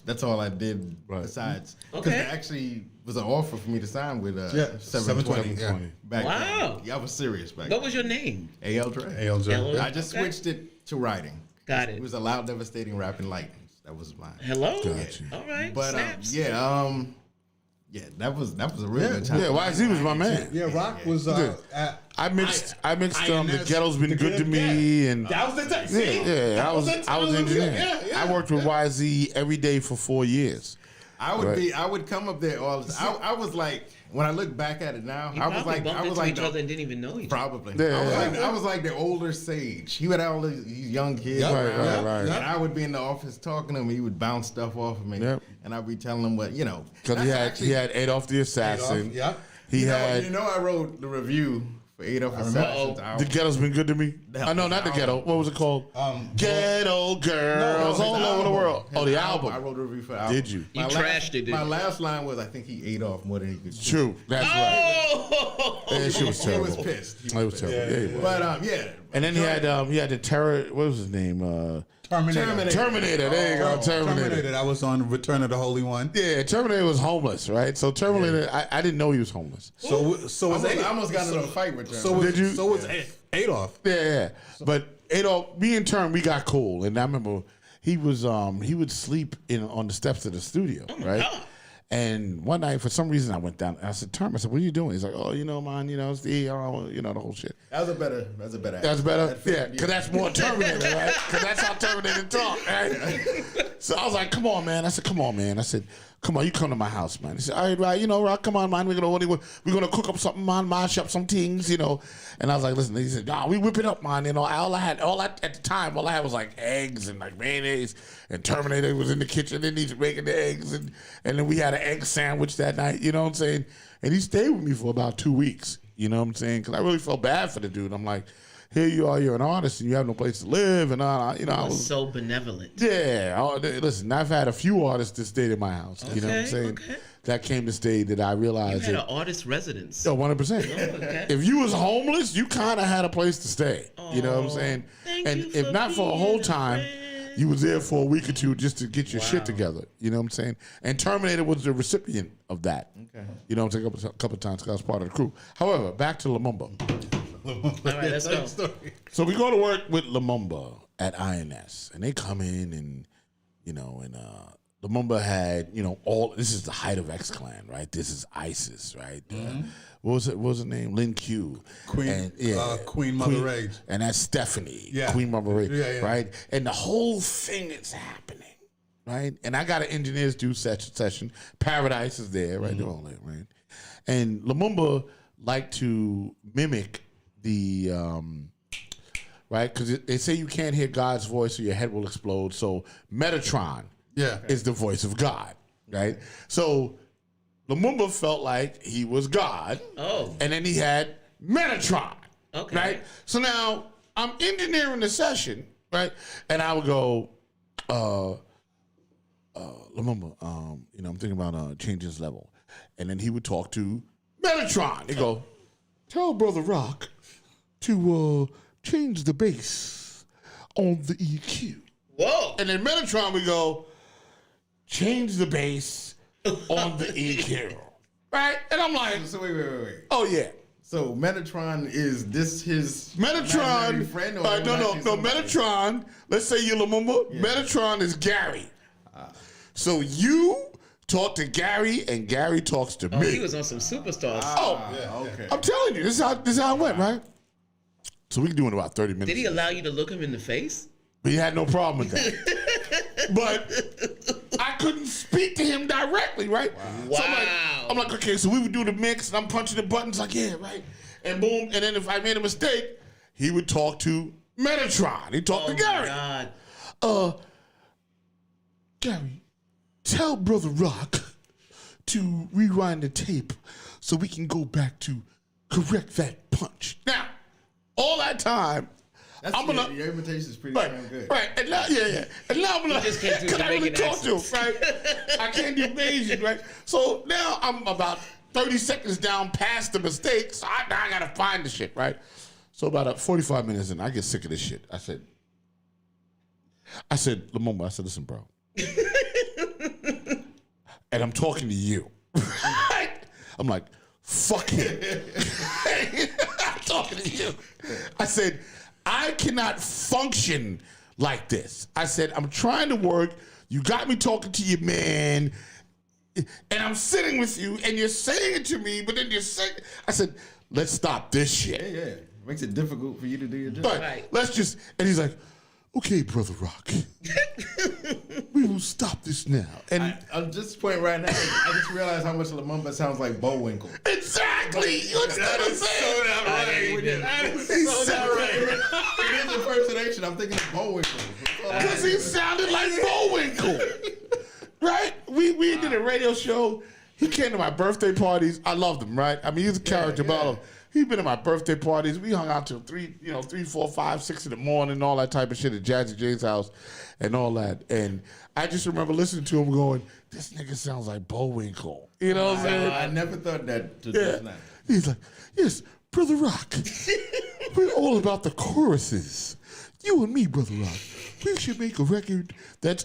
that's all I did besides. Because there actually was an offer for me to sign with 720. Back then. I was serious back then. What was your name? A.L. Dre. A.L. Dre. I just switched it to writing. Got it. It was a loud, devastating rapping lightnings. That was mine. Hello. Gotcha. All right. But snaps. that was a real good time. Yeah, YZ was my man. Yeah, Rock was. I mixed The Ghetto's Been Good to Me, and that was the time. I was engineering. I worked with YZ every day for 4 years. I would come up there all the time. I was like, when I look back at it now, I was like each other and didn't even know each other. Probably. Yeah. I was like the older sage. He would have all these young kids around. Right. And I would be in the office talking to him. He would bounce stuff off of me. Yep. And I'd be telling him what, Because he had Adolf the Assassin. Adolf, He had. I wrote the review for Adolf Assassins. The Ghetto's Been Good to Me? No, not The Ghetto. What was it called? Ghetto Girls all over the world. The album. I wrote a review for the album. Did you? You trashed it, didn't My you? last line was, I think he ate off more than he could chew. True. That's right. That shit was terrible. He was pissed. It was terrible. But And then he had the terror. What was his name? Terminator. There you go. Terminator. That was on Return of the Holy One. Yeah, Terminator was homeless, right? So Terminator, I didn't know he was homeless. I almost got into a fight with Terminator. So was Adolf. Yeah. But Adolf, me and Term, we got cool, and I remember he would sleep on the steps of the studio, right? God. And one night, for some reason, I went down. I said, "Term," I said, "What are you doing?" He's like, "Oh, man, it's the the whole shit." That's a better. Yeah, because that's more Terminator, right? Because that's how Terminator talk, right? So I was like, "Come on, man." I said, "Come on, man." I said, "Come on, you come to my house, man." He said, "All right, Rock, come on, man. We're gonna cook up something, man. Mash up some things, And I was like, "Listen," he said, "Nah, we whip it up, man." All I had at the time was like eggs and like mayonnaise. And Terminator was in the kitchen, and he's making the eggs, and then we had an egg sandwich that night. You know what I'm saying? And he stayed with me for about 2 weeks. You know what I'm saying? Because I really felt bad for the dude. I'm like, here you are, you're an artist, and you have no place to live, and I was so benevolent. Yeah, listen, I've had a few artists that stayed in my house. You know what I'm saying? Okay. That came to stay that I realized. You had an artist residence. Oh, 100%. Okay. If you was homeless, you kind of had a place to stay. You know what I'm saying? And if not for a whole time. You was there for a week or two just to get your shit together. You know what I'm saying? And Terminator was the recipient of that. Okay. You know what I'm saying? A couple of times because I was part of the crew. However, back to Lumumba. All right, let's go. So we go to work with Lumumba at INS. And they come in and Lumumba had, this is the height of X-Clan, right? This is ISIS, right? Mm-hmm. What was her name? Lin Q. Queen Mother Rage. And that's Stephanie, Queen Mother Rage, right? And the whole thing is happening, right? And I got an engineers do session. Paradise is there, right? Mm-hmm. All that, right? And Lumumba liked to mimic the, right? Because they say you can't hear God's voice or your head will explode. So Metatron is the voice of God, right? So Lumumba felt like he was God. Oh. And then he had Metatron. Okay. Right? So now I'm engineering the session, right? And I would go, Lumumba, I'm thinking about changing his level. And then he would talk to Metatron. He'd go, tell Brother Rock to change the bass on the EQ. Whoa. And then Metatron would go, change the bass on the EQ. Right? And I'm like, so wait. Oh, yeah. So Metatron, is this his Metatron friend? Or no, Metatron, let's say you're Lumumba, Metatron is Gary. So you talk to Gary and Gary talks to me. He was on some superstars. Okay. I'm telling you, this is how it went, right? So we can do it in about 30 minutes. Did he allow you to look him in the face? He had no problem with that. But I couldn't speak to him directly, right? Wow. So I'm like, okay, so we would do the mix, and I'm punching the buttons like, yeah, right. And boom, and then if I made a mistake, he would talk to Metatron. He'd talk to Gary. God. Gary, tell Brother Rock to rewind the tape so we can go back to correct that punch. Now, all that time, your invitation is pretty damn good. Right, and now, and now I'm gonna, because I really talk to him, right? I can't do Asian, right? So now I'm about 30 seconds down past the mistake, so I gotta find the shit, right? So about 45 minutes in, I get sick of this shit. I said, Lumumba, I said, listen, bro. And I'm talking to you. I'm like, fuck him. I'm talking to you. I said, I cannot function like this. I said, I'm trying to work. You got me talking to your man, and I'm sitting with you, and you're saying it to me, but then you're saying, I said, let's stop this shit. Yeah. It makes it difficult for you to do your job. But let's just, and he's like, okay, Brother Rock, we will stop this now. And I'm just point right now, I just realized how much Lumumba sounds like Bullwinkle. Exactly. You understand what I'm saying? That is so not right. It is impersonation. I'm thinking of Bullwinkle. Because he sounded like Bullwinkle. Right? We did a radio show. He came to my birthday parties. I loved him, right? I mean, he's a character, but he's been at my birthday parties. We hung out till 3, 4, 5, 6 in the morning, all that type of shit at Jazzy J's house and all that. And I just remember listening to him going, this nigga sounds like Bullwinkle. You know what I'm saying? I never thought that to just now. He's like, yes, Brother Rock. We're all about the choruses. You and me, Brother Rock. We should make a record that's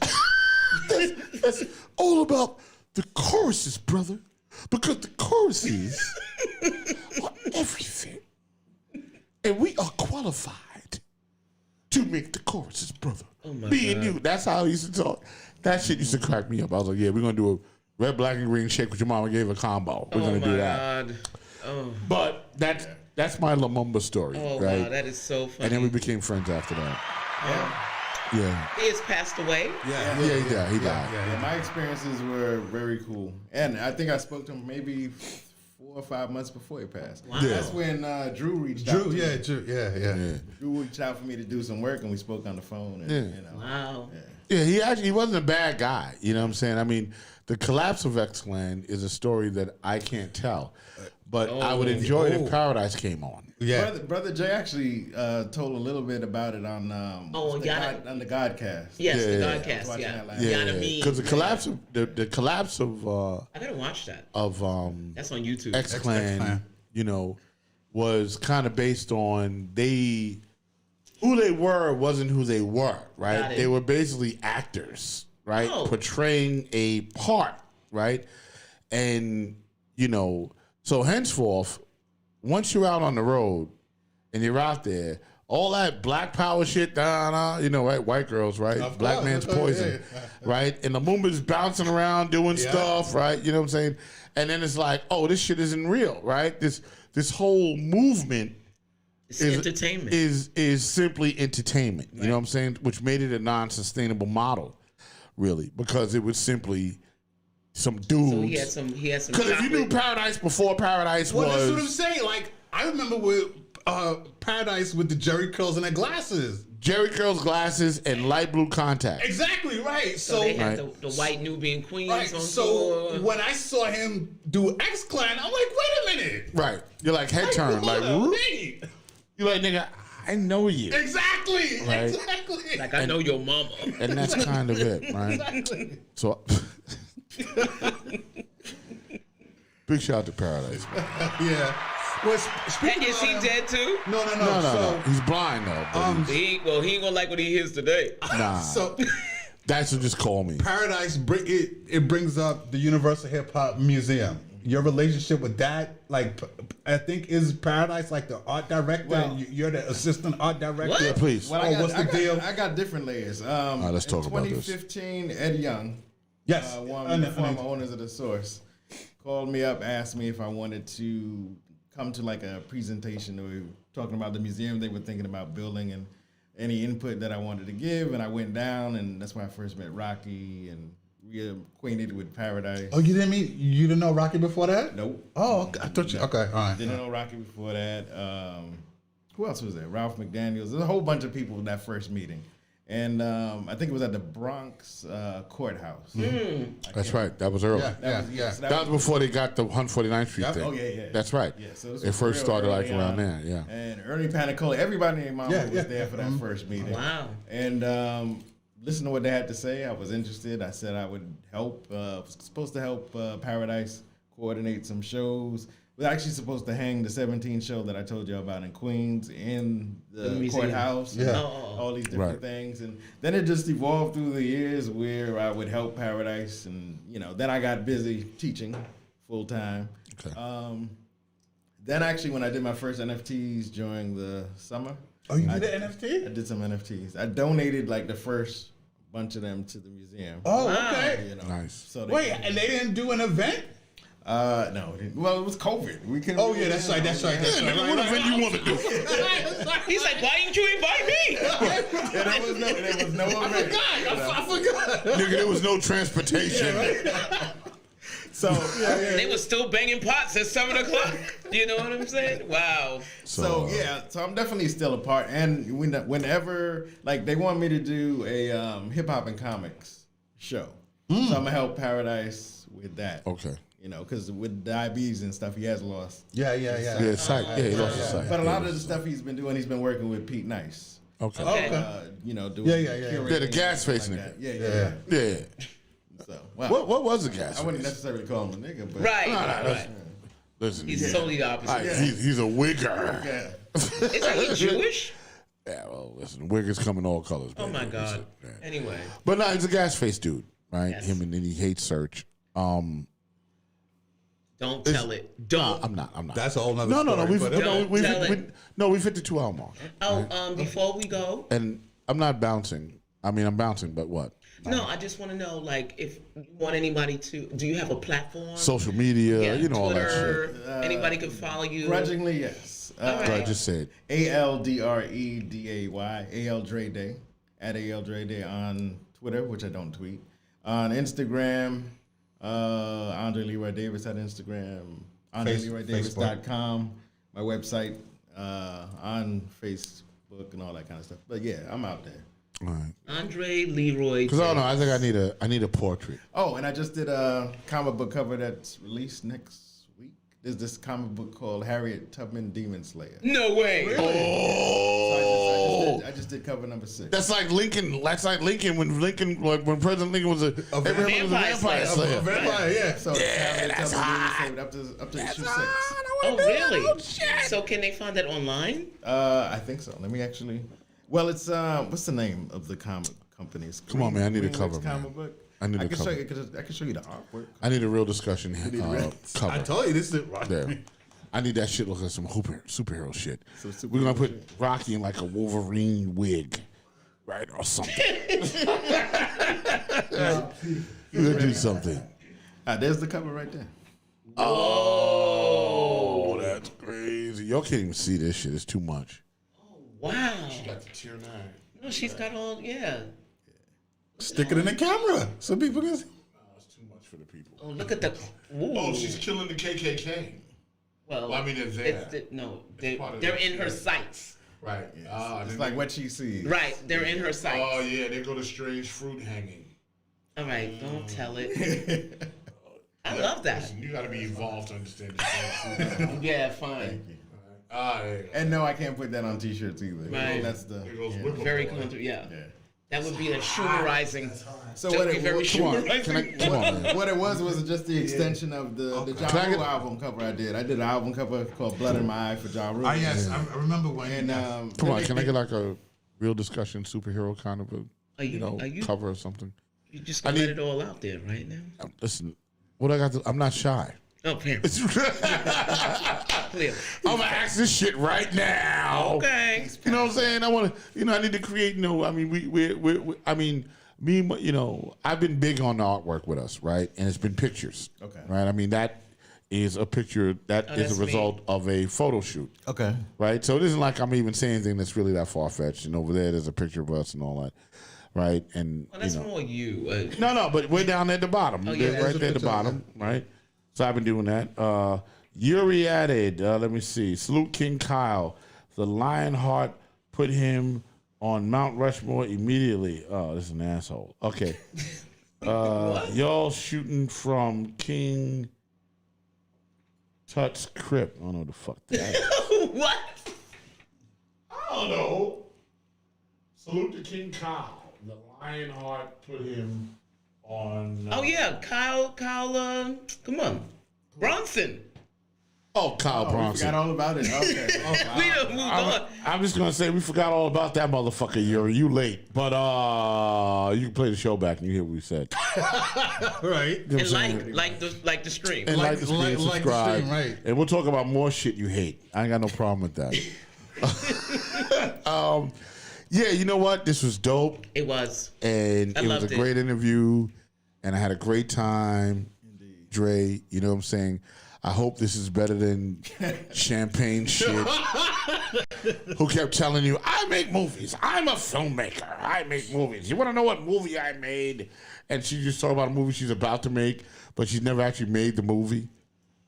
all about the choruses, brother. Because the choruses are everything. And we are qualified to make the choruses, brother. Oh my me God. and you. That's how he used to talk. That shit used to crack me up. I was like, yeah, we're going to do a red, black, and green shake with your mama gave a combo. We're going to do that. God. Oh. But that's my Lumumba story, Oh right? wow, that is so funny. And then we became friends after that. Yeah. He has passed away. He died. Yeah, my experiences were very cool, and I think I spoke to him maybe 4 or 5 months before he passed. Wow. Yeah. That's when Drew reached out. To me. Drew. Drew reached out for me to do some work, and we spoke on the phone. And, Yeah. You know, Wow. Yeah, he wasn't a bad guy. You know what I'm saying? I mean, the collapse of X-Clan is a story that I can't tell. But I would enjoy it if Paradise came on. Yeah. Brother Jay actually told a little bit about it on on the Godcast. Yes, the I was Godcast. watching Yeah. that last Yeah, Gotta be. because the collapse of the collapse of I gotta watch that. That's on YouTube. X-Clan, you know, was kind of based on who they were wasn't who they were, right? Got it. They were basically actors, right? Oh. Portraying a part, right? And, you know, so henceforth, once you're out on the road and you're out there, all that black power shit, you know, right? White girls, right? Of Black course. man's poison, right? And the Moomba's bouncing around doing stuff, right? You know what I'm saying? And then it's like, oh, this shit isn't real, right? This whole movement It's entertainment. is simply entertainment. You know what I'm saying? Which made it a non-sustainable model, really, because it was simply some dudes. So he had some. Because if you knew chocolate- Paradise before Paradise Well, that's what I'm was saying. Like, I remember with Paradise with the Jerry curls and their glasses. Jerry curls, glasses, and light blue contacts. Exactly right. So So, they had the white Nubian queens right. on So tour. when I saw him do X-Clan, I'm like, wait a minute. Right. You're like head turn, like hold up, whoop. wait. You're like, nigga, I know you. Exactly. Right. Exactly. Like I know your mama. And that's kind of it, right? Exactly. So big shout out to Paradise, man. Yeah. Well, speaking Is he dead too? No. No. He's blind though. But He ain't gonna like what he hears today. nah. So That's what just call me. Paradise, it brings up the Universal Hip Hop Museum. Your relationship with that, like, I think, is Paradise like the art director? Well- and you're the assistant art director. Yeah, please. Well, what's the deal? I got different layers. let's talk about this. 2015, Ed Young, Yes. one of the former owners of the Source, called me up, asked me if I wanted to come to like a presentation. We were talking about the museum they were thinking about building and any input that I wanted to give. And I went down, and that's where I first met Rocky and reacquainted with Paradise. Oh, you didn't know Rocky before that? Nope. Oh, okay. I thought you. Okay, all right. Didn't know Rocky before that. Who else was there? Ralph McDaniels. There's a whole bunch of people in that first meeting. And I think it was at the Bronx courthouse. That's right. That was early. Yeah. So That was before they got the 149th Street thing. Oh, yeah. That's right. Yeah, so this It was first real started like early around on. there. Yeah. And Ernie Panicola, everybody named Mama Yeah, was yeah. there for that first meeting. Wow. And listen to what they had to say. I was interested. I said I would help. Was supposed to help Paradise coordinate some shows. We're actually supposed to hang the 17 show that I told you about in Queens in the museum. courthouse. Yeah. And all these different Right. things. And then it just evolved through the years where I would help Paradise. And, then I got busy teaching full time. Okay. Then actually when I did my first NFTs during the summer. Oh, you did the NFT? I did some NFTs. I donated like the first bunch of them to the museum. Oh, Wow. okay. Nice. So they Wait, and they didn't do an event? no. Well, it was COVID. We couldn't. Oh, yeah, that's right. That's right. That's right. What event you want to do? He's like, why didn't you invite me? Yeah, there was no event. I forgot. Nigga, there was no transportation. So They were still banging pots at 7 o'clock. You know what I'm saying? Wow. So I'm definitely still a part. And whenever like they want me to do a hip hop and comics show, so I'm gonna help Paradise with that. Okay. Because with diabetes and stuff, he has lost. Yeah. Yeah, sight. Yeah, he lost his sight. But a lot of the stuff he's been doing, he's been working with Pete Nice. Okay. Okay. Doing Yeah. curating Yeah, the gas and face stuff nigga. That. Yeah. Yeah. So, wow. What was the gas? I wouldn't necessarily call him a nigga, but Right. Listen, He's totally the opposite. He's a wigger. Isn't he Jewish? Yeah, well, listen, wiggers come in all colors. Oh baby. my God. Anyway. But no, he's a gas face dude, right? Yes. Him and then he hates Search. Don't tell it. Don't. I'm not. That's a whole nother No. story. We've hit the 2-hour mark. Oh, before we go. And I'm not bouncing. I mean, I'm bouncing, but what? No, I just want to know, like, if you want anybody to, do you have a platform? Social media, Yeah, all that Twitter, shit. anybody can follow you. Grudgingly, yes. I just said ALDREDAY, AL Dre Day, at AL Dre Day on Twitter, which I don't tweet. On Instagram, Andre Leroy Davis at Instagram, AndreLeroyDavis.com, my website, on Facebook and all that kind of stuff. But yeah, I'm out there. All right. Andre Leroy. Because I don't know. I think I need a portrait. Oh, and I just did a comic book cover that's released next week. There's this comic book called Harriet Tubman Demon Slayer. No way. Really? Oh. So I just did cover number 6. That's like Lincoln. That's like Lincoln when President Lincoln was a vampire slayer. A vampire, yeah. So Yeah, that's hot. Up to issue 6. Oh, really? So can they find that online? I think so. Let me actually. Well, it's what's the name of the comic companies? Come on, man. I need a Greenwich cover, man. comic book. I need a can cover. show you. I can show you the artwork. I need a real discussion cover. I told you this is right. There. I need that shit look like some superhero shit. We're gonna put Rocky in like a Wolverine wig, right, or something. We're gonna do something. There's the cover right there. Oh, that's crazy. Y'all can't even see this shit. It's too much. Wow. She got the tier 9. No, she's got all, yeah. Stick it in the camera so people can see. It's too much for the people. Oh, look at the. Ooh. Oh, she's killing the KKK. Well, I mean, it's there. They're in her sights. Right. It's like what she sees. Right, they're in her sights. Oh, yeah, they go to strange fruit hanging. All right, don't tell it. I love that. Listen, you got to be evolved to understand the strange fruit. Yeah, fine. And no, I can't put that on T-shirts either. Right. That's the very comfortable. Yeah. That would be a Schumerizing. So what it was? Come on, man. What it was just the extension of the Ja Rule album cover I did. I did an album cover called Blood in My Eye for Ja Rule. Yes, I remember when. And come on, can I get like a real discussion superhero kind of a are you, cover or something? You just gonna let it all out there right now? Listen, what I got to, I'm not shy. Oh, clear. I'm gonna ask this shit right now. Okay. You know what I'm saying? I want to, I need to create. I mean, I've been big on the artwork with us, right? And it's been pictures. Okay. Right. I mean, that is a picture that is a result of a photo shoot. Okay. Right. So it isn't like I'm even saying anything that's really that far fetched. And over there's a picture of us and all that. Right. And that's more you. No, but we're down at the bottom. Oh, yeah, right there at the bottom. Right. So I've been doing that. Yuri added, let me see. Salute King Kyle. The Lionheart put him on Mount Rushmore immediately. Oh, this is an asshole. Okay. Y'all shooting from King Tut's Crypt. I don't know what the fuck that is. What? I don't know. Salute to King Kyle. The Lionheart put him on. Oh, yeah. Kyle, come on. Bronson. Oh, Kyle Bronson. We forgot all about it. Okay. We done moved on. I'm just going to say we forgot all about that motherfucker, Yuri. You late. But you can play the show back and you hear what we said. Right. You know And like the stream. And like the stream, subscribe. The stream, right. And we'll talk about more shit you hate. I ain't got no problem with that. Yeah, you know what? This was dope. It was. And it was a great interview. And I had a great time. Indeed. Dre, you know what I'm saying? I hope this is better than champagne shit. Who kept telling you, I make movies. I'm a filmmaker. I make movies. You want to know what movie I made? And she just talked about a movie she's about to make, but she's never actually made the movie.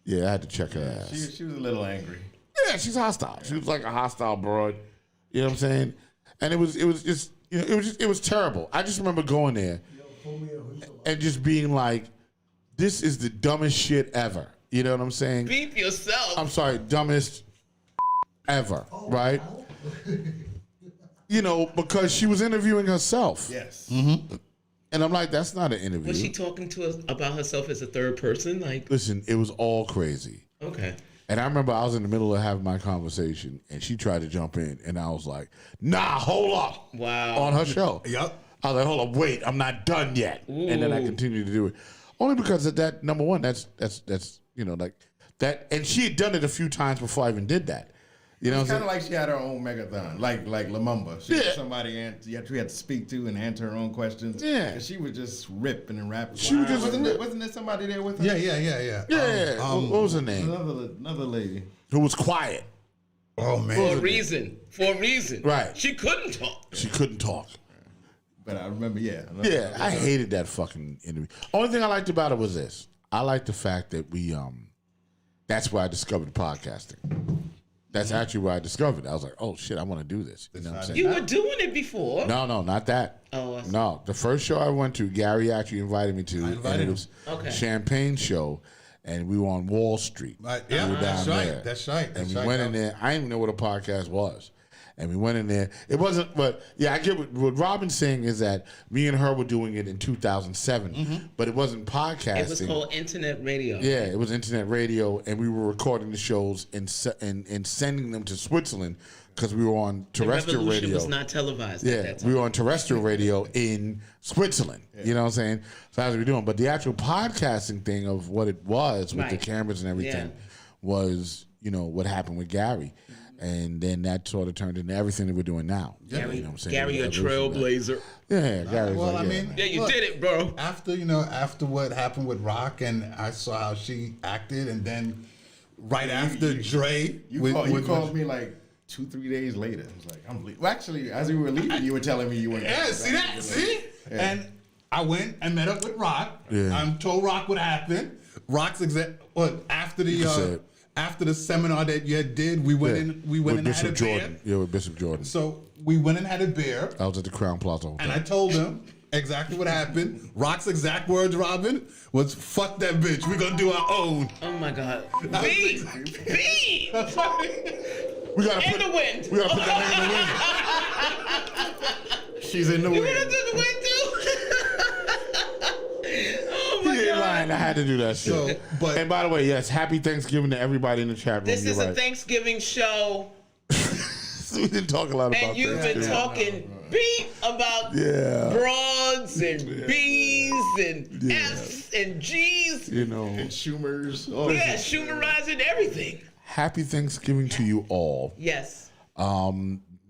Yeah, I had to check her ass. She was a little angry. Yeah, she's hostile. She was like a hostile broad. You know what I'm saying? And it was just, it was terrible. I just remember going there and just being like, this is the dumbest shit ever. You know what I'm saying? Beep yourself. I'm sorry, dumbest ever, right? Because she was interviewing herself. Yes. Mm-hmm. And I'm like, that's not an interview. Was she talking to us about herself as a third person? Like, listen, it was all crazy. Okay. And I remember I was in the middle of having my conversation, and she tried to jump in, and I was like, "Nah, hold up!" Wow. On her show. Yep. I was like, "Hold up, wait, I'm not done yet." And then I continued to do it, only because of that. Number one, that's like that, and she had done it a few times before I even did that. You know, it's kind of like she had her own megathon, like Lamumba. She had somebody we had to speak to and answer her own questions. Yeah, and she was just ripping and rapping. She was just wasn't there somebody there with her? Yeah. What was her name? Another lady who was quiet. Oh man, For a reason. Right. She couldn't talk. But I remember, I hated that fucking interview. Only thing I liked about it was this. I liked the fact that we that's where I discovered podcasting. That's actually where I discovered it. I was like, oh shit, I want to do this. You know what I'm saying? You were doing it before. No, not that. Oh, I see. No. The first show I went to, Gary actually invited me to, and it was Champagne show, and we were on Wall Street. Right. We Yeah, were down there. That's right. And we went in there. I didn't even know what a podcast was. And we went in there. It wasn't, but yeah, I get what Robin's saying is that me and her were doing it in 2007, but it wasn't podcasting. It was called internet radio. Yeah, it was internet radio, and we were recording the shows and sending them to Switzerland because we were on terrestrial the revolution radio. Was not televised. Yeah, at that time. we were on terrestrial radio in Switzerland. You know what I'm saying? So that's what we're doing. But the actual podcasting thing of what it was with the cameras and everything was, what happened with Gary. And then that sort of turned into everything that we're doing now. Gary, you know what I'm saying? Gary, a trailblazer. Yeah, Gary's you did it, bro. After what happened with Rock, and I saw how she acted, and then right after Dre, you called me like 2-3 days later. I was like, I'm leaving. Well, actually, as we were leaving, you were telling me you were. Yeah, see that? See? Yeah. And I went and met up with Rock. Yeah. I told Rock what happened. Rock's after the seminar that you did, we went in. We went and had a beer. Yeah, with Bishop Jordan. So we went and had a beer. I was at the Crown Plaza Hotel. And I told him exactly what happened. Rock's exact words, Robin, was "fuck that bitch. We're gonna do our own." Oh my God. B. We gotta in the wind. We gotta put that name in the wind. She's in the wind. You wanna do the wind too? He ain't lying. I had to do that shit. And by the way, yes, happy Thanksgiving to everybody in the chat room. This is a Thanksgiving show. So we didn't talk a lot about and you've been talking beat about broads and B's and F's and G's. And Schumers. Schumerizing everything. Happy Thanksgiving to you all. Yes.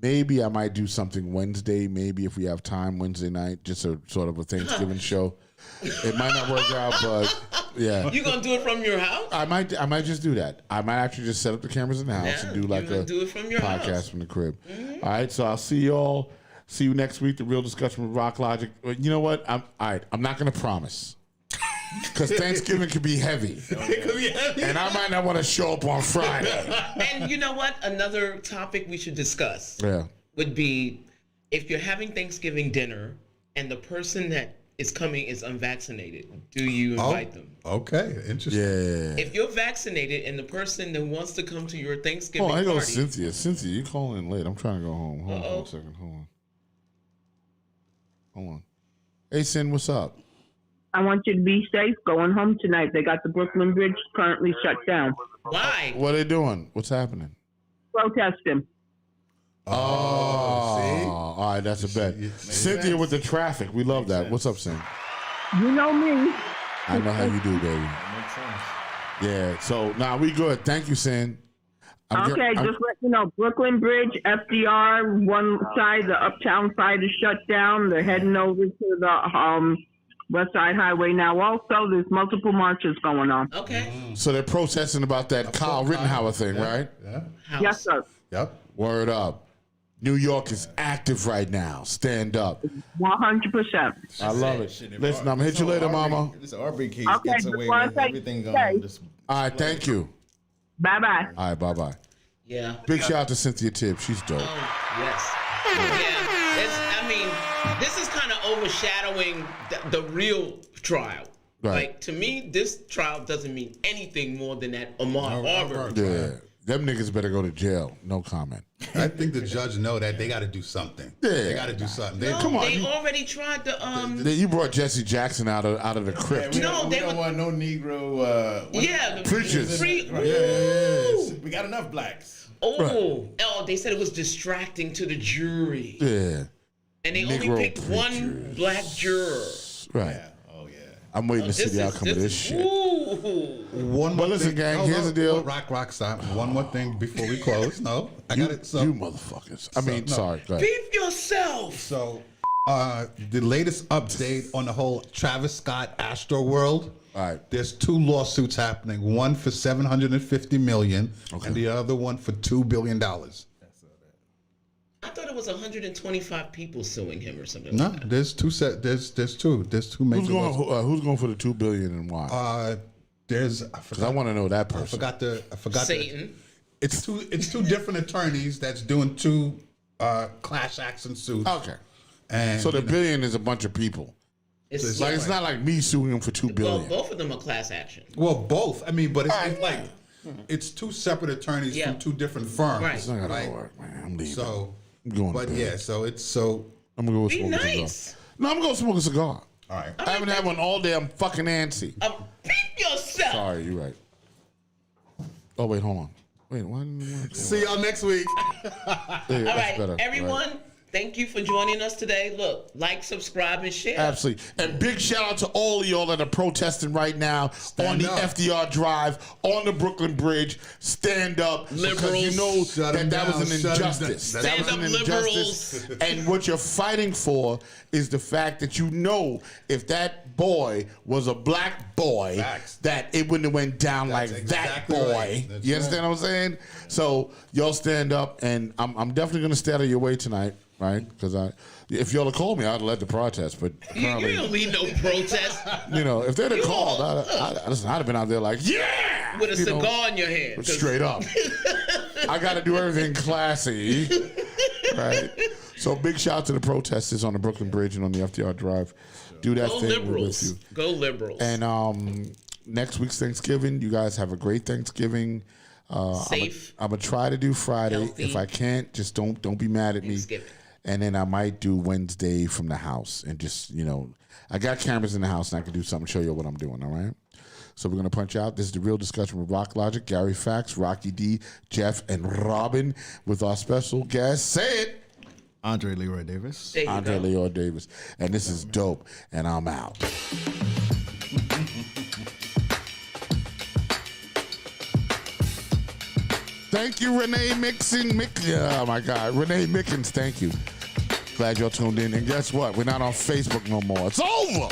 Maybe I might do something Wednesday. Maybe if we have time Wednesday night, just a sort of a Thanksgiving show. It might not work out, but yeah. You gonna do it from your house? I might just do that. I might actually just set up the cameras in the house and do like a do it from your podcast house. from the crib. Mm-hmm. All right, so I'll see y'all. See you next week. The Real Discussion with Rock Logic. You know what? All right. I'm not gonna promise because Thanksgiving could be heavy. It could be heavy, and I might not want to show up on Friday. And you know what? Another topic we should discuss would be if you're having Thanksgiving dinner and the person that is coming is unvaccinated. Do you invite them? Okay, interesting. Yeah. If you're vaccinated and the person that wants to come to your Thanksgiving I go party, Cynthia. Cynthia, you calling in late. I'm trying to go home. Hold on a second. Hold on. Hey, Sin, what's up? I want you to be safe going home tonight. They got the Brooklyn Bridge currently shut down. Why? What are they doing? What's happening? Protesting. Oh, all right, that's a bet. Cynthia with the traffic. We love that. What's up, Sin? You know me. I know how you do, baby. Makes sense. Yeah, so, we good. Thank you, Sin. Just let you know, Brooklyn Bridge, FDR, one side, the uptown side is shut down. They're heading over to the West Side Highway now. Also, there's multiple marches going on. Okay. So they're protesting about that Kyle Rittenhouse thing, right? Yeah. Yes, sir. Yep. Word up. New York is active right now. Stand up. 100%. I love it. Listen, I'm going to hit you later, Mama. This RB case Okay, gets just away wanna with say- everything going say- on. All right, thank you. Bye-bye. All right, bye-bye. Yeah. Big shout out to Cynthia Tibbs. She's dope. Yes. Yeah. This is kind of overshadowing the real trial. Right. Like, to me, this trial doesn't mean anything more than that Ahmaud Arbery. Them niggas better go to jail. No comment. I think the judge know that they got to do something. Yeah. They got to do something. No, come on, they already tried to. You brought Jesse Jackson out of the crypt. We don't want no Negro. The preachers. We got enough blacks. They said it was distracting to the jury. Yeah. And they Negro only picked one preachers. black juror. Right. Yeah. Oh yeah. I'm waiting to see the outcome of this shit. One more listen, thing. gang, here's the deal. Rock, stop. One more thing before we close. No, I got it. So, you motherfuckers. Sorry. Go ahead. Beef yourself. So, the latest update on the whole Travis Scott Astro World. All right. There's 2 lawsuits happening. One for $750 million, and the other one for $2 billion. I thought it was 125 people suing him or something. No, like that. there's two major. Who's going for the $2 billion and why? Because I want to know that person. I forgot. Satan. It's two different attorneys that's doing 2 class action suits. Okay. And so the billion is a bunch of people. It's not like me suing him for $2 billion. Well, both of them are class action. Well, both. I mean, but it's like it's 2 separate attorneys from 2 different firms. Right. It's not gonna work, man. I'm leaving. So, I'm going. but to bed. I'm gonna go Be smoke a nice. cigar. No, I'm gonna go smoke a cigar. All right. I haven't had one all day. I'm fucking antsy. Beef yourself. Sorry, you're right. Oh wait, hold on. Wait, one. See y'all next week. All right, everyone. Right. Thank you for joining us today. Look, like, subscribe, and share. Absolutely. And big shout out to all of y'all that are protesting right now on the FDR Drive, on the Brooklyn Bridge. Stand up. Liberals. Because you know that was an injustice. Stand up, liberals. And what you're fighting for is the fact that you know if that boy was a black boy, that it wouldn't have went down like that boy. Right. You understand what I'm saying? So y'all stand up, and I'm definitely going to stay out of your way tonight. Right, because if y'all had called me, I'd have led the protest. But you don't need no protest. If they'd have called, I'd have been out there like, yeah, with a cigar in your hand, straight up. I got to do everything classy, right? So big shout out to the protesters on the Brooklyn Bridge and on the FDR Drive. Do that Go thing. liberals. With you. Go liberals. And next week's Thanksgiving, you guys have a great Thanksgiving. Safe. I'm gonna try to do Friday. Healthy. If I can't, just don't be mad at me. And then I might do Wednesday from the house and just, I got cameras in the house and I can do something, show you what I'm doing, all right? So we're going to punch out. This is The Real Discussion with Rock Logic, Gary Fax, Rocky D, Jeff, and Robin with our special guest. Say it! Andre Leroy Davis. Andre Leroy Davis. And this is dope, and I'm out. Thank you, Renee Mixon. Oh, my God. Renee Mickens, thank you. Glad y'all tuned in. And guess what? We're not on Facebook no more. It's over.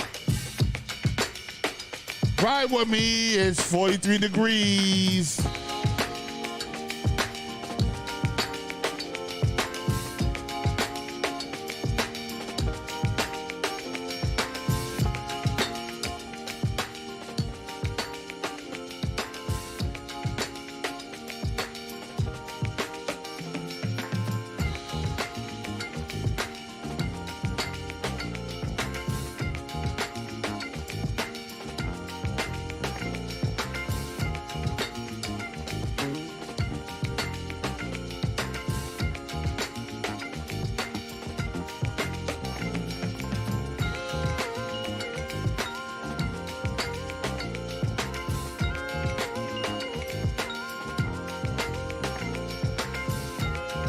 Ride with me. It's 43 degrees.